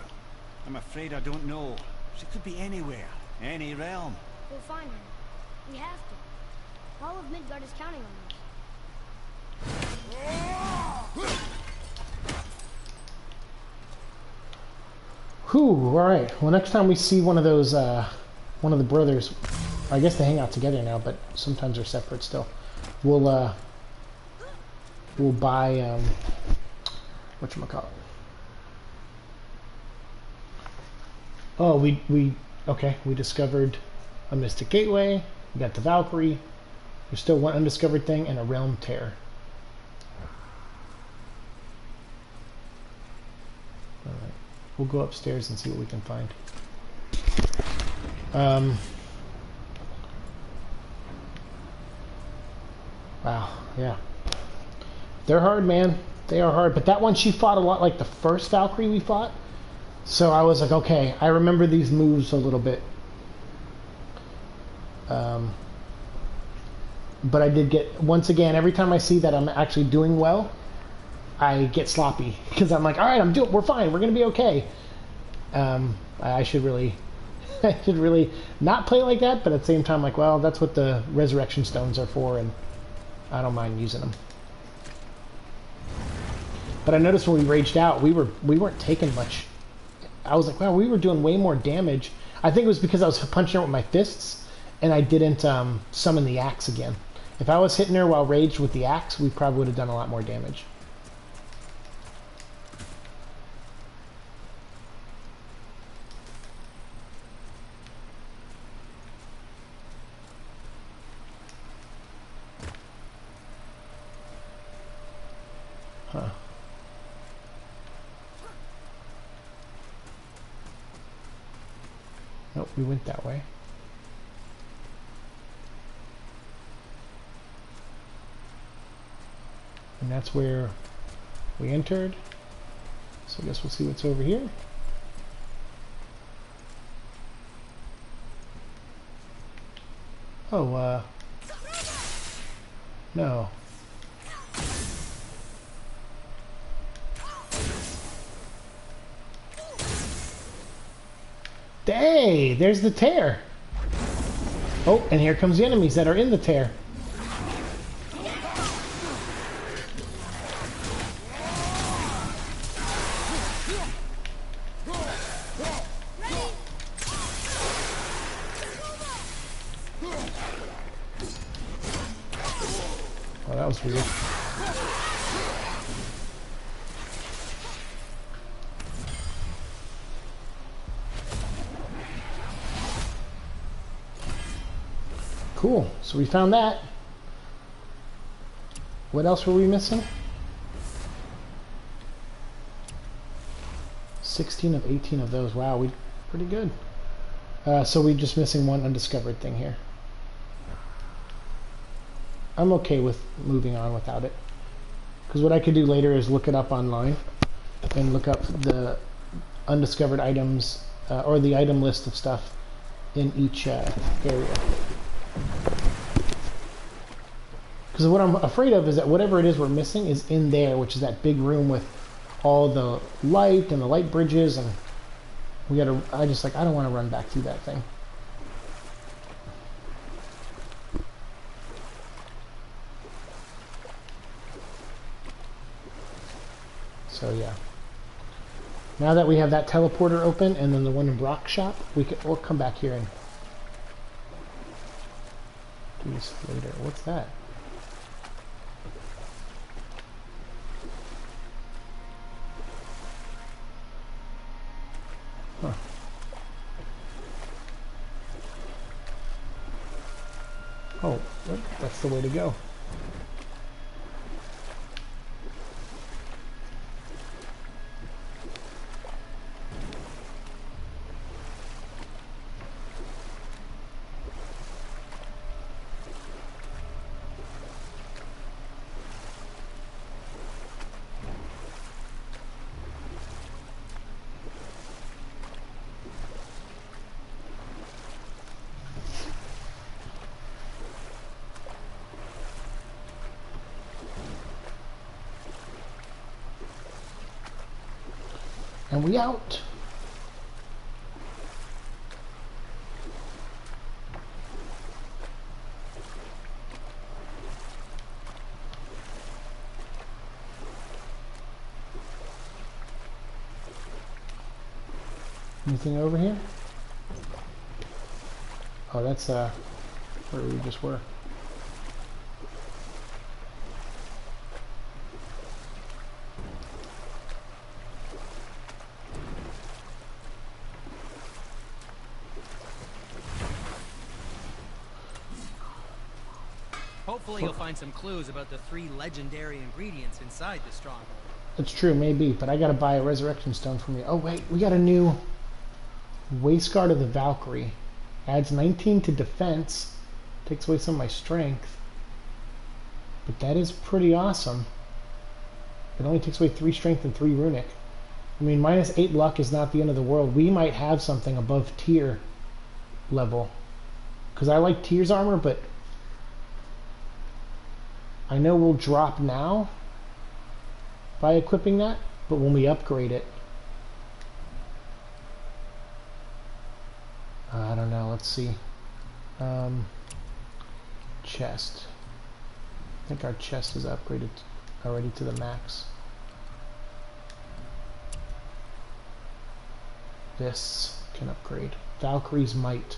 I'm afraid I don't know. She could be anywhere, any realm. We'll find her. We have to. All of Midgard is counting on us. Whew, alright. Well, next time we see one of those, one of the brothers, I guess they hang out together now, but sometimes they're separate still. We'll buy, whatchamacallit? Oh, okay, we discovered a Mystic Gateway, we got the Valkyrie, there's still one undiscovered thing, and a Realm Tear. Alright, we'll go upstairs and see what we can find. Wow, yeah. They're hard, man. They are hard, but that one she fought a lot like the first Valkyrie we fought. So I was like, okay, I remember these moves a little bit. But I did get, once again, every time I see that I'm actually doing well, I get sloppy. Because I'm like, alright, we're fine, we're going to be okay. I should really not play like that, but at the same time, like, well, that's what the resurrection stones are for, and I don't mind using them. But I noticed when we raged out, we weren't taking much. I was like, wow, we were doing way more damage. I think it was because I was punching her with my fists, and I didn't summon the axe again. If I was hitting her while raged with the axe, we probably would have done a lot more damage. Huh. Nope, we went that way. And that's where we entered. So I guess we'll see what's over here. Oh, no. Hey, there's the tear. Oh, and here comes the enemies that are in the tear. Oh, that was weird. Cool, so we found that. What else were we missing? 16 of 18 of those. Wow, we pretty good. So we're just missing one undiscovered thing here. I'm okay with moving on without it. Because what I could do later is look it up online and look up the undiscovered items or the item list of stuff in each area. Because what I'm afraid of is that whatever it is we're missing is in there, which is that big room with all the light and the light bridges, and we gotta, I don't want to run back through that thing. So yeah. Now that we have that teleporter open and then the one in Brock's shop, we'll come back here and do this later. What's that? Huh. Oh, that's the way to go. And we out. Anything over here? Oh, that's where we just were. Hopefully you'll find some clues about the 3 legendary ingredients inside the stronghold. That's true, maybe, but I gotta buy a resurrection stone from you. Oh wait, we got a new Waistguard of the Valkyrie. Adds 19 to defense. Takes away some of my strength. But that is pretty awesome. It only takes away 3 strength and 3 runic. I mean, minus 8 luck is not the end of the world. We might have something above tier level. Because I like tier's armor, but I know we'll drop now by equipping that, but when we upgrade it, I don't know, let's see. Chest. I think our chest is upgraded already to the max. This can upgrade. Valkyrie's Might.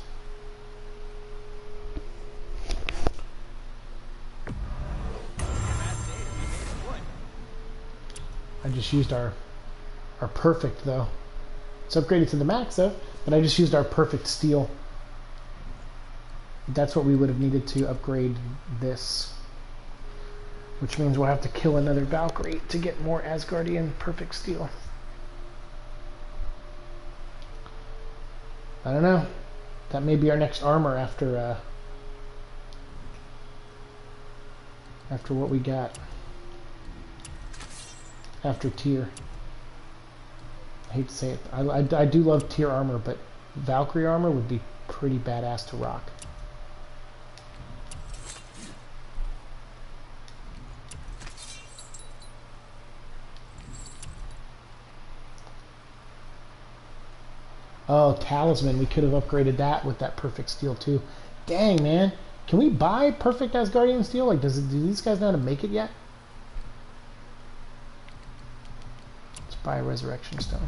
I just used our perfect though. It's upgraded to the max though, but I just used our perfect steel. That's what we would have needed to upgrade this. Which means we'll have to kill another Valkyrie to get more Asgardian perfect steel. I don't know. That may be our next armor after what we got. After tier. I hate to say it. I do love tier armor, but Valkyrie armor would be pretty badass to rock. Oh, Talisman. We could have upgraded that with that perfect steel too. Dang, man. Can we buy perfect Asgardian steel? Like, do these guys know how to make it yet? Let's buy a resurrection stone.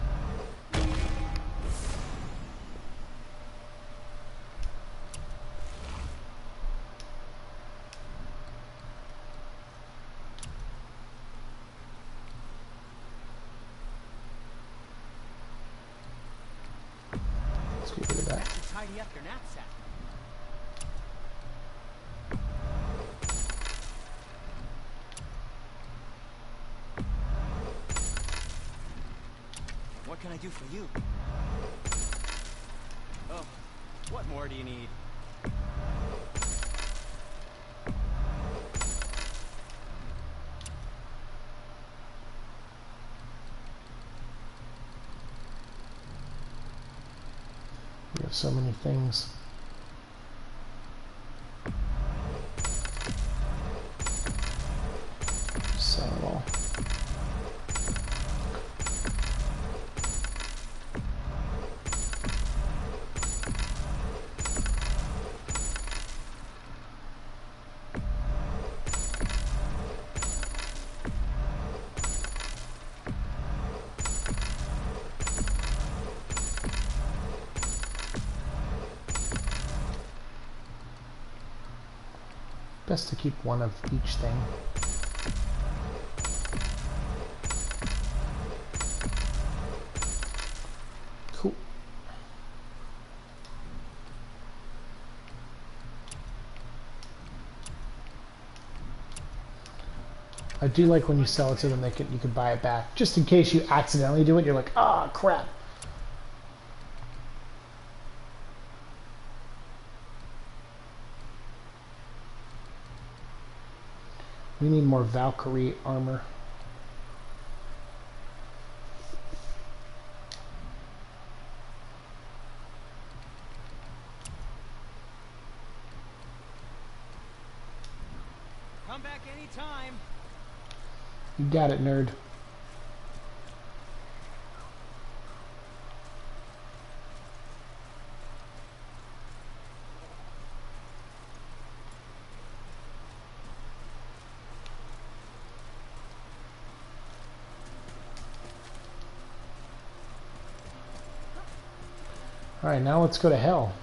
Let's get rid of that. Tidy up your knapsack. What can I do for you? Oh, what more do you need? We have so many things. Sell it all. Best to keep one of each thing. Cool. I do like when you sell it to them, you can buy it back. Just in case you accidentally do it, you're like, ah, crap. We need more Valkyrie armor. Come back anytime. You got it, nerd. Alright, now let's go to hell.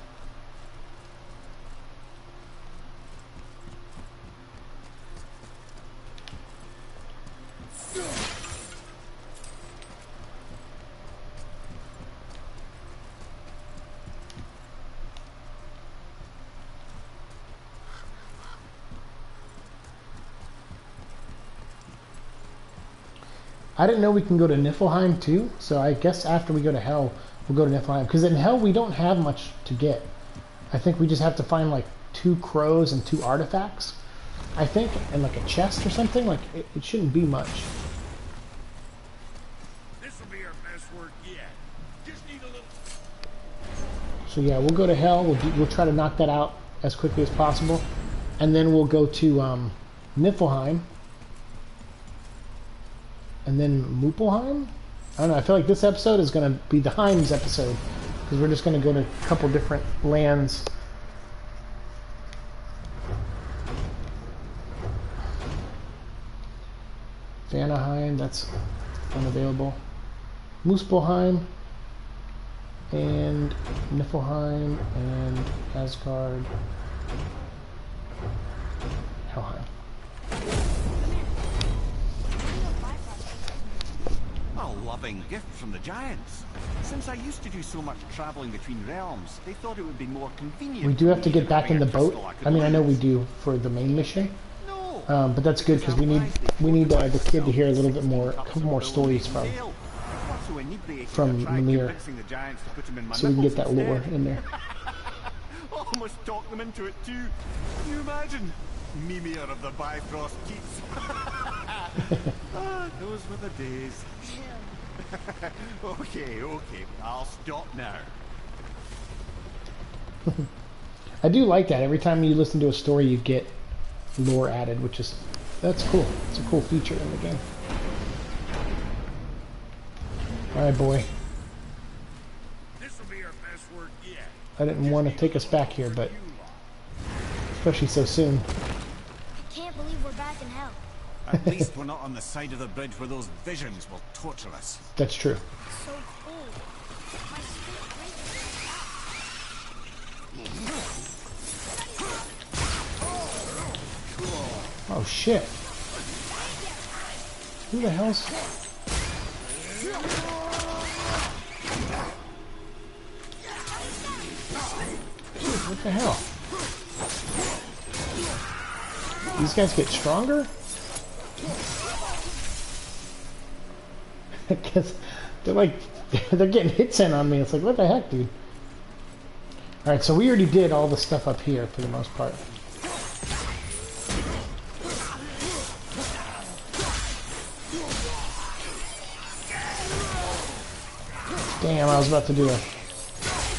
I didn't know we can go to Niflheim too, so I guess after we go to Hell, we'll go to Niflheim. Because in Hell, we don't have much to get. I think we just have to find like 2 crows and 2 artifacts, I think, and like a chest or something. Like, it shouldn't be much. This will be our best work yet. Just need a little... So yeah, we'll go to Hell. We'll try to knock that out as quickly as possible. And then we'll go to Niflheim. And then Muspelheim? I don't know, I feel like this episode is going to be the Heims episode. Because we're just going to go to a couple different lands. Vanaheim, that's unavailable. Muspelheim. And Niflheim. And Asgard. Helheim. A loving gift from the giants. Since I used to do so much traveling between realms, they thought it would be more convenient. We do have to get back in the boat. I mean, I know we do for the main mission, but that's good because we need the kid to hear a little bit more, a couple more stories from Mimir, so we can get that lore in there. Almost talked them into it too. Can you imagine? Mimir of the Bifrost Keeps. Those were the days. Okay, I'll stop now. I do like that. Every time you listen to a story, you get lore added, that's cool. It's a cool feature in the game. All right, boy. This will be our best work yet. I didn't want to take us back here, but especially so soon. I can't believe we're back in Hell. At least we're not on the side of the bridge where those visions will torture us. That's true. So cold. My spirit breaks. Oh shit. Who the hell's... Dude, what the hell? These guys get stronger? Because they're like, they're getting hits in on me. It's like, what the heck, dude? Alright, so we already did all the stuff up here for the most part. Damn, I was about to do a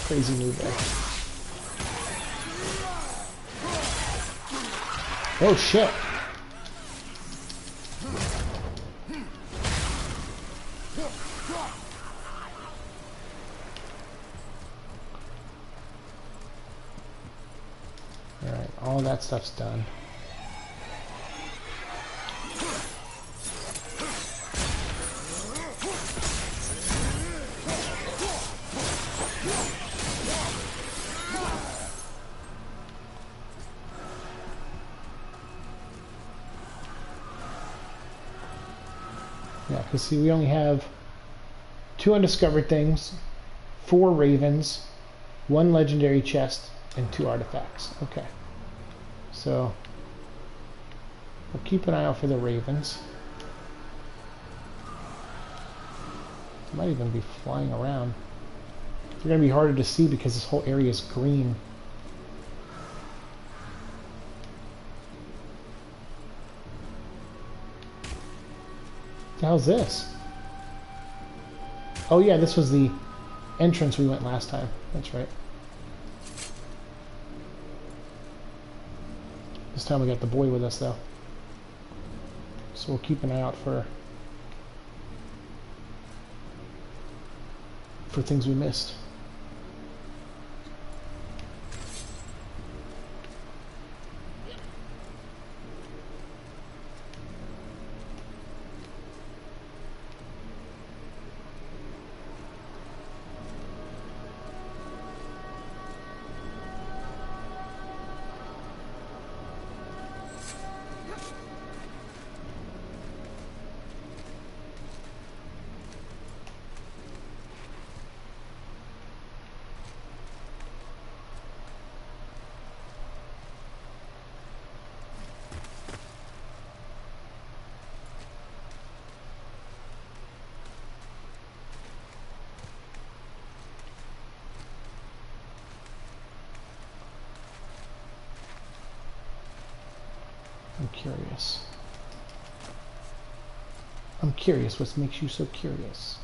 crazy move there. Oh shit. Alright, all that stuff's done. Yeah, because see, we only have 2 undiscovered things, 4 ravens, 1 legendary chest, and 2 artifacts. Okay. So, we'll keep an eye out for the ravens. They might even be flying around. They're going to be harder to see because this whole area is green. What the hell's this? Oh yeah, this was the entrance we went last time. That's right. This time we got the boy with us though. So we'll keep an eye out for things we missed. curious. I'm curious. What makes you so curious?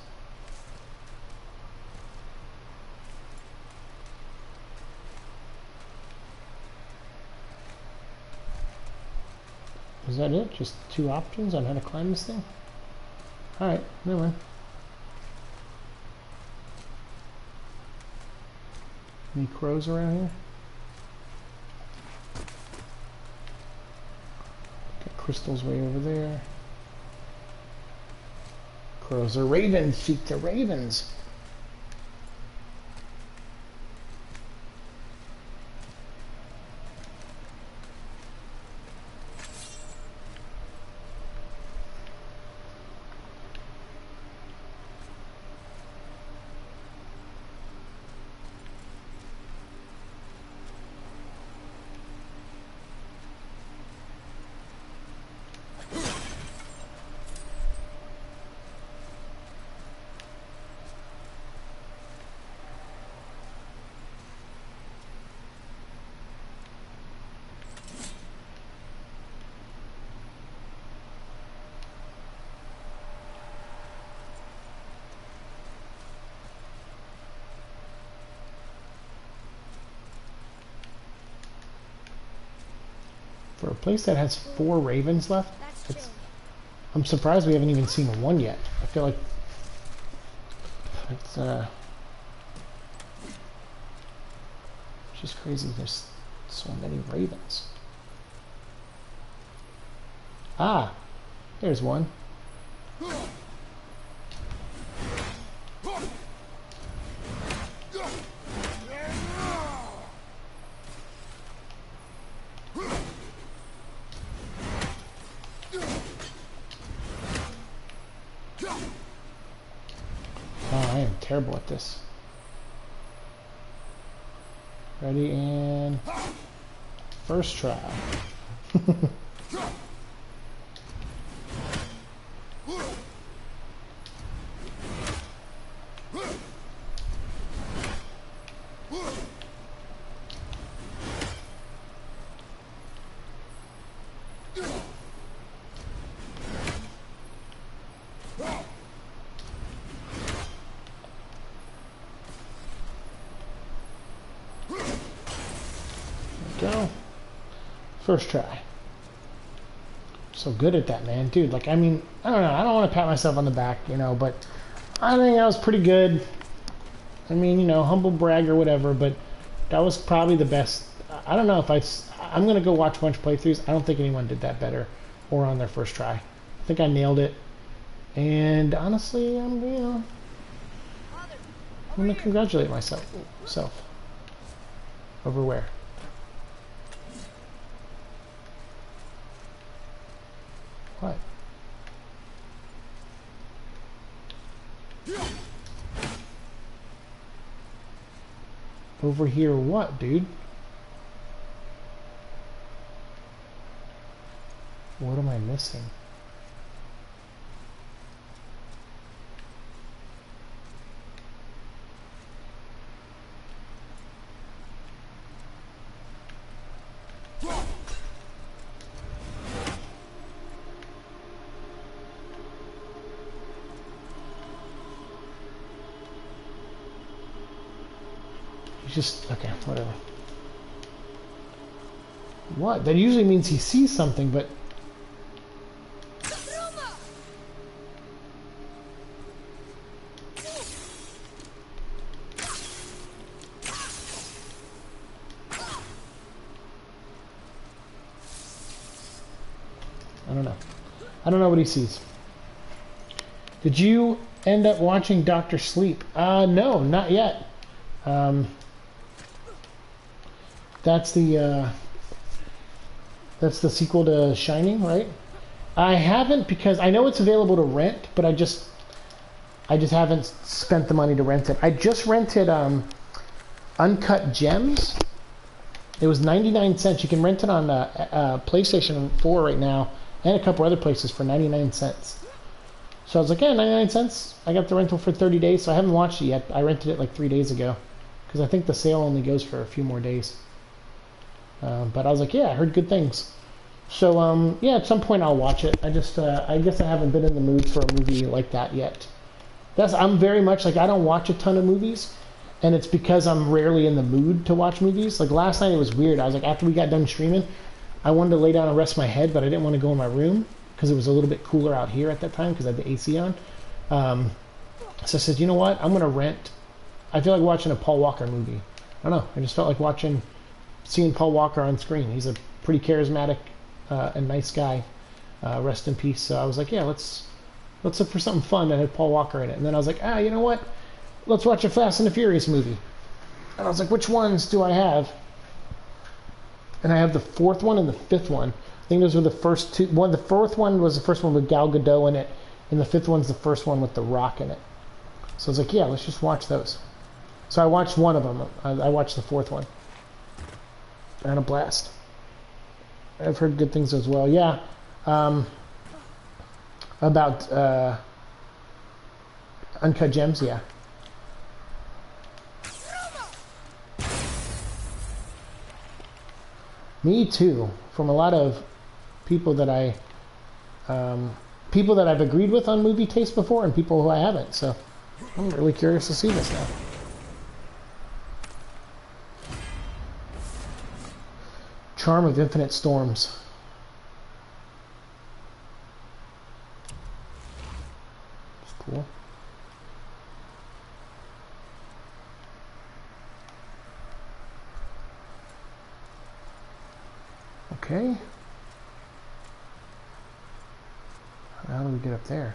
Is that it? Just 2 options on how to climb this thing? Alright, never mind. Any crows around here? Got crystals way over there. Crows are ravens. Seek the ravens. For a place that has 4 ravens left, I'm surprised we haven't even seen 1 yet. I feel like it's just crazy. There's so many ravens. Ah, there's one. Terrible at this. Ready and first try. Go. First try. So good at that, man. Dude, like, I mean, I don't know. I don't want to pat myself on the back, you know, but I think I was pretty good. I mean, you know, humble brag or whatever, but that was probably the best. I don't know if I'm going to go watch a bunch of playthroughs. I don't think anyone did that better or on their first try. I think I nailed it. And honestly, I'm going to congratulate myself. Over where? What? Over here what, dude? What am I missing? Just, okay, whatever. What? That usually means he sees something, but... I don't know. I don't know what he sees. Did you end up watching Dr. Sleep? No, not yet. That's the sequel to Shining, right? I haven't, because I know it's available to rent, but I just haven't spent the money to rent it. I just rented Uncut Gems. It was 99 cents. You can rent it on PlayStation 4 right now, and a couple other places for 99 cents. So I was like, yeah, 99 cents. I got the rental for 30 days, so I haven't watched it yet. I rented it like 3 days ago, because I think the sale only goes for a few more days. But I was like, yeah, I heard good things. So yeah, at some point I'll watch it. I just I guess I haven't been in the mood for a movie like that yet. I'm very much like I don't watch a ton of movies, and it's because I'm rarely in the mood to watch movies. Like last night it was weird. I was like, after we got done streaming, I wanted to lay down and rest my head, but I didn't want to go in my room because it was a little bit cooler out here at that time because I had the AC on. So I said, you know what? I'm gonna rent. I feel like watching a Paul Walker movie. I don't know. I just felt like seeing Paul Walker on screen. He's a pretty charismatic and nice guy. Rest in peace. So I was like, yeah, let's look for something fun that had Paul Walker in it. And then I was like, you know what? Let's watch a Fast and the Furious movie. And I was like, which ones do I have? And I have the fourth one and the fifth one. I think those were the first two. The fourth one was the first one with Gal Gadot in it, and the fifth one's the first one with The Rock in it. So I was like, yeah, let's just watch those. So I watched one of them. I watched the fourth one. I had a blast. I've heard good things as well. Yeah. About Uncut Gems, yeah. Me too. From a lot of people that I've agreed with on movie taste before, and people who I haven't. So I'm really curious to see this now. Charm of Infinite Storms. It's cool. Okay. How do we get up there?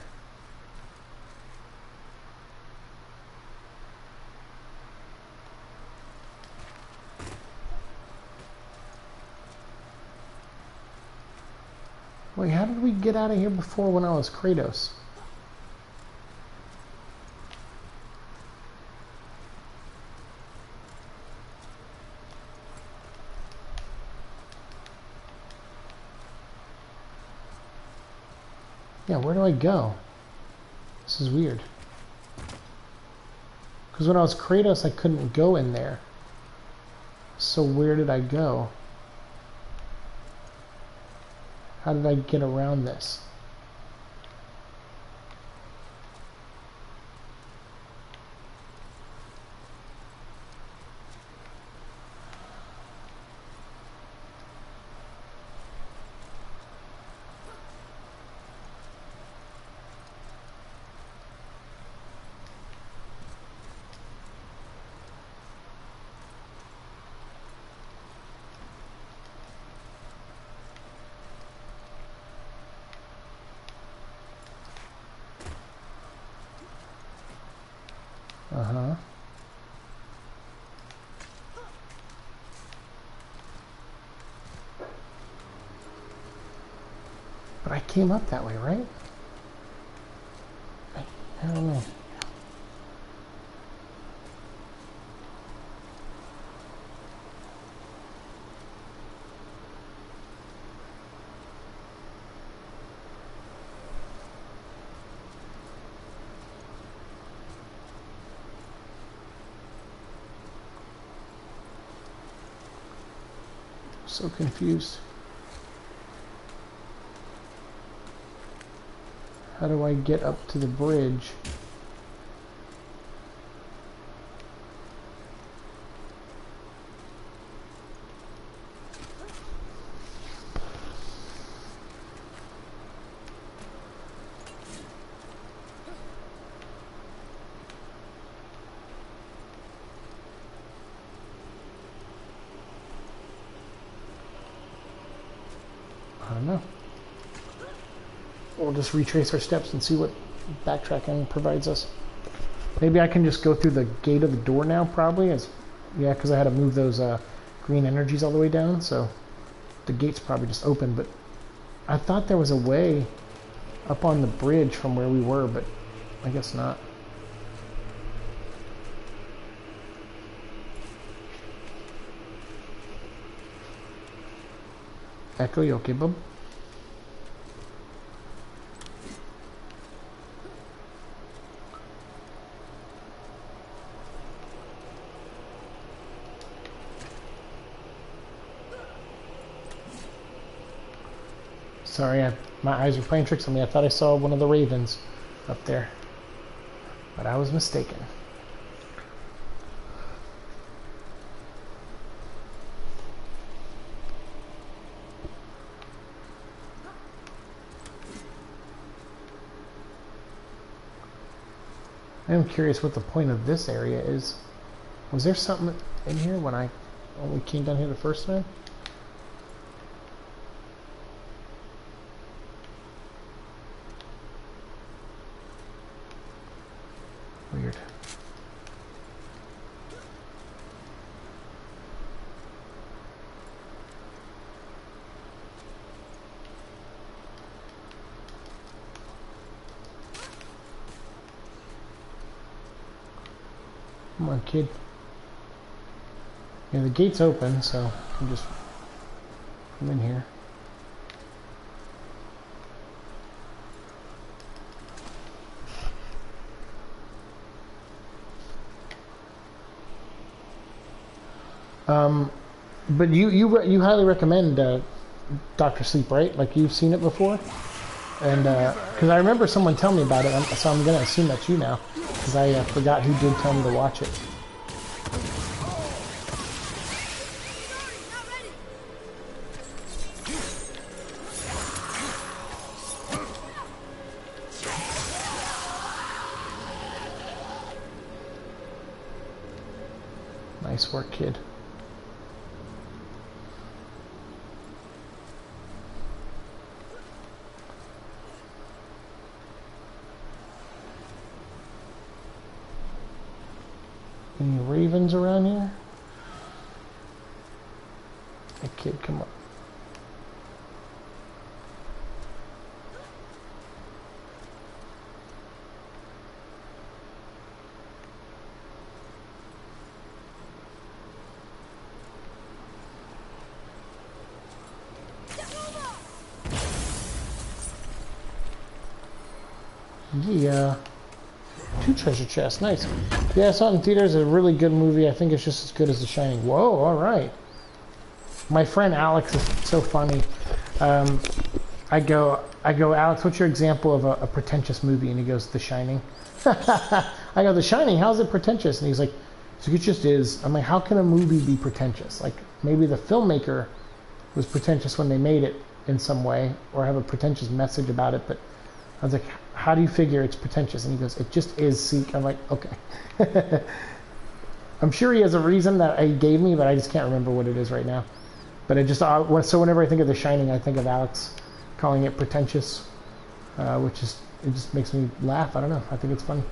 Wait, how did we get out of here before when I was Kratos? Yeah, where do I go? This is weird. Because when I was Kratos, I couldn't go in there. So where did I go? How did I get around this? Uh-huh. But I came up that way, right? I don't know. So confused. How do I get up to the bridge? I don't know. We'll just retrace our steps and see what backtracking provides us. Maybe I can just go through the gate of the door now, probably. Yeah, because I had to move those green energies all the way down, so the gate's probably just open, but I thought there was a way up on the bridge from where we were, but I guess not. Echo, you okay, bub? Sorry, my eyes were playing tricks on me. I thought I saw one of the ravens up there, but I was mistaken. I am curious what the point of this area is. Was there something in here when we came down here the first time? Weird. Come on, kid. Yeah, the gate's open, so you can just come in here. But you highly recommend Dr. Sleep, right? Like you've seen it before? And because I remember someone telling me about it, so I'm going to assume that's you now, because I forgot who did tell me to watch it. Nice work, kid. Any ravens around here? Hey kid, come on. Yeah. 2 treasure chests, nice. Yeah, I saw it in theaters, a really good movie. I think it's just as good as The Shining. Whoa, alright. My friend Alex is so funny. I go, Alex, what's your example of a pretentious movie? And he goes, The Shining. I go, The Shining, how's it pretentious? And he's like, so it just is. I'm like, how can a movie be pretentious? Like, maybe the filmmaker was pretentious when they made it in some way, or have a pretentious message about it, but I was like, how do you figure it's pretentious? And he goes, it just is Seek. I'm like, okay. I'm sure he has a reason that he gave me, but I just can't remember what it is right now. But it just, so whenever I think of The Shining, I think of Alex calling it pretentious, which is, it just makes me laugh. I don't know. I think it's funny.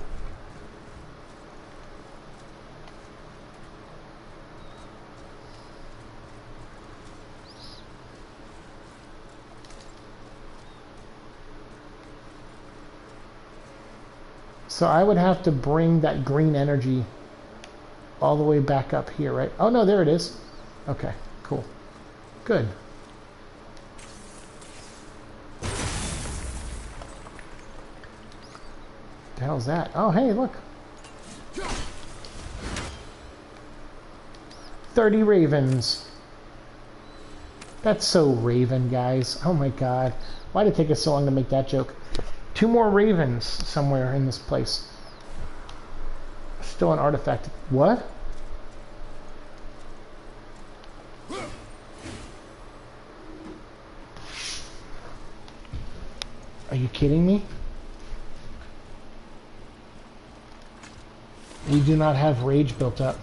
So I would have to bring that green energy all the way back up here, right? Oh, no, there it is. Okay, cool. Good. The hell's that? Oh, hey, look. 30 ravens. That's so Raven, guys. Oh my god. Why did it take us so long to make that joke? 2 more ravens somewhere in this place. Still an artifact. What? Are you kidding me? We do not have rage built up.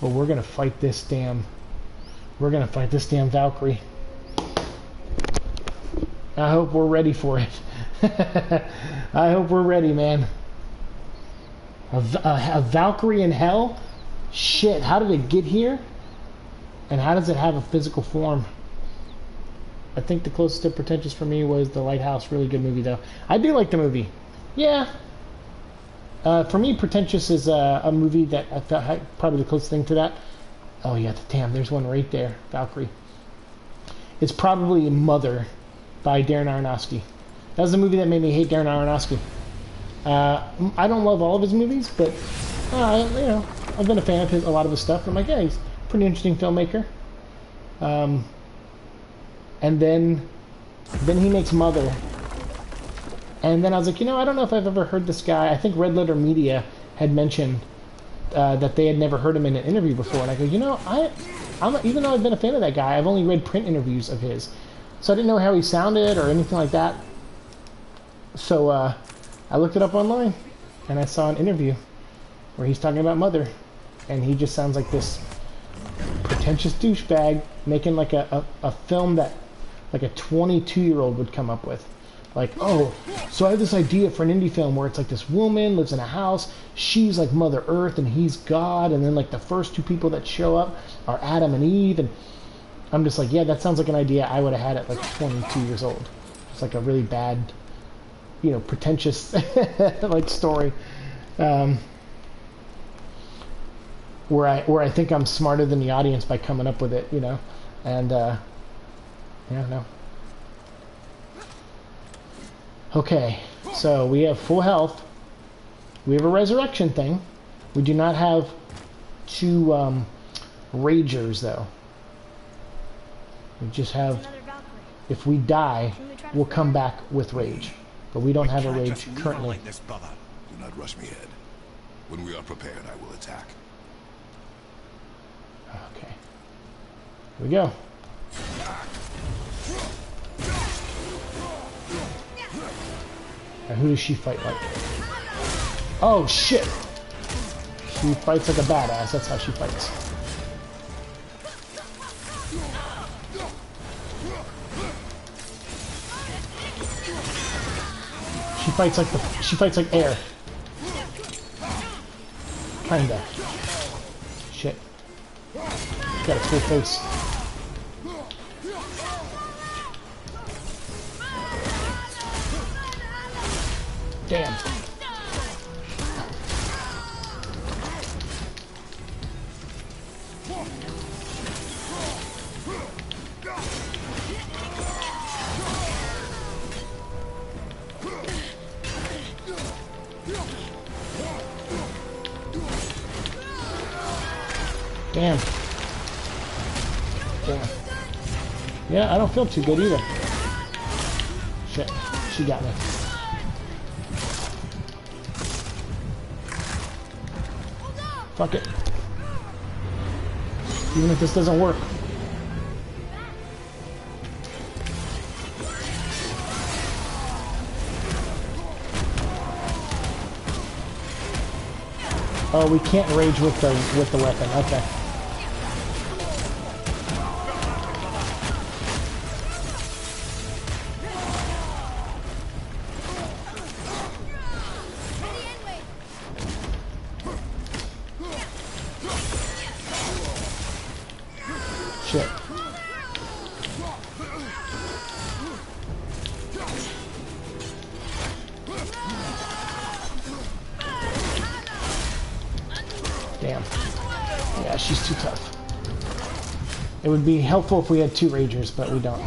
Well, we're gonna fight this damn... We're gonna fight this damn Valkyrie. I hope we're ready for it. I hope we're ready, man. A Valkyrie in hell? Shit, how did it get here? And how does it have a physical form? I think the closest to pretentious for me was The Lighthouse. Really good movie, though. I do like the movie. Yeah. For me, pretentious is a movie that I felt had probably the closest thing to that. Oh, yeah, damn, there's one right there. Valkyrie. It's probably Mother by Darren Aronofsky. That was the movie that made me hate Darren Aronofsky. I don't love all of his movies, but, you know, I've been a fan of a lot of his stuff. I'm like, yeah, he's pretty interesting filmmaker. And then he makes Mother. And then I was like, you know, I don't know if I've ever heard this guy. I think Red Letter Media had mentioned that they had never heard him in an interview before. And I go, you know, even though I've been a fan of that guy, I've only read print interviews of his. So I didn't know how he sounded or anything like that. So I looked it up online, and I saw an interview where he's talking about Mother. And he just sounds like this pretentious douchebag making like a film that like a 22-year-old would come up with. Like, oh, so I have this idea for an indie film where it's like this woman lives in a house, she's like Mother Earth and he's God, and then like the first two people that show up are Adam and Eve, and I'm just like, yeah, that sounds like an idea I would have had at like 22 years old. It's like a really bad, you know, pretentious like story. Where I think I'm smarter than the audience by coming up with it, you know, and yeah, no. Okay, so we have full health. We have a resurrection thing. We do not have two ragers though. We just have, if we die, we'll come back with rage, but we don't have a rage currently. Like this, brother. Do not rush me, Ed. When we are prepared, I will attack. Okay. Here we go. Now who does she fight like? Oh shit! She fights like a badass, that's how she fights. She fights like air. Kinda. Shit. Got a full face. Damn. Damn. Damn. Yeah, I don't feel too good either. Shit. She got me. Fuck it. Even if this doesn't work. Oh, we can't rage with the weapon. Okay. Shit. Damn. Yeah, she's too tough. It would be helpful if we had two ragers, but we don't.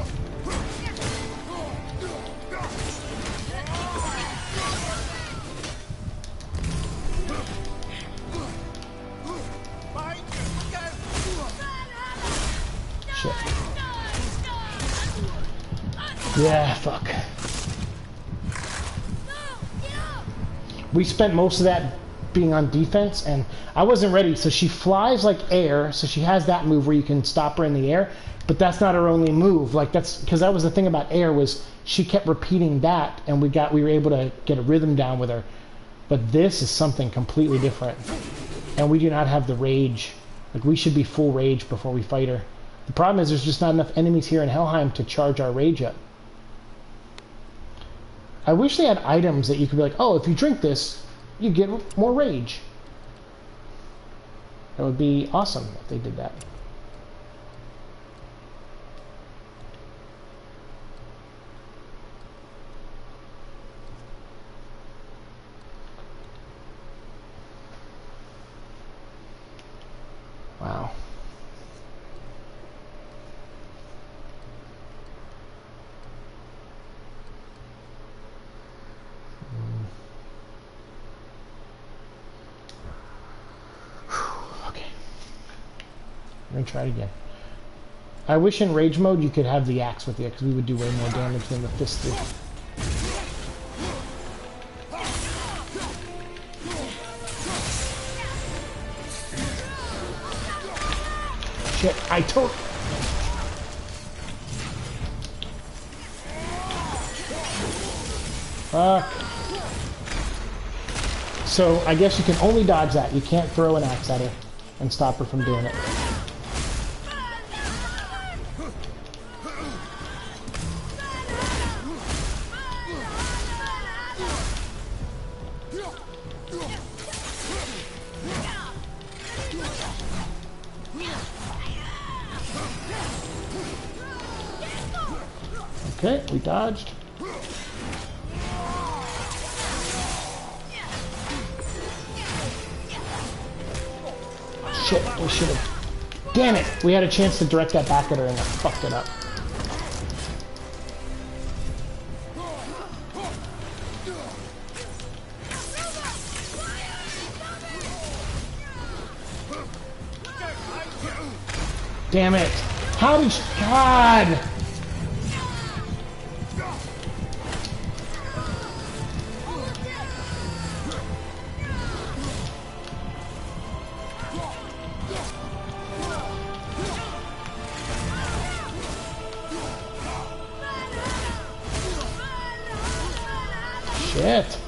Shit. Yeah, fuck. We spent most of that being on defense, and I wasn't ready. So she flies like air, so she has that move where you can stop her in the air, but that's not her only move. Like, that's because that was the thing about air, was she kept repeating that, and we were able to get a rhythm down with her. But this is something completely different, and we do not have the rage. Like, we should be full rage before we fight her. The problem is there's just not enough enemies here in Helheim to charge our rage up. I wish they had items that you could be like, oh, if you drink this, you get more rage. That would be awesome if they did that. Wow. We're gonna try it again. I wish in rage mode you could have the axe with you, because we would do way more damage than the fist do. Shit, I told... So I guess you can only dodge that. You can't throw an axe at her and stop her from doing it. Okay, we dodged. Shit, we should have... Damn it! We had a chance to direct that back at her and I fucked it up. Damn it! How did... God! Shit.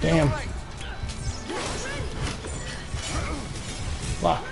Damn. Wow.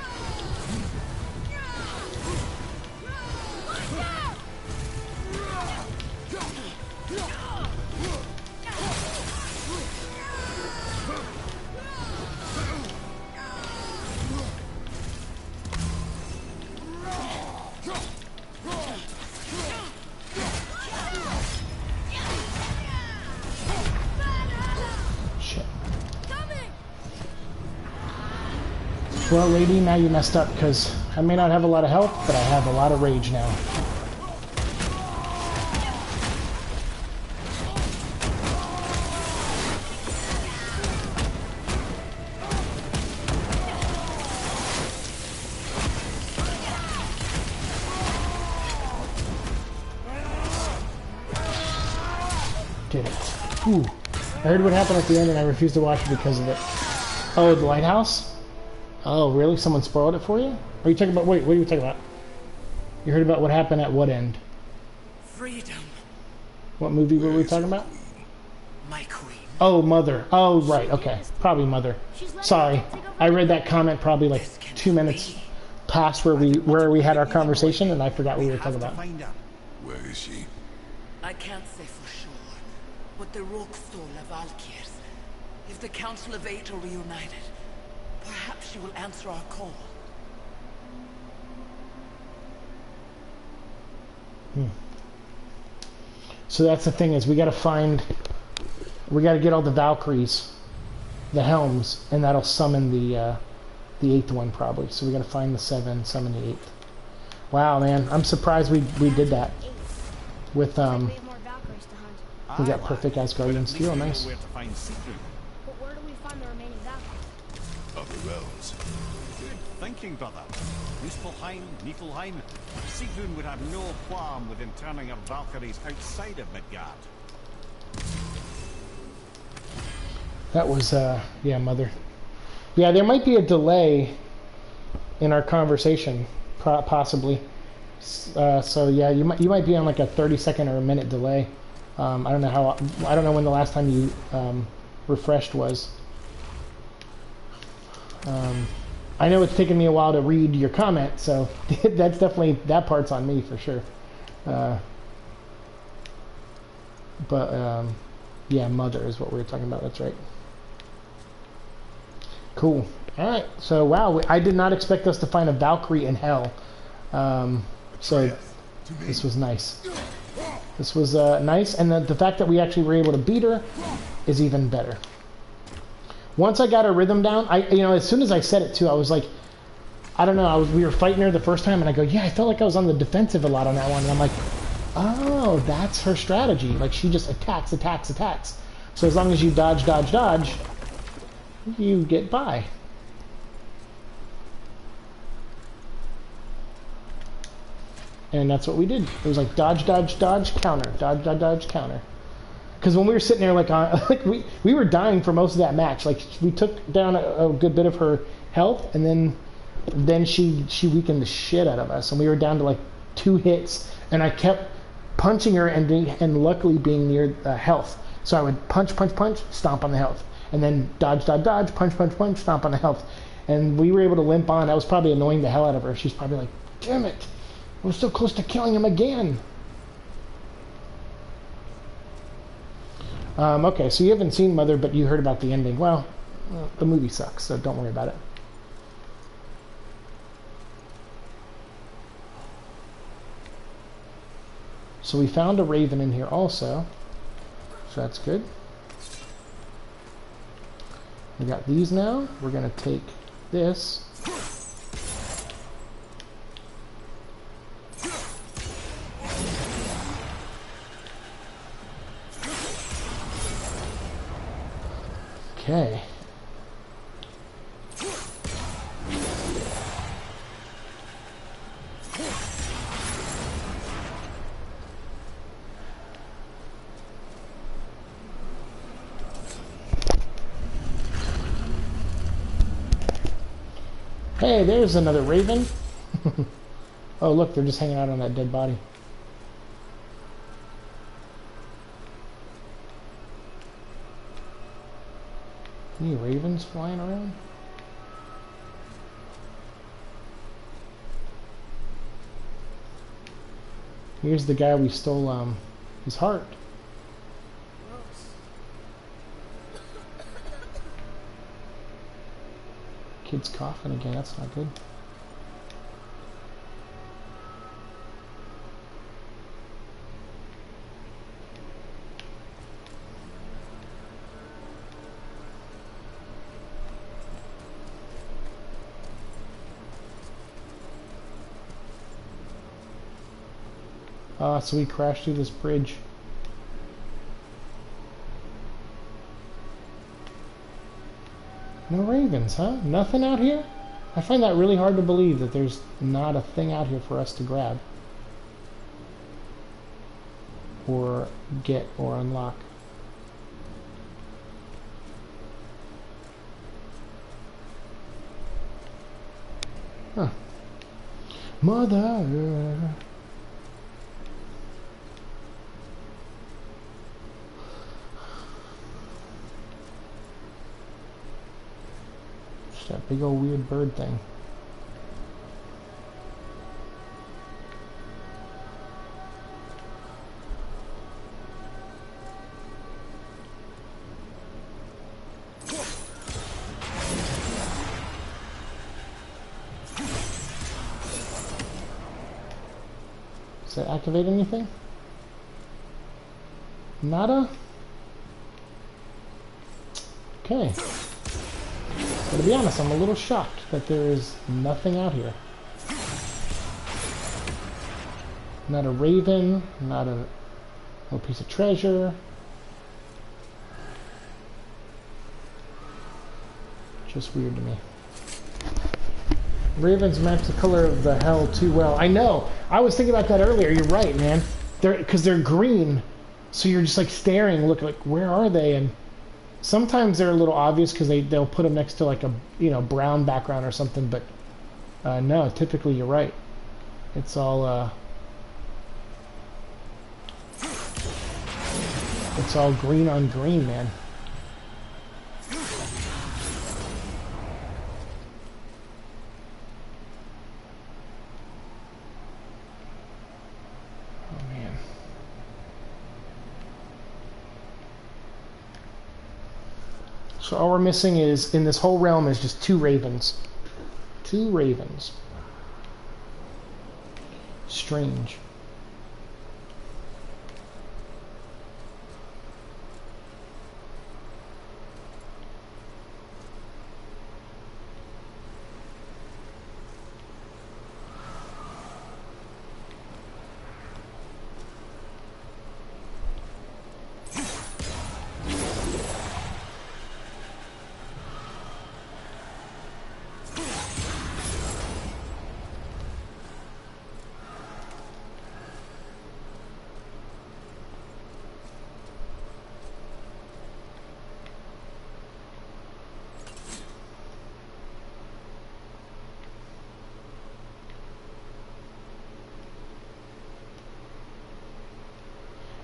Well, lady, now you messed up, because I may not have a lot of health, but I have a lot of rage now. Did it. Ooh. I heard what happened at the end and I refused to watch it because of it. Oh, the lighthouse? Oh, really? Someone spoiled it for you? Are you talking about... Wait, what are you talking about? You heard about what happened at what end? Freedom. What movie were we talking about? My queen. Oh, Mother. Oh, right. Okay. Probably Mother. Sorry. I read that comment probably like 2 minutes past where we had our conversation and I forgot what we were talking about. Where is she? I can't say for sure, but the Rokstol of Valkyrs. If the Council of Eight are reunited, perhaps she will answer our call. So that's the thing, is we gotta get all the Valkyries, the Helms, and that'll summon the 8th one probably. So we gotta find the 7, summon the 8th. Wow, man, I'm surprised we did that. With we got perfect Asgardian steel, nice. But where do we find the remaining Valkyries? Other realms. Good thinking, brother. Muspelheim, Niflheim. Sigrun would have no qualm with interning her Valkyries outside of Midgard. That was, yeah, Mother. Yeah, there might be a delay in our conversation, possibly. So yeah, you might be on like a 30-second or a minute delay. I don't know when the last time you refreshed was. I know it's taken me a while to read your comment, so that's definitely, that part's on me for sure. But yeah, Mother is what we were talking about. That's right. Cool. All right. So wow, I did not expect us to find a Valkyrie in hell. So this was nice. This was nice, and the fact that we actually were able to beat her is even better. Once I got her rhythm down, as soon as I said it too, I was like, I don't know, we were fighting her the first time, and I go, yeah, I felt like I was on the defensive a lot on that one, and I'm like, oh, that's her strategy. Like, she just attacks, attacks, attacks. So as long as you dodge, dodge, dodge, you get by. And that's what we did. It was like dodge, dodge, dodge, counter, dodge, dodge, dodge, counter. Because when we were sitting there, like we were dying for most of that match. Like, we took down a good bit of her health, and then she weakened the shit out of us, and we were down to like 2 hits, and I kept punching her and luckily being near health. So I would punch, punch, punch, stomp on the health, and then dodge, dodge, dodge, punch, punch, punch, stomp on the health, and we were able to limp on. That was probably annoying the hell out of her. She's probably like, damn it, we're so close to killing him again. Okay, so you haven't seen Mother, but you heard about the ending. Well, the movie sucks, so don't worry about it. So we found a raven in here also, so that's good. We got these now. We're going to take this. Okay. Hey, there's another raven. Oh, look, they're just hanging out on that dead body. Any ravens flying around? Here's the guy we stole his heart. Kid's coughing again, that's not good. So we crashed through this bridge. No ravens, huh? Nothing out here? I find that really hard to believe that there's not a thing out here for us to grab. Or get or unlock. Huh. Mother. That big old weird bird thing. Does that activate anything? Nada? Okay. But to be honest, I'm a little shocked that there is nothing out here. Not a raven, not a piece of treasure. Just weird to me. Ravens match the color of the hell too well. I know. I was thinking about that earlier. You're right, man. Because they're green, so you're just like staring, looking like, where are they? And sometimes they're a little obvious because they'll put them next to like a brown background or something, but no, typically you're right. It's all green on green, man. So all we're missing is, in this whole realm, is just 2 ravens. 2 ravens. Strange.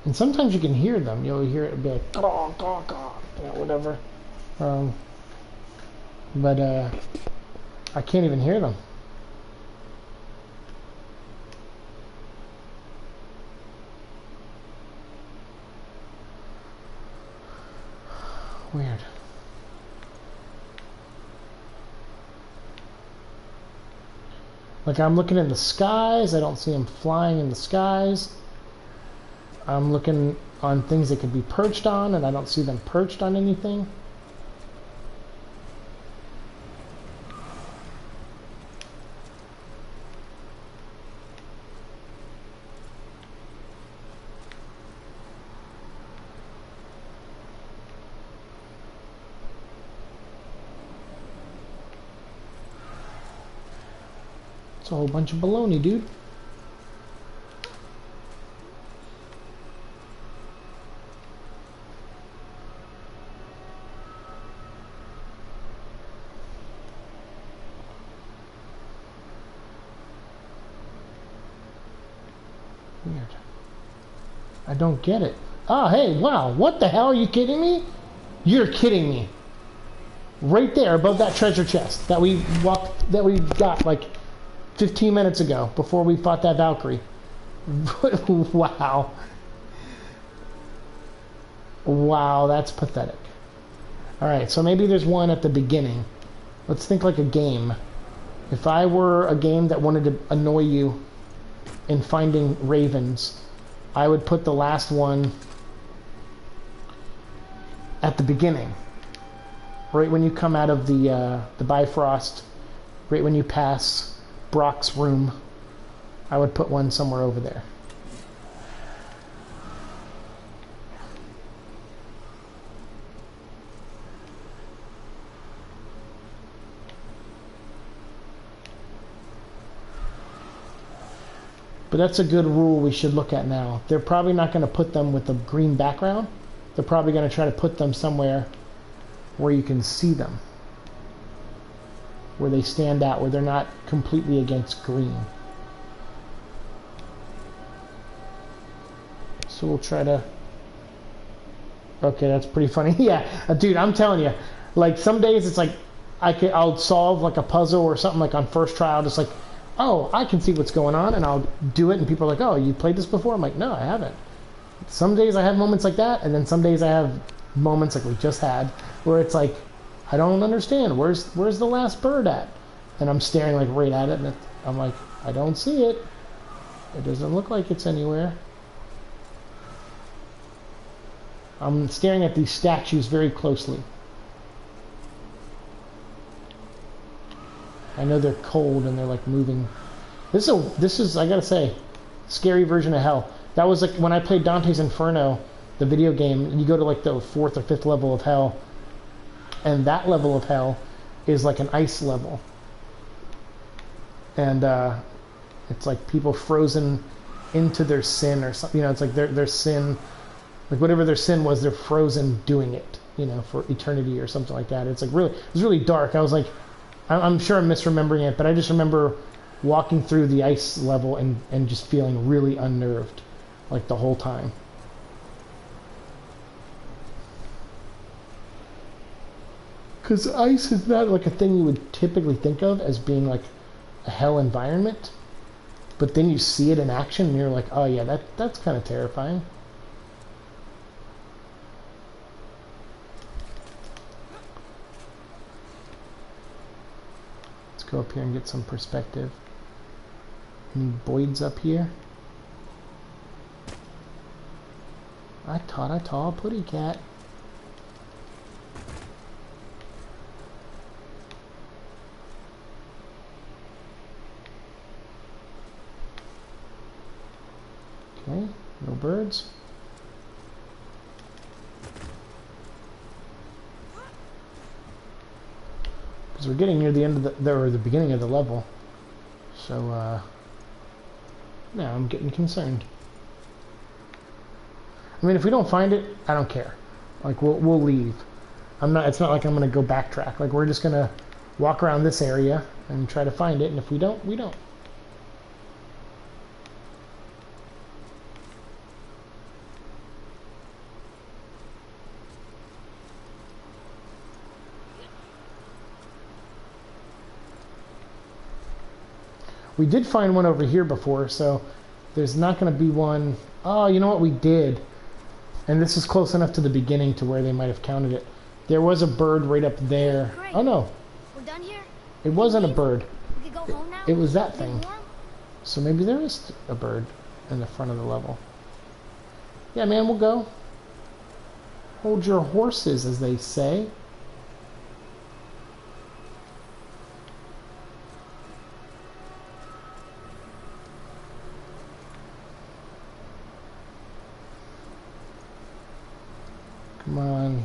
And sometimes you can hear them. You'll hear it be like, caw, caw, caw, you know, whatever. But I can't even hear them. Weird. Like, I'm looking in the skies. I don't see them flying in the skies. I'm looking on things that could be perched on, and I don't see them perched on anything. It's a whole bunch of baloney, dude. Weird. I don't get it. Oh, hey, wow. What the hell? Are you kidding me? You're kidding me. Right there above that treasure chest that we got like 15 minutes ago before we fought that Valkyrie. Wow. Wow, that's pathetic. Alright, so maybe there's one at the beginning. Let's think like a game. If I were a game that wanted to annoy you in finding ravens, I would put the last one at the beginning. Right when you come out of the Bifrost, right when you pass Brock's room, I would put one somewhere over there. But that's a good rule we should look at now. They're probably not going to put them with a green background. They're probably going to try to put them somewhere where you can see them. Where they stand out, where they're not completely against green. So we'll try to... Okay, that's pretty funny. Yeah, dude, I'm telling you. Like, some days it's like, I'll solve like a puzzle or something like on first try. I'll just like, oh, I can see what's going on, and I'll do it, and people are like, oh, you played this before? I'm like, no, I haven't. Some days I have moments like that, and then some days I have moments like we just had, where it's like, I don't understand. Where's the last bird at? And I'm staring like right at it, and I'm like, I don't see it. It doesn't look like it's anywhere. I'm staring at these statues very closely. I know they're cold and they're like moving. This is I gotta say, scary version of hell. That was like when I played Dante's Inferno, the video game, and you go to like the 4th or 5th level of hell, and that level of hell is like an ice level. And it's like people frozen into their sin or something. You know, it's like their sin, like whatever their sin was, they're frozen doing it, you know, for eternity or something like that. It's like really, it was really dark. I was like, I'm sure I'm misremembering it, but I just remember walking through the ice level and just feeling really unnerved, like the whole time. Because ice is not like a thing you would typically think of as being like a hell environment, but then you see it in action and you're like, oh yeah, that's kind of terrifying. go up here and get some perspective. Any Boyds up here? I taught a putty cat. Okay, no birds. Because we're getting near the end of the beginning of the level. So, now I'm getting concerned. I mean, if we don't find it, I don't care. Like, we'll leave. It's not like I'm gonna go backtrack. Like, we're just gonna walk around this area and try to find it, and if we don't, we don't. We did find one over here before, so there's not going to be one. Oh, you know what? We did. And this is close enough to the beginning to where they might have counted it. There was a bird right up there. Great. Oh, no. We're done here? It wasn't a bird. We could go home now? It was that thing. Warm? So maybe there is a bird in the front of the level. Yeah, man, we'll go. Hold your horses, as they say. Come on.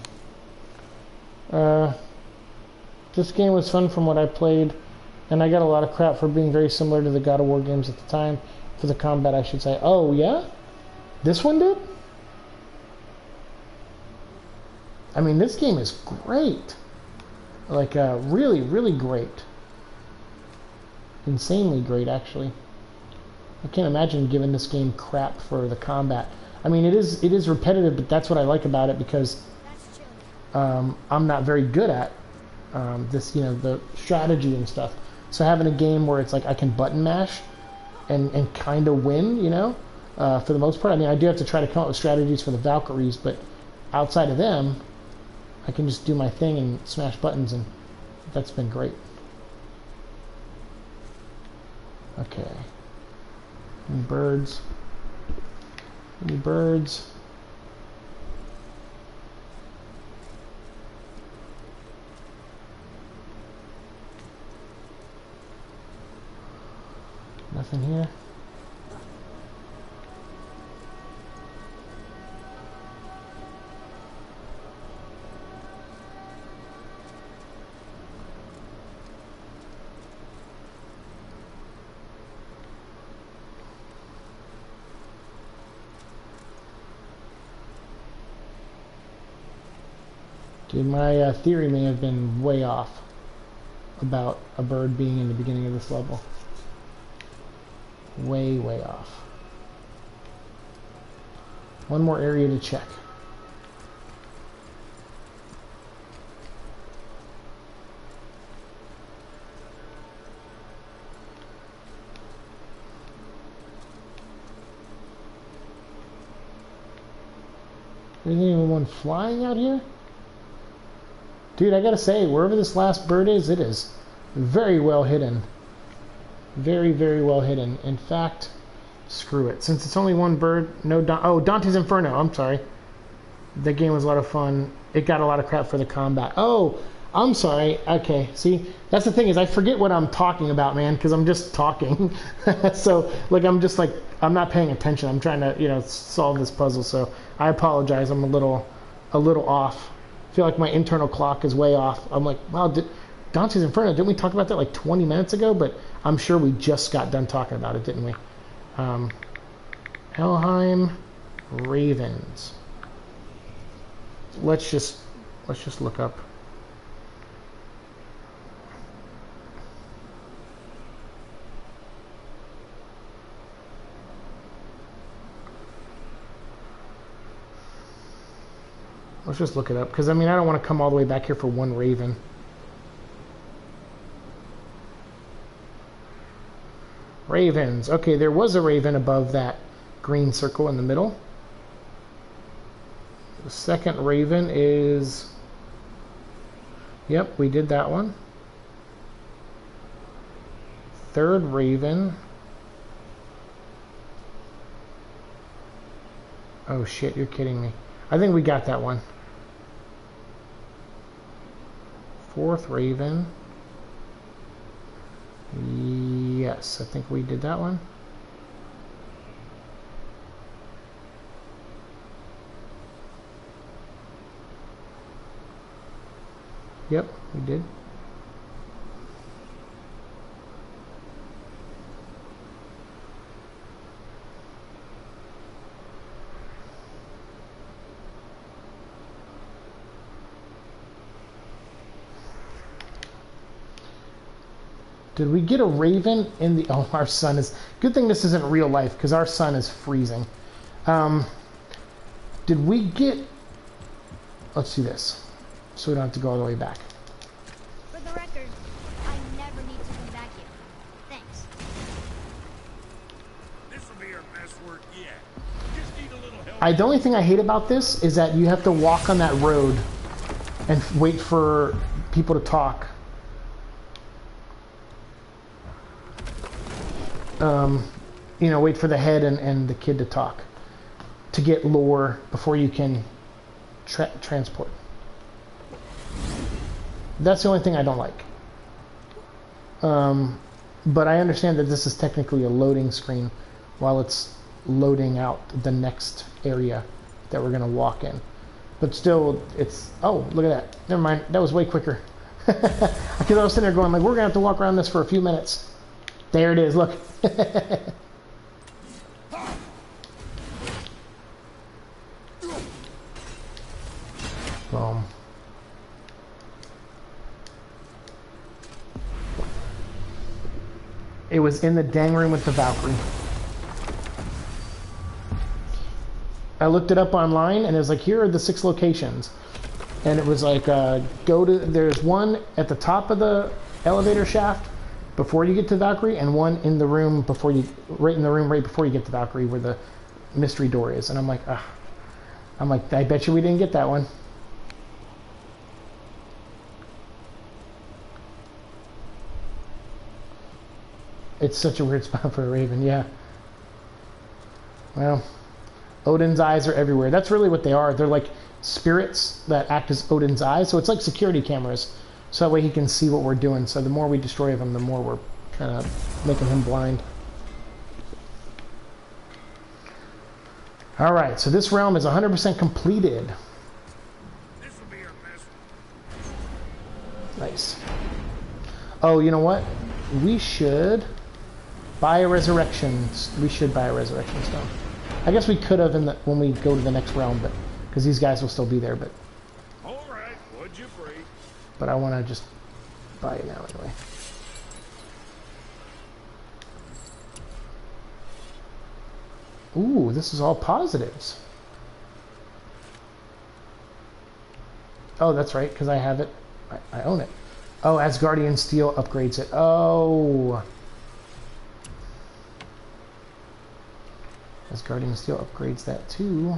This game was fun from what I played, and I got a lot of crap for being very similar to the God of War games at the time. For the combat, I should say. Oh, yeah? This one did? I mean, this game is great. Like, really, really great. Insanely great, actually. I can't imagine giving this game crap for the combat. I mean, it is repetitive, but that's what I like about it, because I'm not very good at this, the strategy and stuff. So having a game where it's like I can button mash and kind of win, for the most part. I mean, I do have to try to come up with strategies for the Valkyries, but outside of them, I can just do my thing and smash buttons, and that's been great. Okay. Any birds? Any birds? Nothing here. Dude, my theory may have been way off about a bird being in the beginning of this level. Way, way off. One more area to check. Is there anyone flying out here? Dude, I gotta say, wherever this last bird is, it is very well hidden. Very, very well hidden. In fact, screw it. Since it's only one bird, no Dante's Inferno, I'm sorry. That game was a lot of fun. It got a lot of crap for the combat. Oh, I'm sorry. Okay, see, that's the thing is I forget what I'm talking about, man, because I'm just talking. So, like, I'm not paying attention. I'm trying to, solve this puzzle, so I apologize. I'm a little off. I feel like my internal clock is way off. I'm like, wow, Dante's Inferno, didn't we talk about that like 20 minutes ago? But I'm sure we just got done talking about it, didn't we? Helheim Ravens. Let's just look up. Let's just look it up, because I mean I don't want to come all the way back here for one raven. Ravens. Okay, there was a raven above that green circle in the middle. The second raven is... Yep, we did that one. third Raven. Oh shit, you're kidding me. I think we got that one. Fourth Raven. Yes, I think we did that one. Yep, we did. Did we get a Raven in the... Oh, our sun is... Good thing this isn't real life, because our sun is freezing. Did we get... Let's do this, so we don't have to go all the way back. For the record, I never need to come back here. Thanks. This will be our best work yet. Just need a little help. The only thing I hate about this is that you have to walk on that road and wait for people to talk. You know, wait for the head and the kid to talk to get lore before you can transport. That's the only thing I don't like. But I understand that this is technically a loading screen while it's loading out the next area that we're going to walk in. But still, it's... Oh, look at that. Never mind. That was way quicker. Because I was sitting there going, like, we're going to have to walk around this for a few minutes. There it is, look. Boom. It was in the dang room with the Valkyrie. I looked it up online and it was like, here are the 6 locations. And it was like, there's one at the top of the elevator shaft before you get to Valkyrie, and one in the room before you, right in the room right before you get to Valkyrie where the mystery door is. And I'm like, I bet you we didn't get that one. It's such a weird spot for a Raven, yeah. Well, Odin's eyes are everywhere. That's really what they are. They're like spirits that act as Odin's eyes. So it's like security cameras. So that way he can see what we're doing. So the more we destroy them, the more we're kind of making him blind. All right, so this realm is 100% completed. This will be our best. Nice. Oh, you know what? We should buy a resurrection. We should buy a resurrection stone. I guess we could have when we go to the next realm, but because these guys will still be there. But All right, what'd you bring? But I want to just buy it now anyway. Ooh, this is all positives. Oh, that's right, because I have it. I own it. Oh, Asgardian Steel upgrades it. Oh. Asgardian Steel upgrades that too.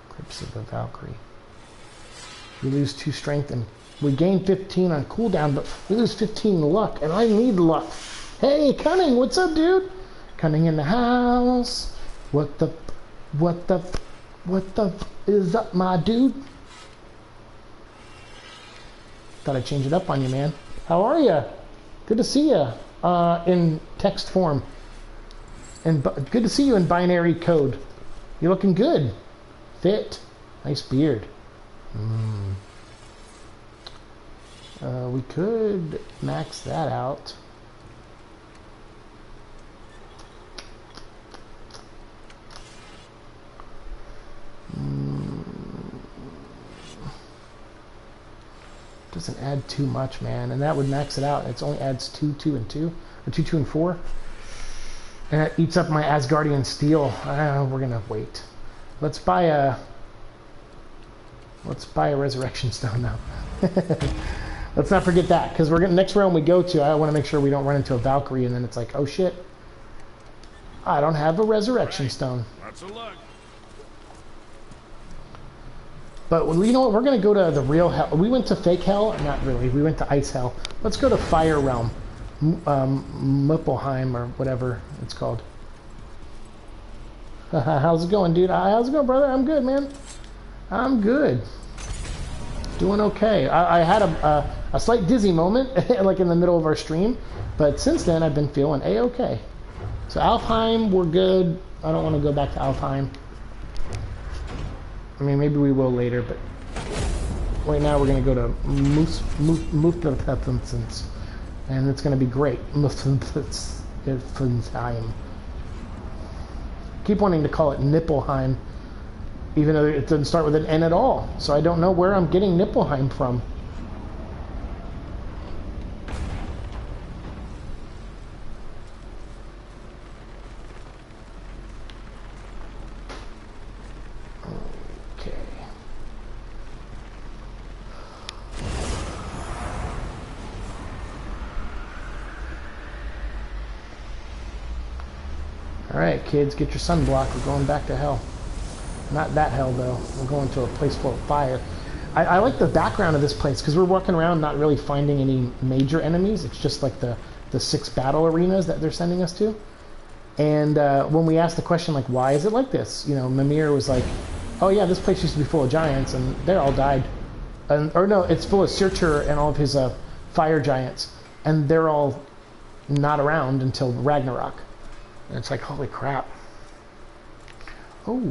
Crypts of the Valkyrie. We lose 2 strength and we gain 15 on cooldown, but we lose 15 luck, and I need luck. Hey, Cunning, what's up, dude? Cunning in the house. What the is up, my dude? Thought I'd change it up on you, man. How are you? Good to see you in text form. And good to see you in binary code. You're looking good. Fit. Nice beard. We could max that out. Doesn't add too much, man, and that would max it out. It only adds 2, 2, and 2, or 2, 2, and 4, and that eats up my Asgardian Steel. We're gonna wait. Let's buy a resurrection stone now. Let's not forget that, because we're gonna, next round we go to, I want to make sure we don't run into a Valkyrie, and then it's like, oh shit, I don't have a resurrection stone. Lots of luck. But you know what? We're gonna go to the real hell. We went to fake hell, not really. We went to ice hell. Let's go to Fire Realm, Muppelheim or whatever it's called. How's it going, dude? How's it going, brother? I'm good, man. I'm good. Doing okay. I had a slight dizzy moment, like in the middle of our stream, but since then I've been feeling a-okay. So Alfheim, we're good. I don't want to go back to Alfheim. I mean, maybe we will later, but right now we're going to go to Muspelheim, and it's going to be great. Muspelheim. Keep wanting to call it Nippelheim, even though it doesn't start with an N at all. So I don't know where I'm getting Nippelheim from. Alright, kids, get your sunblock. We're going back to hell. Not that hell, though. We're going to a place full of fire. I like the background of this place, because we're walking around not really finding any major enemies. It's just like the 6 battle arenas that they're sending us to. And when we asked the question, like, why is it like this? You know, Mimir was like, oh yeah, this place used to be full of giants, and they all died. Or no, it's full of Surtur and all of his fire giants, and they're all not around until Ragnarok. And it's like, holy crap. Oh.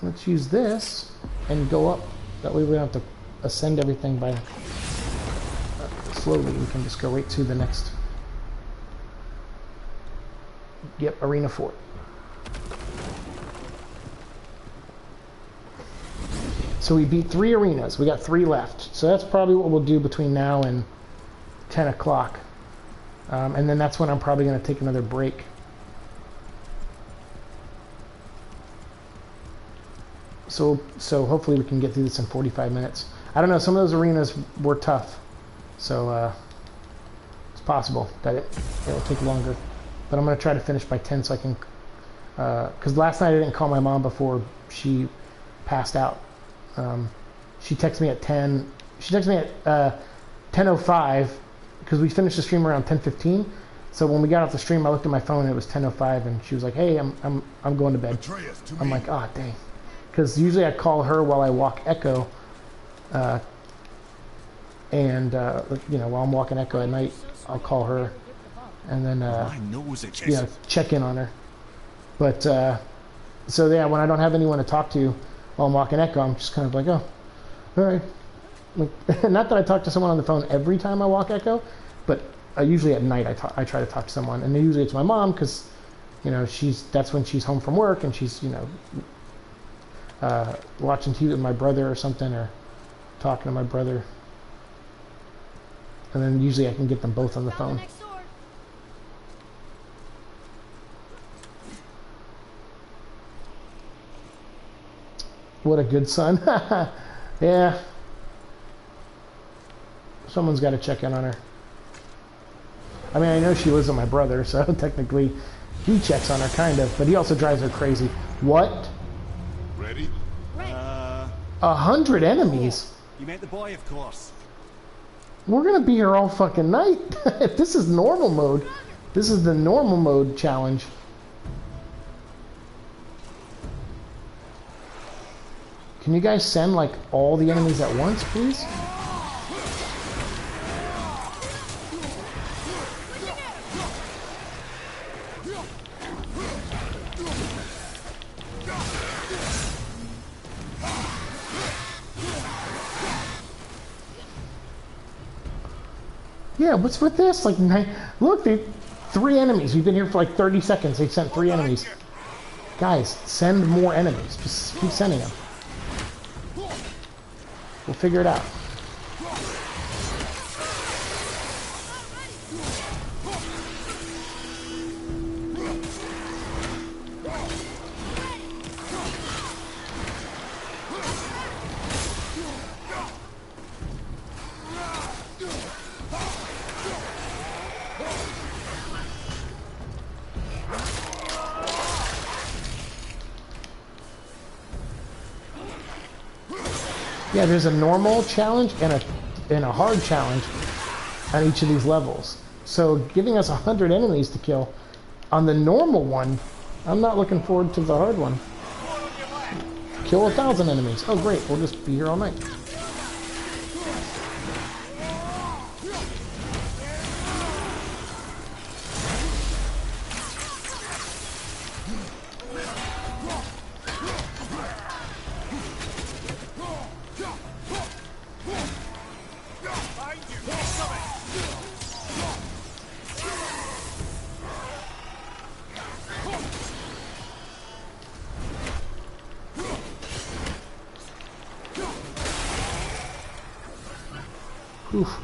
Let's use this and go up. That way we don't have to ascend everything by slowly. We can just go right to the next. Yep, Arena 4. So we beat 3 arenas. We got 3 left. So that's probably what we'll do between now and 10 o'clock. And then that's when I'm probably going to take another break. So hopefully we can get through this in 45 minutes. I don't know, some of those arenas were tough. So it's possible that it'll take longer. But I'm going to try to finish by 10 so I can... Because last night I didn't call my mom before she passed out. She texted me at 10. She texted me at 10:05. Because we finished the stream around 10:15, so when we got off the stream, I looked at my phone and it was 10:05, and she was like, "Hey, I'm going to bed." I'm like, "Ah, oh, dang," because usually I call her while I walk Echo, and you know, while I'm walking Echo at night, I'll call her, and then you know, check in on her. But so yeah, when I don't have anyone to talk to while I'm walking Echo, I'm just kind of like, "Oh, all right." Like, not that I talk to someone on the phone every time I walk Echo, but usually at night I try to talk to someone, and usually it's my mom, because you know that's when she's home from work and she's, you know, watching TV with my brother or something, or talking to my brother, and then usually I can get them both on the phone. What a good son. Yeah. Someone's got to check in on her. I mean, I know she lives with my brother, so technically he checks on her, kind of, but he also drives her crazy. What? Ready? 100 enemies? You meant the boy, of course. We're gonna be here all fucking night. If this is normal mode, this is the normal mode challenge. Can you guys send, like, all the enemies at once, please? Yeah, what's with this? Like, look, 3 enemies. We've been here for like 30 seconds. They sent 3 enemies. Guys, send more enemies. Just keep sending them. We'll figure it out. Yeah, there's a normal challenge and a hard challenge on each of these levels. So giving us 100 enemies to kill on the normal one, I'm not looking forward to the hard one. Kill 1,000 enemies. Oh great, we'll just be here all night. Oof.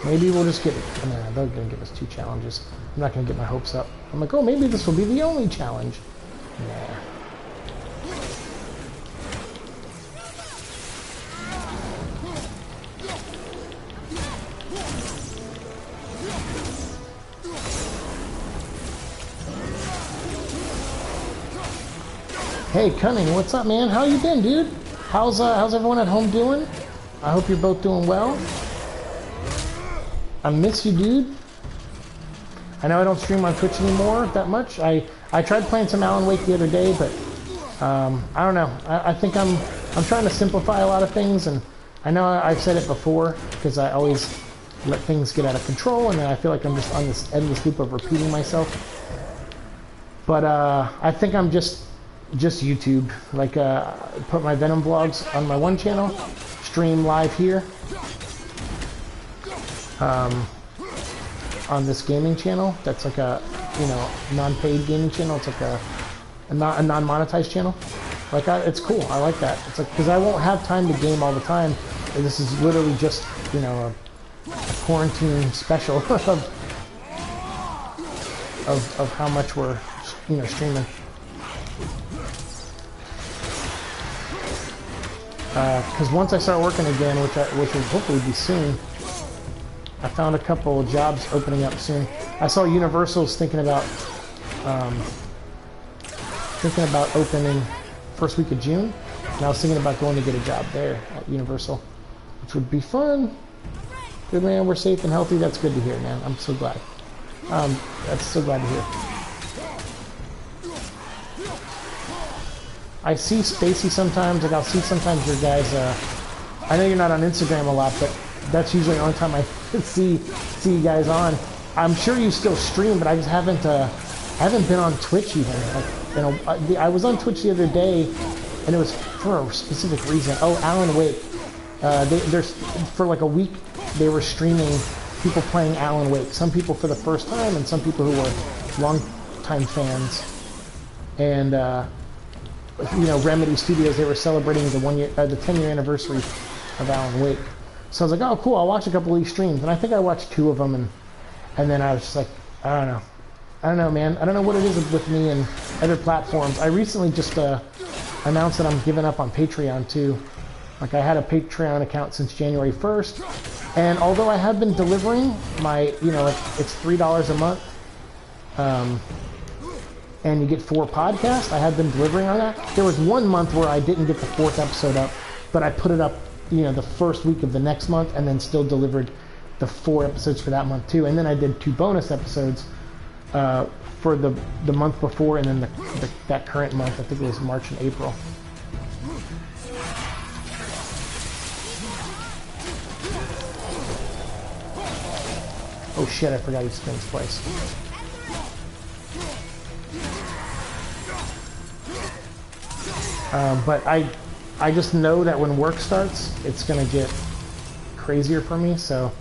Maybe we'll just get... Nah, they're going to give us 2 challenges. I'm not going to get my hopes up. I'm like, oh, maybe this will be the only challenge. Nah. Hey, Cunning, what's up, man? How you been, dude? How's everyone at home doing? I hope you're both doing well. I miss you, dude. I know I don't stream on Twitch anymore that much. I tried playing some Alan Wake the other day, but I don't know. I think I'm trying to simplify a lot of things, and I know I've said it before because I always let things get out of control, and then I feel like I'm just on this endless loop of repeating myself. But I think I'm just YouTube. Like put my Venom vlogs on my one channel, stream live here. On this gaming channel, that's like a, you know, non-paid gaming channel. It's like a non-monetized channel. Like it's cool. I like that. It's like because I won't have time to game all the time. This is literally just, you know, a quarantine special of how much we're, you know, streaming. Because once I start working again, which will hopefully be soon. I found a couple of jobs opening up soon. I saw Universal's thinking about opening first week of June, and I was thinking about going to get a job there at Universal, which would be fun. Good, man, we're safe and healthy. That's good to hear, man. I'm so glad. That's so glad to hear. I see Spacey sometimes, like I'll see sometimes your guys. I know you're not on Instagram a lot, but that's usually the only time I see you guys on. I'm sure you still stream, but I just haven't been on Twitch even. Like, you know, I was on Twitch the other day, and it was for a specific reason. Oh, Alan Wake. There's for like a week they were streaming people playing Alan Wake. Some people for the first time, and some people who were long-time fans. And you know, Remedy Studios, they were celebrating the 10-year anniversary of Alan Wake. So I was like, oh, cool, I'll watch a couple of these streams. And I think I watched 2 of them, and then I was just like, I don't know, man. I don't know what it is with me and other platforms. I recently just announced that I'm giving up on Patreon, too. Like, I had a Patreon account since January 1st, and although I have been delivering my, you know, like, it's $3 a month, and you get 4 podcasts, I have been delivering on that. There was 1 month where I didn't get the 4th episode up, but I put it up, you know, the first week of the next month, and then still delivered the 4 episodes for that month too. And then I did 2 bonus episodes for the month before, and then that current month. I think it was March and April. Oh shit! I forgot he spins twice. But I just know that when work starts, it's gonna get crazier for me. So,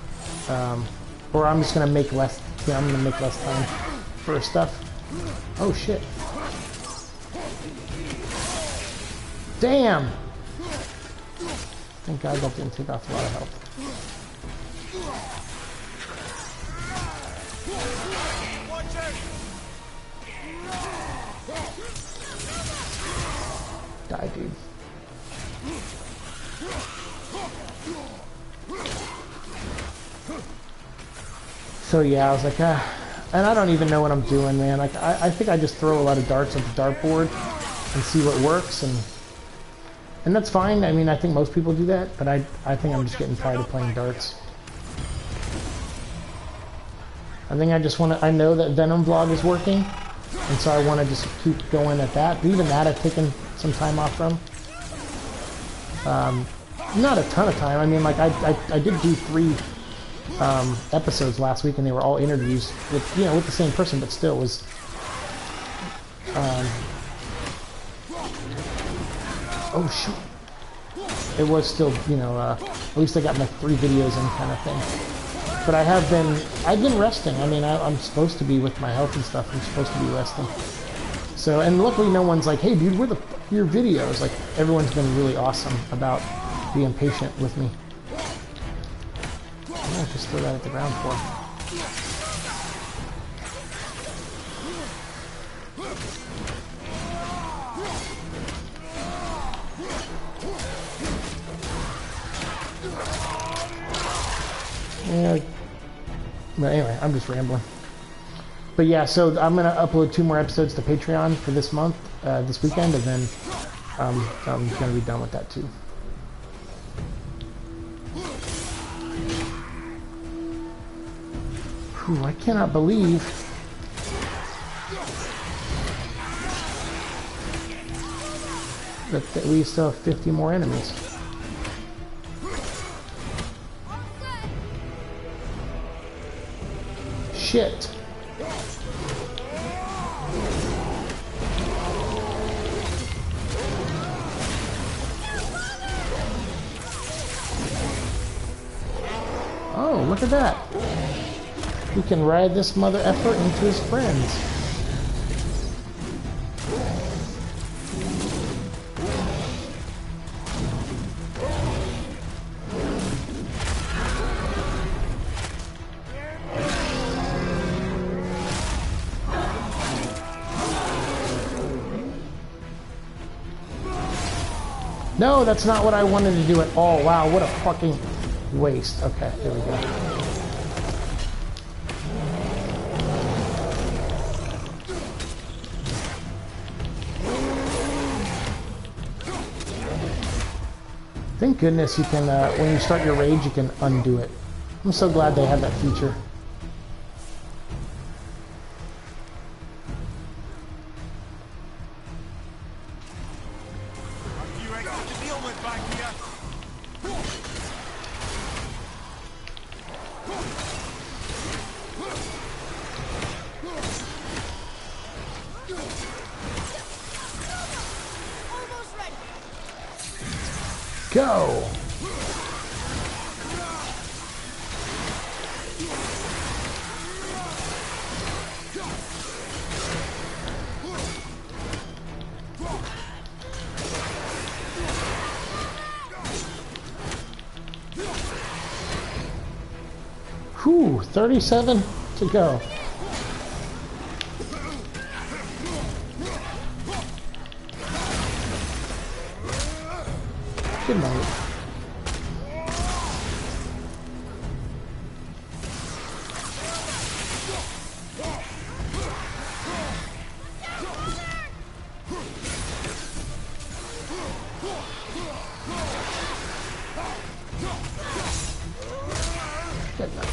or I'm just gonna make less. You know, I'm gonna make less time for stuff. Oh shit! Damn! Thank God that didn't take off a lot of health. Watch out! Die, dude. So yeah, I was like, and I don't even know what I'm doing, man. Like, I think I just throw a lot of darts at the dartboard and see what works, and that's fine. I mean, I think most people do that, but I think I'm just getting tired of playing darts. I think I just want to, I know that Venom Vlog is working, and so I want to just keep going at that. But even that I've taken some time off from. Not a ton of time. I mean, like, I did do 3 episodes last week, and they were all interviews with, you know, with the same person, but still was, oh shoot. It was still, you know, at least I got my 3 videos in kind of thing. But I've been resting. I mean, I'm supposed to be with my health and stuff. I'm supposed to be resting. So, and luckily no one's like, hey dude, where the fuck are your videos? Like, everyone's been really awesome about being patient with me. I'm gonna just throw that at the ground floor. Yeah. But anyway, I'm just rambling. But yeah, so I'm gonna upload 2 more episodes to Patreon for this month, this weekend, and then I'm gonna be done with that too. Whew, I cannot believe that we still have 50 more enemies. Shit. Oh, look at that. We can ride this mother effer into his friends. No, that's not what I wanted to do at all. Wow, what a fucking waste. Okay, there we go. Thank goodness you can, when you start your rage, you can undo it. I'm so glad they had that feature. Go! Whew, 37 to go. Good night. Good night.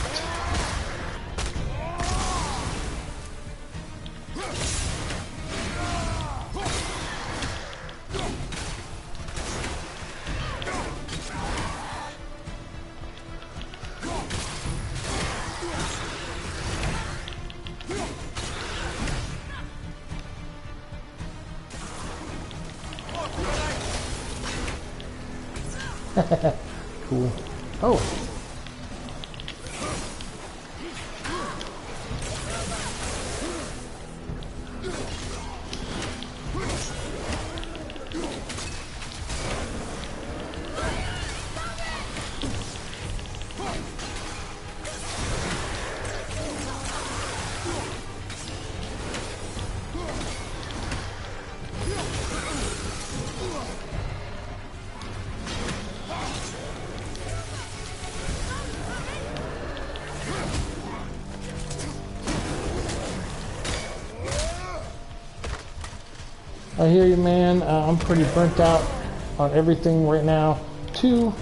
Cool. Oh. I hear you, man. I'm pretty burnt out on everything right now, too.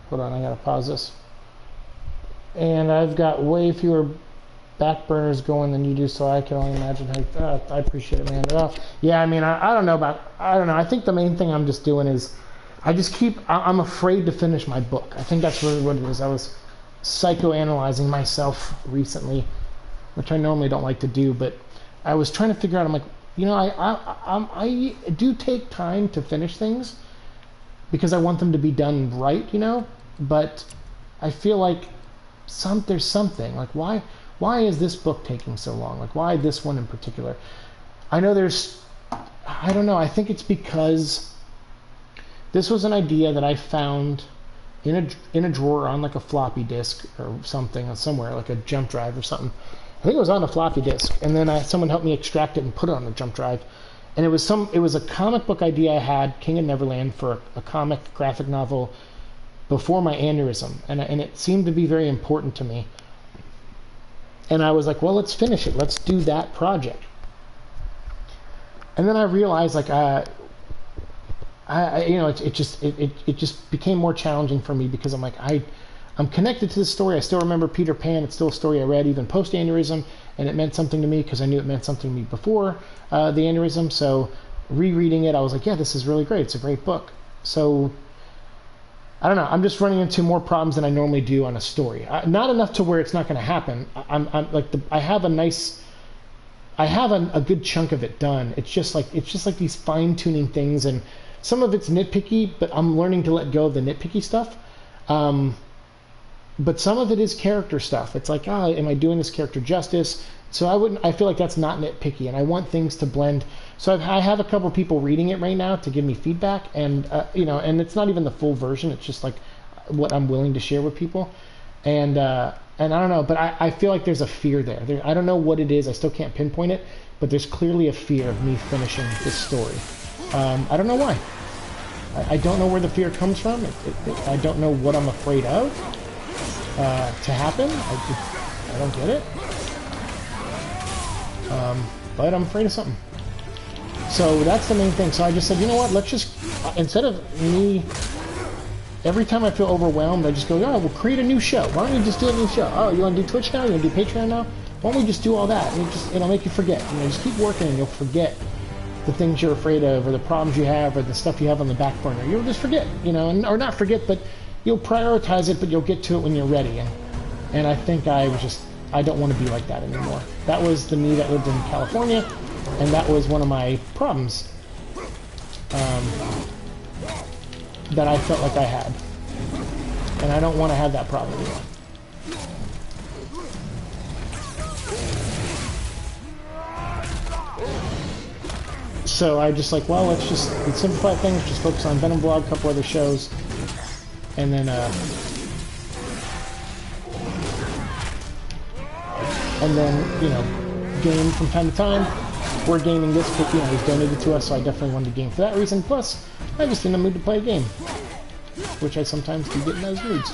Hold on, I gotta pause this. And I've got way fewer back burners going than you do, so I can only imagine how. I appreciate it, man. Yeah, I mean, I don't know about. I don't know. I think the main thing I'm just doing is, I'm afraid to finish my book. I think that's really what it is. I was psychoanalyzing myself recently, which I normally don't like to do, but I was trying to figure out. I'm like, you know, I do take time to finish things because I want them to be done right, you know. But I feel like there's something like why is this book taking so long? Like why this one in particular? I know I don't know. I think it's because this was an idea that I found in a drawer on like a floppy disk or something somewhere, like a jump drive or something. I think it was on a floppy disk, and then someone helped me extract it and put it on the jump drive. And it was a comic book idea I had, King of Neverland, for a comic graphic novel before my aneurysm, and it seemed to be very important to me. And I was like, well, let's finish it. Let's do that project. And then I realized, like, it just became more challenging for me because I'm like, I'm connected to this story. I still remember Peter Pan. It's still a story I read even post-aneurysm, and it meant something to me because I knew it meant something to me before the aneurysm. So rereading it, I was like, yeah, this is really great. It's a great book. So I don't know. I'm just running into more problems than I normally do on a story. Not enough to where it's not going to happen. I have a good chunk of it done. It's just like these fine-tuning things, and some of it's nitpicky, but I'm learning to let go of the nitpicky stuff. But some of it is character stuff. It's like, am I doing this character justice? So I feel like that's not nitpicky, and I want things to blend. So I have a couple people reading it right now to give me feedback, and and it's not even the full version. It's just like what I'm willing to share with people, and I don't know, but I feel like there's a fear there. I don't know what it is. I still can't pinpoint it, but there's clearly a fear of me finishing this story. I don't know why. I don't know where the fear comes from. I don't know what I'm afraid of to happen. I don't get it. But I'm afraid of something. So that's the main thing. So I just said, you know what, let's just, instead of me, every time I feel overwhelmed, I just go, oh, we'll create a new show. Why don't we just do a new show? Oh, you want to do Twitch now? You want to do Patreon now? Why don't we just do all that? And it'll make you forget. Just keep working and you'll forget the things you're afraid of, or the problems you have, or the stuff you have on the back burner. You'll just forget, or not forget, but you'll prioritize it, but you'll get to it when you're ready. And I think I don't want to be like that anymore. That was the me that lived in California, and that was one of my problems that I felt like I had. And I don't want to have that problem anymore. So I just like, well, let's simplify things, just focus on Venom Vlog, a couple other shows, and then game from time to time. We're gaming this, but it was donated to us, so I definitely wanted to game for that reason. Plus, I just in the mood to play a game, which I sometimes do get in those moods.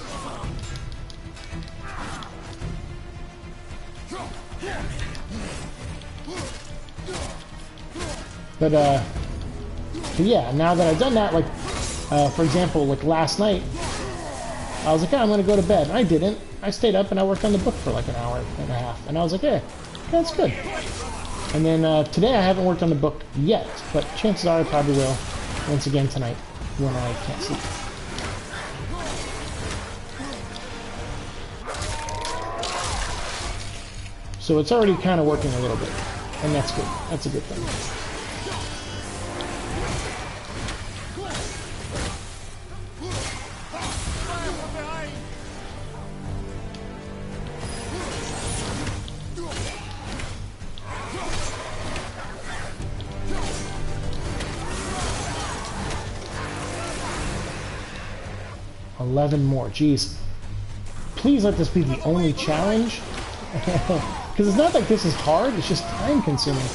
But yeah, now that I've done that, like, for example, like last night, I was like, I'm going to go to bed. I didn't. I stayed up and I worked on the book for like an hour and a half. And I was like, yeah, that's good. And then today I haven't worked on the book yet, but chances are I probably will once again tonight when I can't sleep. So it's already kind of working a little bit, and that's good. That's a good thing. 11 more. Jeez. Please let this be the only challenge. Because it's not like this is hard, it's just time consuming.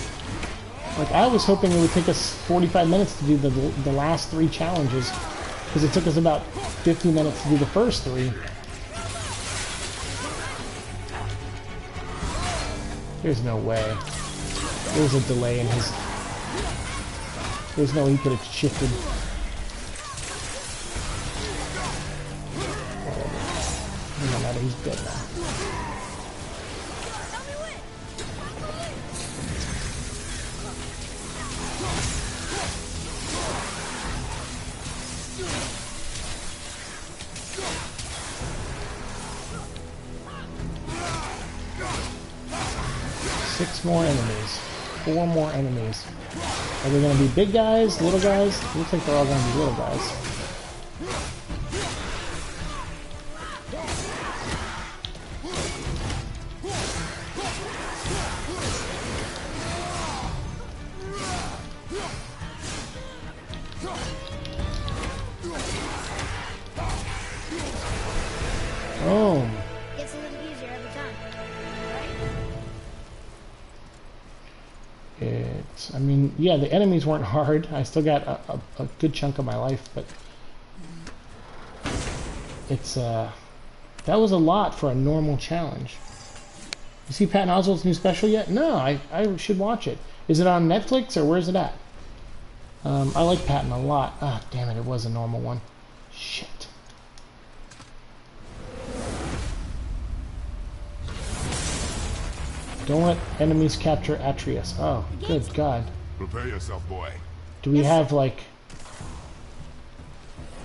Like, I was hoping it would take us 45 minutes to do the last 3 challenges. Because it took us about 50 minutes to do the first 3. There's no way. There's a delay in his... There's no way he could have shifted. No matter, he's dead now. 6 more enemies. 4 more enemies. Are they going to be big guys, little guys? Looks like they're all going to be little guys. Boom. Gets a little easier every time, right? I mean, yeah, the enemies weren't hard. I still got a good chunk of my life, but it's, that was a lot for a normal challenge. You see Patton Oswalt's new special yet? No, I should watch it. Is it on Netflix or where's it at? I like Patton a lot. Ah, damn it, it was a normal one. Shit. Don't let enemies capture Atreus. Oh, good God. Prepare yourself, boy. Do we have, like...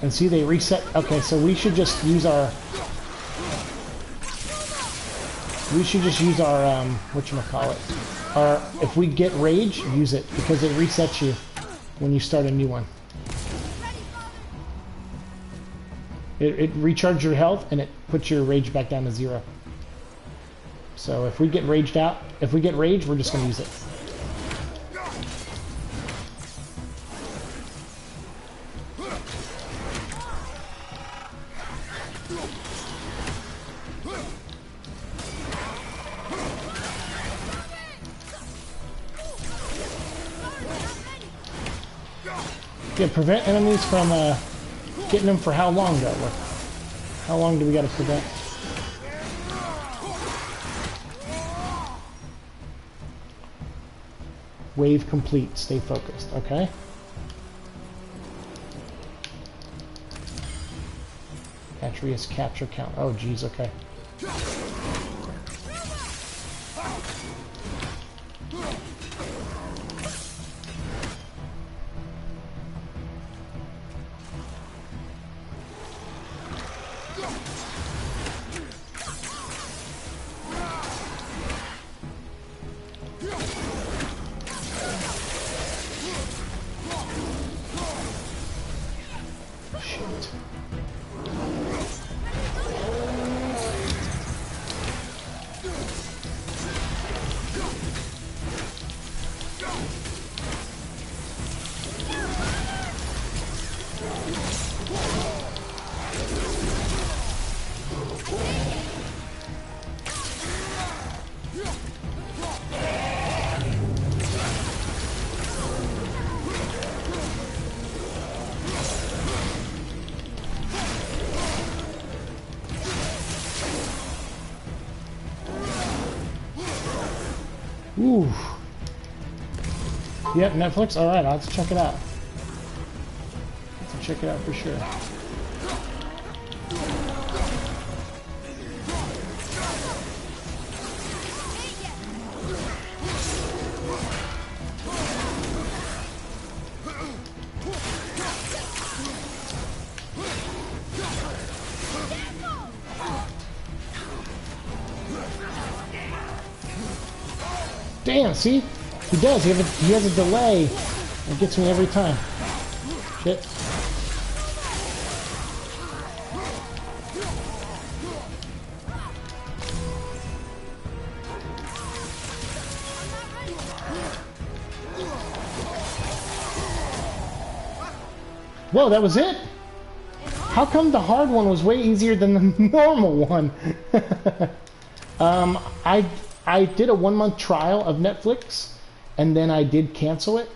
And see, they reset... Okay, so we should just use our... We should just use our, whatchamacallit. Our... If we get rage, use it, because it resets you when you start a new one. It recharges your health, and it puts your rage back down to 0. So if we get raged out, if we get rage, we're just going to use it. Yeah, prevent enemies from getting them for how long though? Like, how long do we got to prevent? Wave complete. Stay focused. Okay. Atreus capture count. Oh, geez. Okay. Ooh. Yep, Netflix? Alright, I'll have to check it out. I'll have to check it out for sure. Damn, see? He does. He has a delay. It gets me every time. Shit. Whoa, that was it? How come the hard one was way easier than the normal one? I did a 1-month trial of Netflix, and then I did cancel it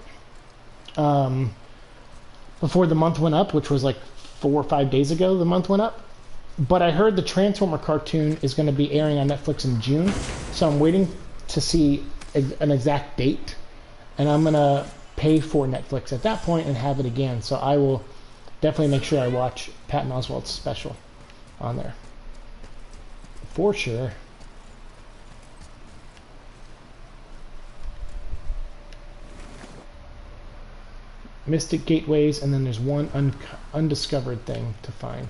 before the month went up, which was like 4 or 5 days ago. The month went up, but I heard the Transformer cartoon is going to be airing on Netflix in June, so I'm waiting to see an exact date, and I'm gonna pay for Netflix at that point and have it again. So I will definitely make sure I watch Patton Oswalt's special on there. For sure. Mystic Gateways, and then there's one undiscovered thing to find.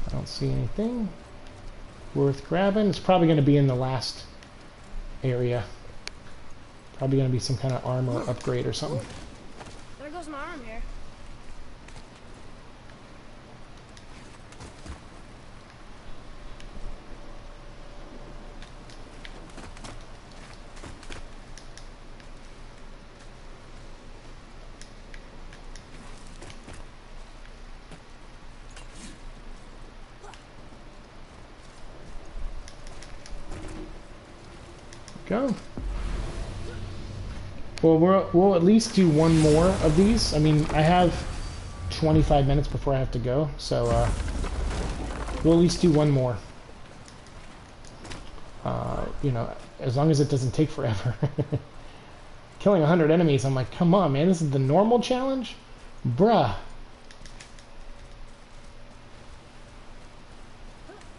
I don't see anything worth grabbing. It's probably going to be in the last area. Probably going to be some kind of armor upgrade or something. There goes my arm here. Go. Well, we'll at least do one more of these. I mean, I have 25 minutes before I have to go, so we'll at least do one more. You know, as long as it doesn't take forever. Killing 100 enemies, I'm like, come on, man, this is the normal challenge? Bruh.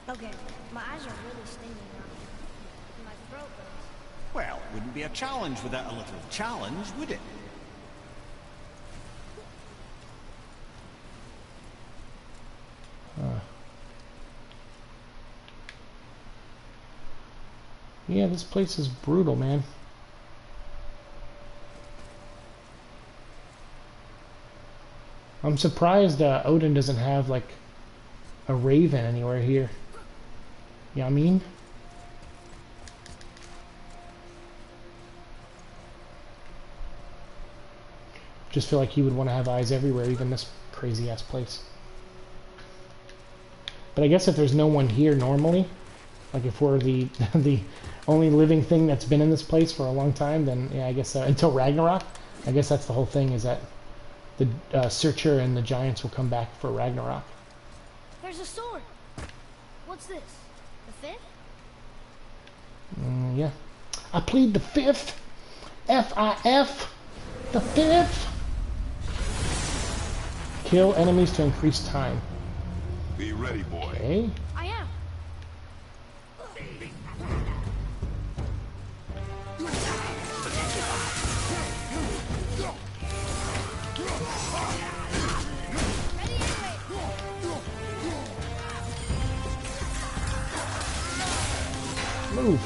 Okay, my eyes are really stinging now. My throat hurts. Well, it wouldn't be a challenge without a little challenge, would it? Yeah, this place is brutal, man. I'm surprised Odin doesn't have, like, a raven anywhere here. You know what I mean? Just feel like he would want to have eyes everywhere, even this crazy-ass place. But I guess if there's no one here normally, like if we're the the only living thing that's been in this place for a long time, then yeah, I guess until Ragnarok, I guess that's the whole thing, is that the Searcher and the Giants will come back for Ragnarok. There's a sword. What's this? The fifth? Yeah. I plead the fifth. F-I-F. The fifth. Kill enemies to increase time. Be ready, boy. Okay. I am. Move.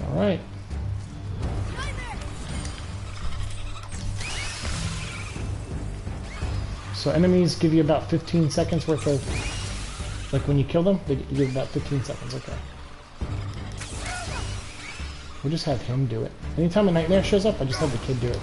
All right. So enemies give you about 15 seconds worth of, like when you kill them, they give about 15 seconds, okay. We'll just have him do it. Anytime a nightmare shows up, I just have the kid do it.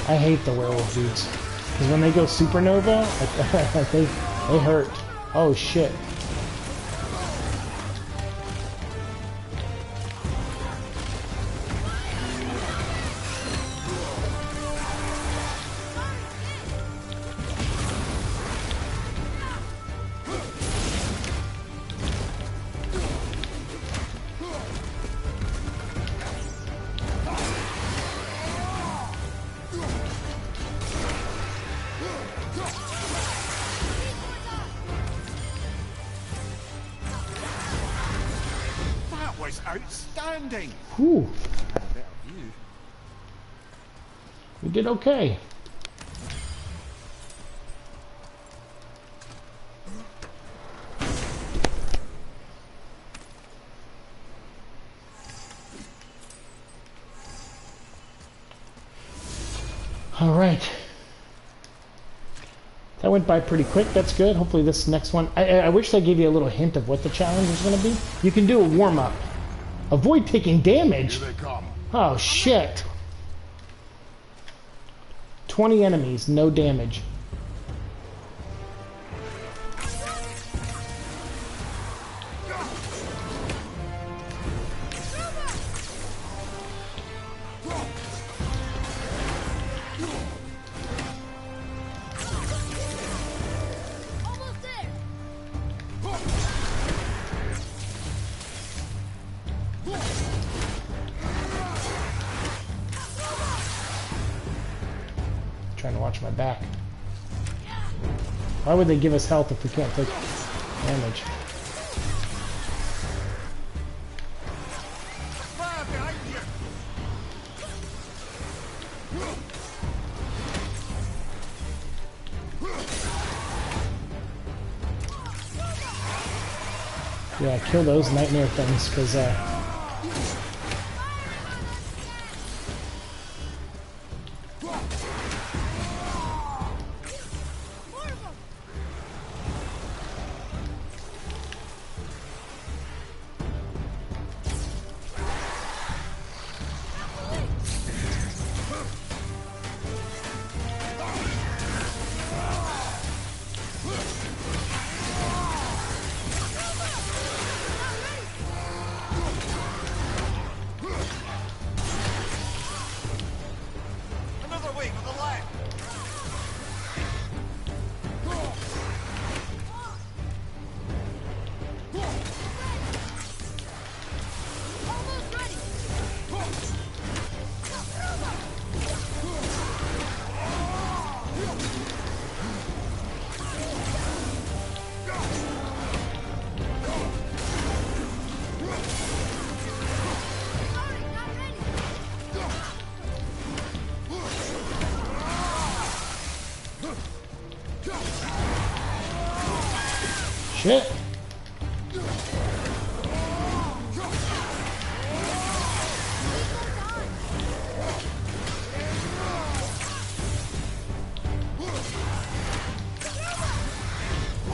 I hate the werewolf dudes. Because when they go supernova, they hurt. Oh shit. was outstanding. Whew. I had a better view. We did okay. All right. That went by pretty quick. That's good. Hopefully this next one... I wish they gave you a little hint of what the challenge is going to be. You can do a warm-up. Avoid taking damage. Here they come. Oh, shit. 20 enemies, no damage. Trying to watch my back. Why would they give us health if we can't take damage? Yeah, kill those nightmare things, because Another wing on the left. Almost ready. shit.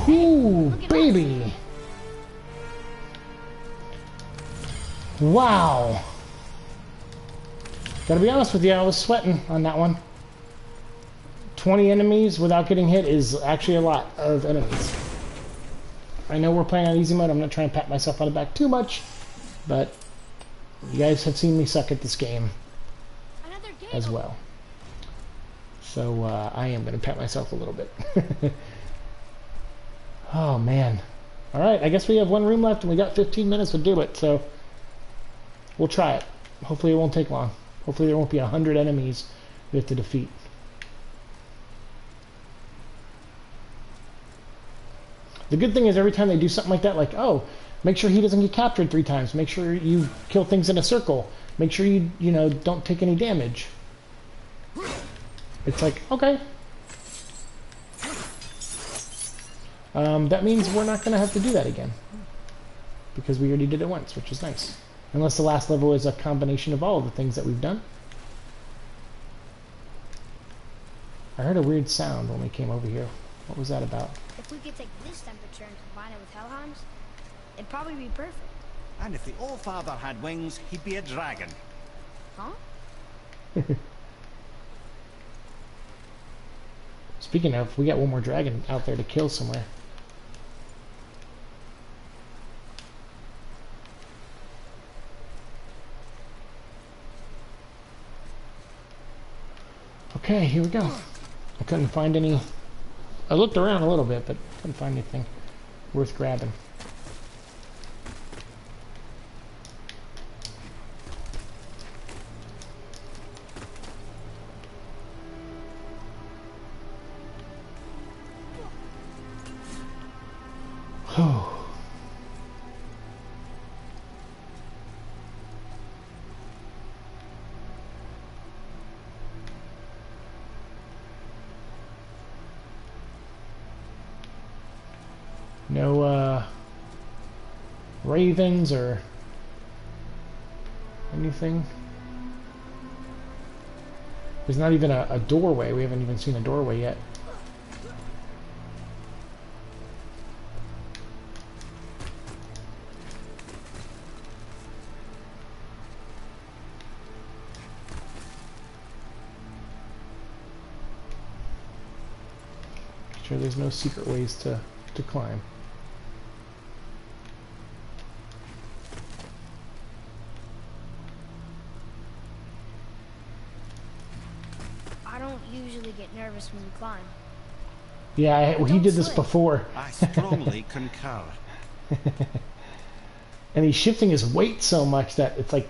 Ooh, baby. Wow. Gotta be honest with you, I was sweating on that one. 20 enemies without getting hit is actually a lot of enemies. I know we're playing on easy mode. I'm not trying to pat myself on the back too much, but you guys have seen me suck at this game as well. So I am going to pat myself a little bit. Oh, man. All right, I guess we have one room left, and we got 15 minutes to do it, so we'll try it. Hopefully it won't take long. Hopefully there won't be 100 enemies we have to defeat. The good thing is every time they do something like that, like, oh, make sure he doesn't get captured 3 times. Make sure you kill things in a circle. Make sure you know, don't take any damage. It's like, okay. That means we're not going to have to do that again. Because we already did it once, which is nice. Unless the last level is a combination of all of the things that we've done. I heard a weird sound when we came over here. What was that about? If we could take this temperature and combine it with Helheim's, it'd probably be perfect. And if the Allfather had wings, he'd be a dragon. Huh? Speaking of, we got one more dragon out there to kill somewhere. Okay, here we go. I couldn't find any... I looked around a little bit, but couldn't find anything worth grabbing. No ravens or anything. There's not even a doorway. We haven't even seen a doorway yet. Sure, there's no secret ways to climb. I don't usually get nervous when you climb. Yeah, he did this before. I strongly concur. And he's shifting his weight so much that it's like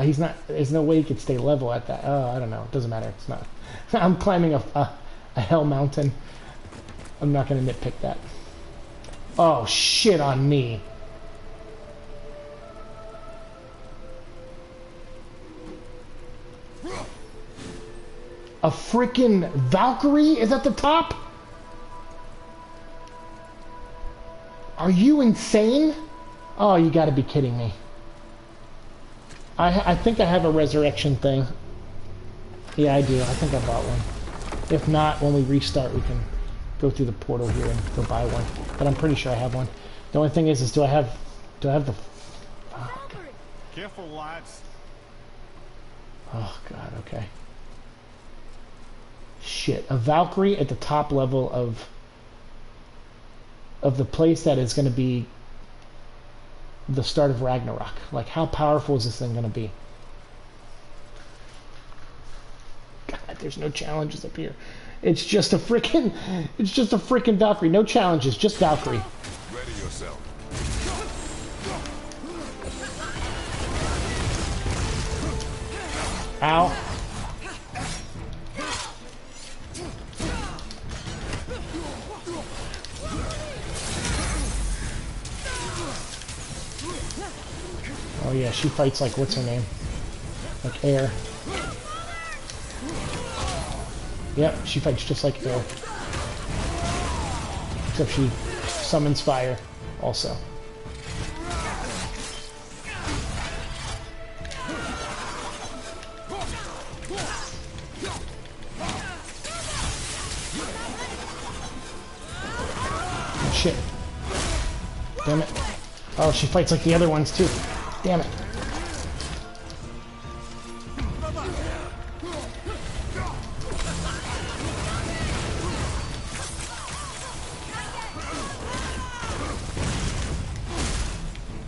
he's not. There's no way he could stay level at that. I don't know. It doesn't matter. It's not. I'm climbing a hell mountain. I'm not going to nitpick that. Oh, shit on me. A freaking Valkyrie is at the top? Are you insane? Oh, you got to be kidding me. I think I have a resurrection thing. Yeah, I do. I think I bought one. If not, when we restart, we can go through the portal here and go buy one. But I'm pretty sure I have one. The only thing is do I have the... Oh, careful, lads. Oh, God, okay. Shit. A Valkyrie at the top level of the place that is going to be the start of Ragnarok. Like, how powerful is this thing going to be? God, there's no challenges up here. It's just a freaking Valkyrie. No challenges, just Valkyrie. Ready yourself. Ow. Oh yeah, she fights like, what's her name? Like Air. Yep, she fights just like Air. Except she summons fire also. Oh shit. Damn it. Oh, she fights like the other ones too. Damn it.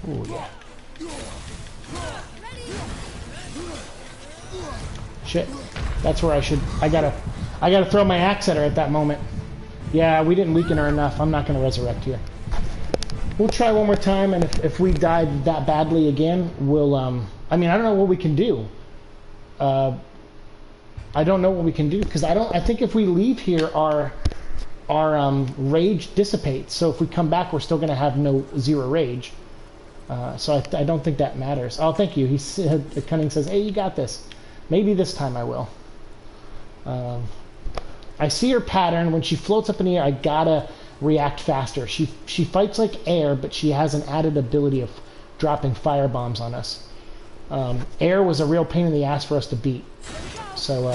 Oh yeah. Shit. That's where I gotta throw my axe at her at that moment. Yeah, we didn't weaken her enough. I'm not gonna resurrect here. We'll try one more time, and if we died that badly again, we'll I mean, I don't know what we can do. I don't know what we can do because I think if we leave here, our rage dissipates. So if we come back, we're still going to have zero rage. So I don't think that matters. Oh, thank you. Cunning says, "Hey, you got this." Maybe this time I will. I see her pattern. When she floats up in the air, I gotta react faster. She fights like Air, but she has an added ability of dropping fire bombs on us. Air was a real pain in the ass for us to beat. So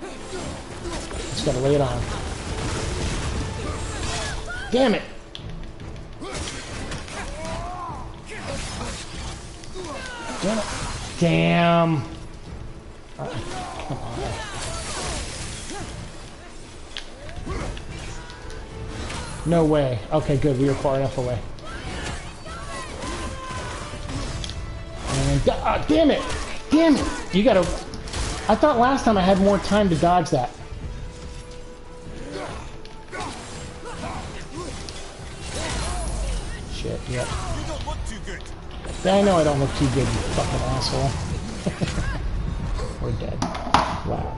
just gotta lay it on. Damn it! Damn it! Damn! Come on. No way. Okay, good. We were far enough away. And damn it! Damn it! You gotta... I thought last time I had more time to dodge that. Shit, yep. You don't look too good. Yeah, I know I don't look too good, you fucking asshole. We're dead. Wow.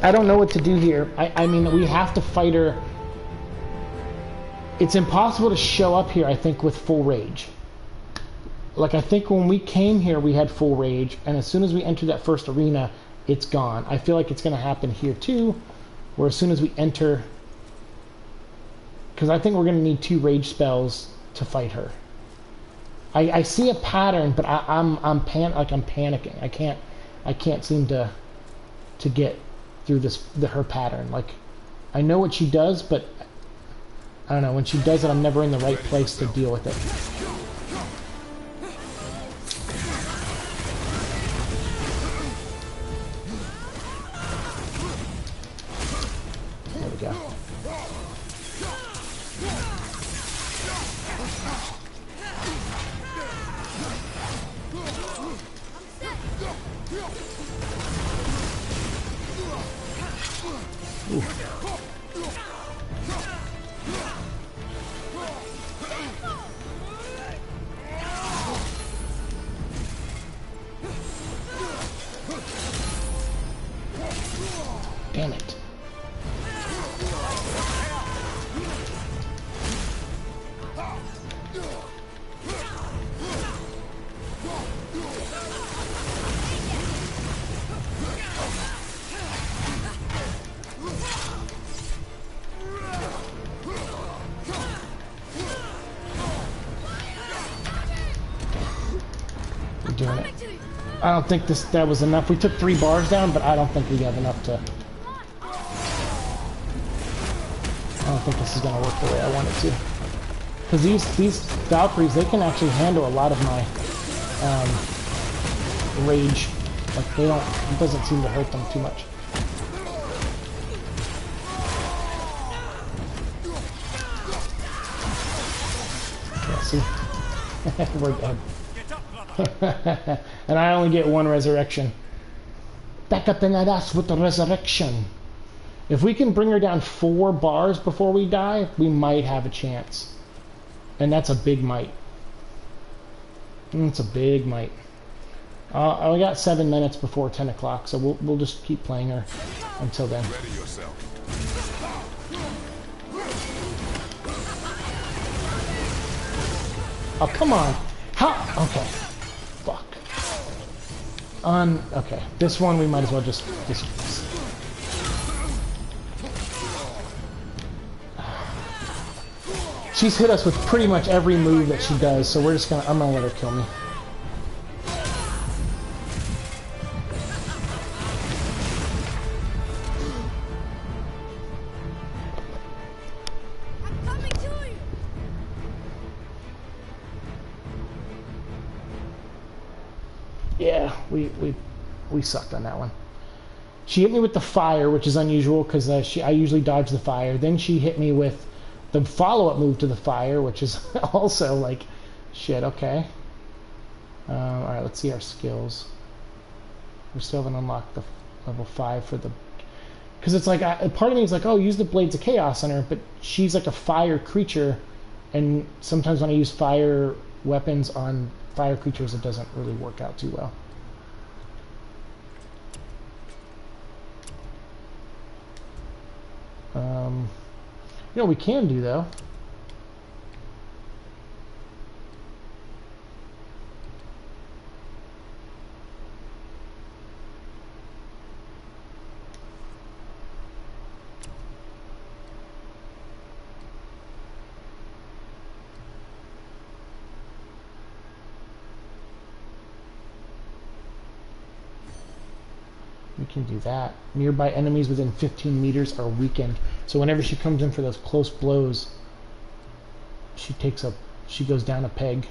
I don't know what to do here. I mean, we have to fight her. It's impossible to show up here, I think, with full rage. Like, I think when we came here, we had full rage, and as soon as we entered that first arena, it's gone. I feel like it's going to happen here, too, where as soon as we enter Because I think we're going to need 2 rage spells to fight her. I see a pattern, but I'm panicking. I can't seem to get through her pattern. Like, I know what she does, but I don't know. When she does it, I'm never in the right place to deal with it. There we go. Ooh. Damn it. We're doing it. I don't think that was enough. We took 3 bars down, but I don't think we have enough to... I don't think this is going to work the way I want it to. Because these Valkyries, they can actually handle a lot of my rage. Like, it doesn't seem to hurt them too much. Yeah, see? We're dead. And I only get 1 resurrection. Back up in that ass with the resurrection. If we can bring her down 4 bars before we die, we might have a chance. And that's a big might. It's a big might. I got 7 minutes before 10 o'clock, so we'll just keep playing her until then. Ready yourself. Oh, come on. How? Okay. Fuck. Okay. This one we might as well just She's hit us with pretty much every move that she does, so we're just I'm gonna let her kill me. I'm coming to you. Yeah, we sucked on that one. She hit me with the fire, which is unusual because I usually dodge the fire. Then she hit me with the follow-up move to the fire, which is also like, shit, okay. Alright, let's see our skills. We still haven't unlocked the level 5 for the... Because it's like, part of me is like, oh, use the Blades of Chaos on her, but she's like a fire creature, and sometimes when I use fire weapons on fire creatures, it doesn't really work out too well. You know what we can do, though? We can do that. Nearby enemies within 15 meters are weakened. So whenever she comes in for those close blows, she goes down a peg.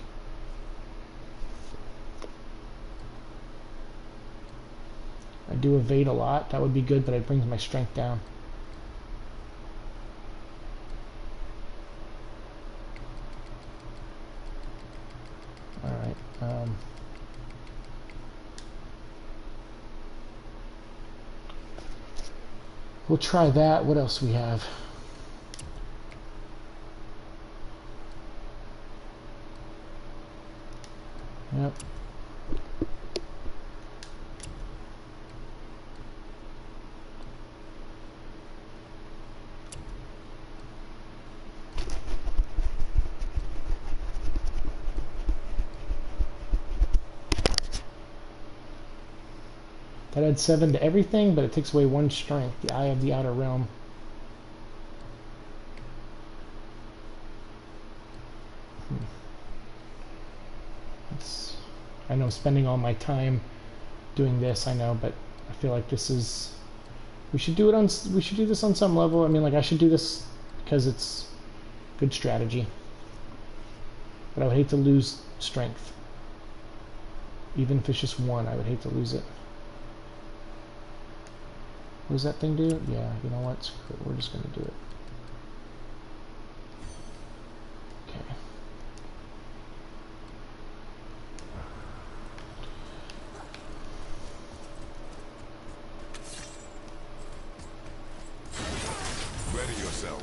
I do evade a lot. That would be good, but it brings my strength down. Alright. We'll try that. What else do we have? Yep. That adds 7 to everything, but it takes away 1 strength. The Eye of the Outer Realm. I know I'm spending all my time doing this, I know, but I feel like this is... We should do this on some level. I mean, like, I should do this because it's good strategy. But I would hate to lose strength. Even if it's just one, I would hate to lose it. What does that thing do? Yeah, you know what? Screw it. We're just going to do it. Okay. Ready yourself.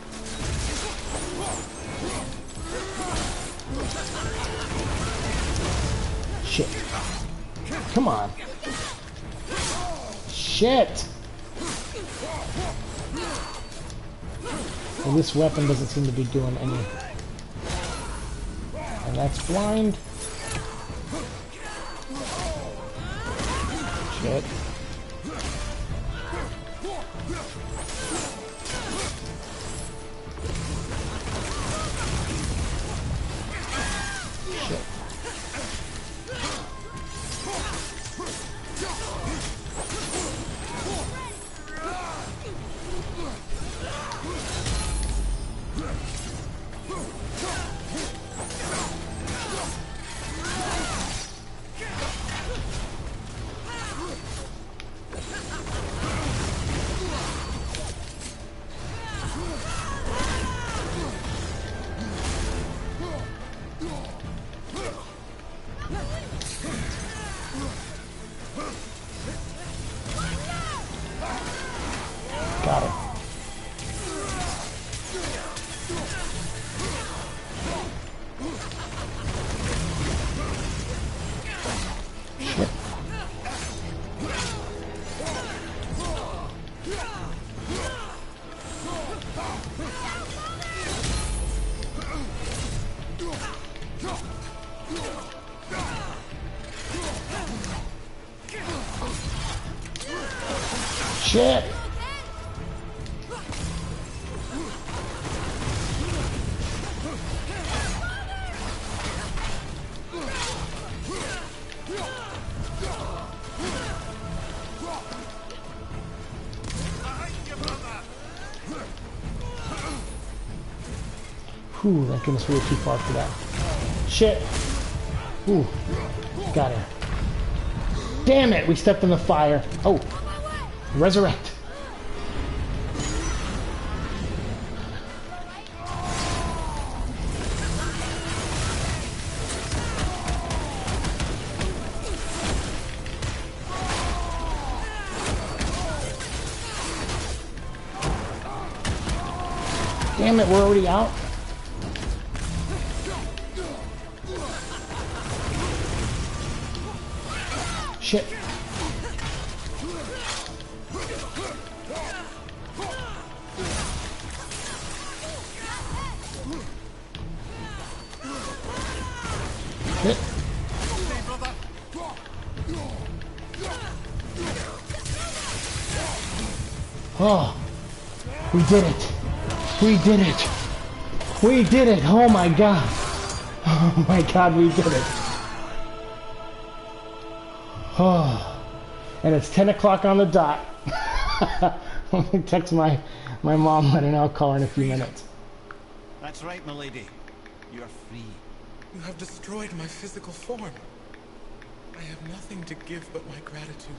Shit. Come on. Shit. Well, this weapon doesn't seem to be doing any. And that's blind. Shit. Got it. Shit. Shit. Whew, that goodness, we were too far for that. Shit. Ooh, got her. Damn it, we stepped in the fire. Oh, resurrect. Damn it, we're already out. Shit. Shit. Oh, we did it. We did it. We did it. Oh my god. Oh my god, we did it. Oh, and it's 10 o'clock on the dot. Let me text my mom, let her know I'll call her in a few minutes. That's right, milady. You're free. You have destroyed my physical form. I have nothing to give but my gratitude.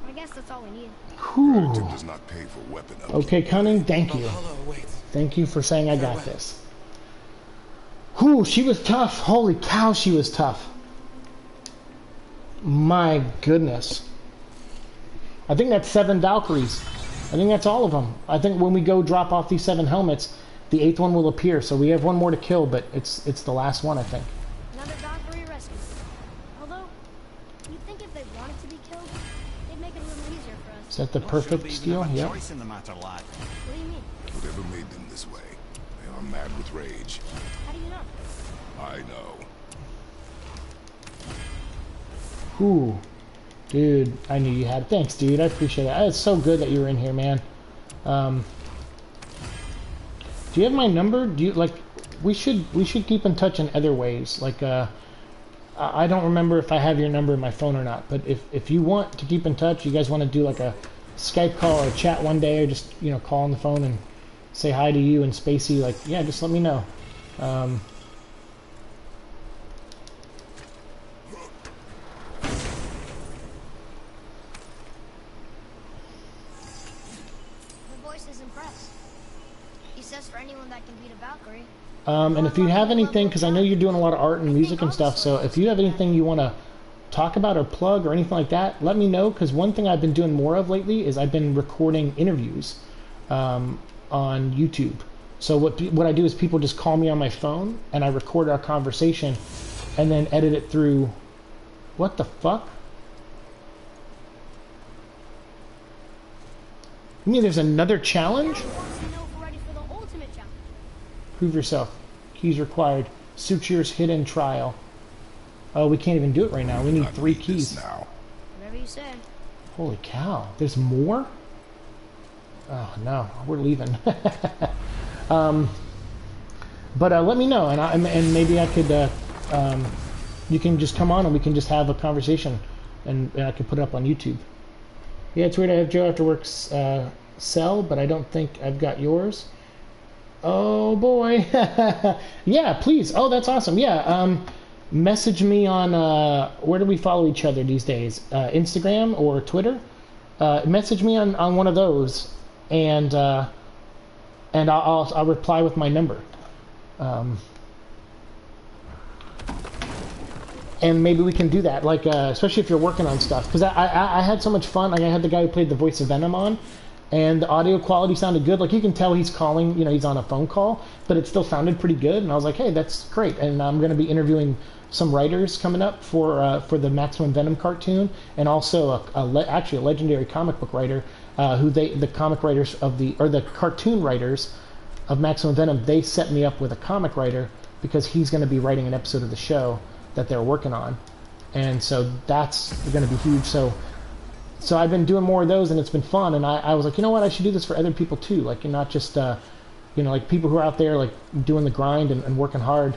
I guess that's all we need. Gratitude does not pay for weapon upkeep. Okay, Cunning, thank you. Thank you for saying I got this. Whew, she was tough. Holy cow, she was tough. My goodness. I think that's 7 Valkyries. I think that's all of them. I think when we go drop off these 7 helmets, the 8th one will appear. So we have one more to kill, but it's the last one, I think. Another Valkyrie rescue. Although, you'd think if they wanted to be killed, they'd make it a little easier for us. Is that the perfect steel? Yep. Yep. Choice in the matter, lad. What do you mean? Whatever made them this way, they are mad with rage. How do you know? I know. Ooh. Dude, I knew you had it. Thanks, dude. I appreciate it. It's so good that you were in here, man. Do you have my number? Do you, like, we should keep in touch in other ways. Like, I don't remember if I have your number in my phone or not, but if you want to keep in touch, you guys want to do like a Skype call or a chat one day, or just, you know, call on the phone and say hi to you and Spacey, like, yeah, just let me know. The voice is impressed. He says for anyone that can beat a Valkyrie. And if you have anything, because I know you're doing a lot of art and music and stuff, so if you have anything you want to talk about or plug or anything like that, let me know, because one thing I've been doing more of lately is I've been recording interviews on YouTube. So what I do is people just call me on my phone, and I record our conversation, and then edit it through... What the fuck? You mean there's another challenge? Prove yourself. Keys required. Sutures hidden trial. Oh, we can't even do it right now. We need 3 keys. Now. Whatever you say. Holy cow. There's more? Oh, no. We're leaving. But let me know, and maybe I could... you can just come on and we can just have a conversation, and I can put it up on YouTube. Yeah, it's weird I have Joe After Work's cell, but I don't think I've got yours. Oh boy. Yeah, please. Oh, that's awesome. Yeah, message me on where do we follow each other these days? Instagram or Twitter? Message me on one of those, and I'll reply with my number. And maybe we can do that, like especially if you're working on stuff, because I had so much fun. Like, I had the guy who played the voice of Venom on, and the audio quality sounded good. Like, you can tell he's calling, you know, he's on a phone call, but it still sounded pretty good. And I was like, hey, that's great. And I'm going to be interviewing some writers coming up for the Maximum Venom cartoon, and also actually a legendary comic book writer the cartoon writers of Maximum Venom, they set me up with a comic writer, because he's going to be writing an episode of the show that they're working on, and so that's going to be huge. So I've been doing more of those, and it's been fun, and I was like, you know what, I should do this for other people too, like, you're not just you know, like people who are out there like doing the grind and working hard.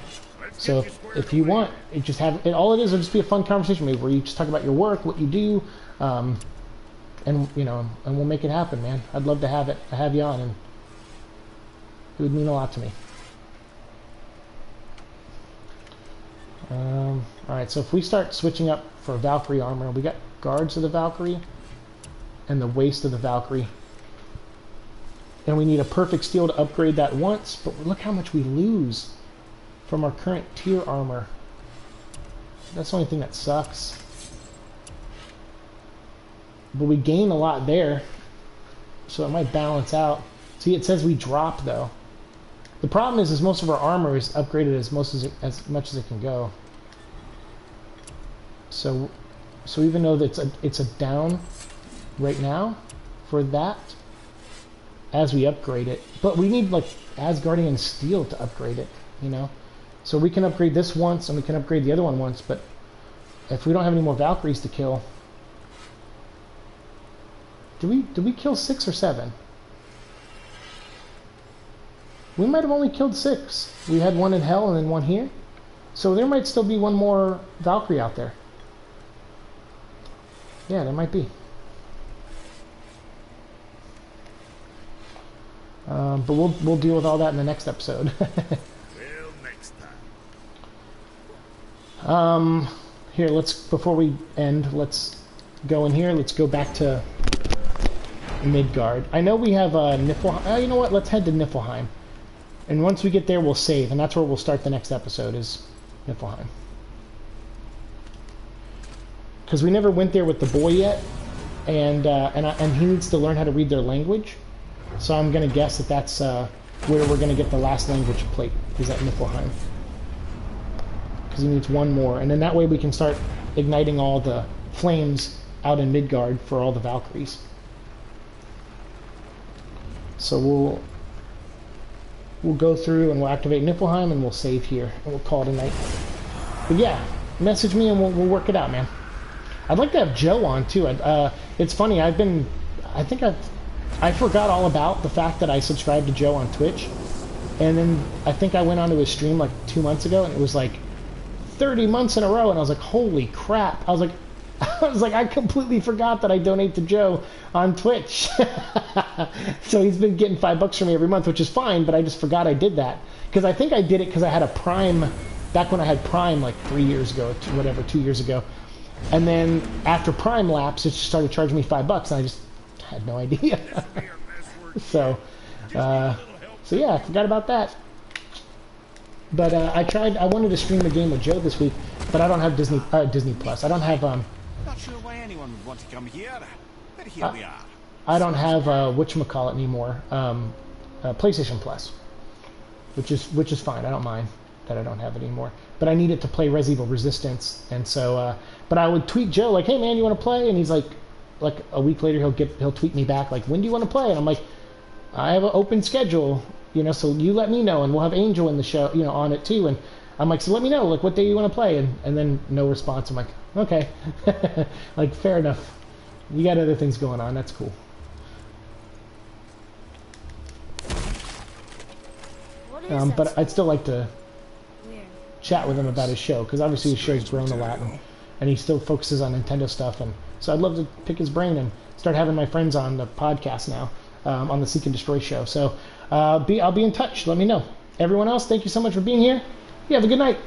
So if you want, it just have it, all it is will just be a fun conversation maybe, where you just talk about your work, what you do, and you know, and we'll make it happen, man. I'd love to have you on, and it would mean a lot to me. Alright, so if we start switching up for Valkyrie armor, we got guards of the Valkyrie and the waist of the Valkyrie. And we need a perfect steel to upgrade that once, but look how much we lose from our current tier armor. That's the only thing that sucks. But we gain a lot there, so it might balance out. See, it says we drop though. The problem is most of our armor is upgraded as much as it can go. So even though it's a down right now for that, as we upgrade it, but we need like Asgardian steel to upgrade it, you know. So we can upgrade this once, and we can upgrade the other one once. But if we don't have any more Valkyries to kill, did we kill 6 or 7? We might have only killed 6. We had one in hell and then one here. So there might still be one more Valkyrie out there. Yeah, there might be. But we'll deal with all that in the next episode. Well, next time. Here, before we end, let's go in here. Let's go back to Midgard. I know we have Niflheim. You know what? Let's head to Niflheim. And once we get there, we'll save, and that's where we'll start the next episode, is Niflheim. Because we never went there with the boy yet, and he needs to learn how to read their language. So I'm going to guess that that's where we're going to get the last language plate, is at Niflheim. Because he needs one more, and then that way we can start igniting all the flames out in Midgard for all the Valkyries. So we'll go through and we'll activate Niflheim, and we'll save here, and we'll call it a night. But yeah, message me and we'll work it out, man. I'd like to have Joe on too. It's funny, I forgot all about the fact that I subscribed to Joe on Twitch, and then I think I went onto his stream like 2 months ago, and it was like 30 months in a row, and I was like, holy crap. I was like, I completely forgot that I donate to Joe on Twitch. So he's been getting $5 from me every month, which is fine, but I just forgot I did that. Because I think I did it because I had a Prime, back when I had Prime like 3 years ago, whatever, 2 years ago. And then after Prime lapsed, it just started charging me $5, and I just had no idea. So yeah, I forgot about that. But I wanted to stream a game with Joe this week, but I don't have Disney Plus. I don't have Not sure why anyone would want to come here, but here we are. I don't have whatchamacallit anymore. PlayStation Plus, which is fine. I don't mind that I don't have it anymore. But I need it to play Resident Evil Resistance, and so but I would tweet Joe like, "Hey man, you want to play?" And he's like a week later he'll tweet me back like, "When do you want to play?" And I'm like, "I have an open schedule, so you let me know, and we'll have Angel in the show, on it too." And I'm like, "So let me know, like, what day you want to play?" And then no response. I'm like, "Okay." Like, fair enough. You got other things going on. That's cool. But I'd still like to chat with him about his show, because obviously his show's grown a lot, and he still focuses on Nintendo stuff, and so I'd love to pick his brain and start having my friends on the podcast now, on the Seek and Destroy show. So I'll be in touch. Let me know. Everyone else, thank you so much for being here. You have a good night.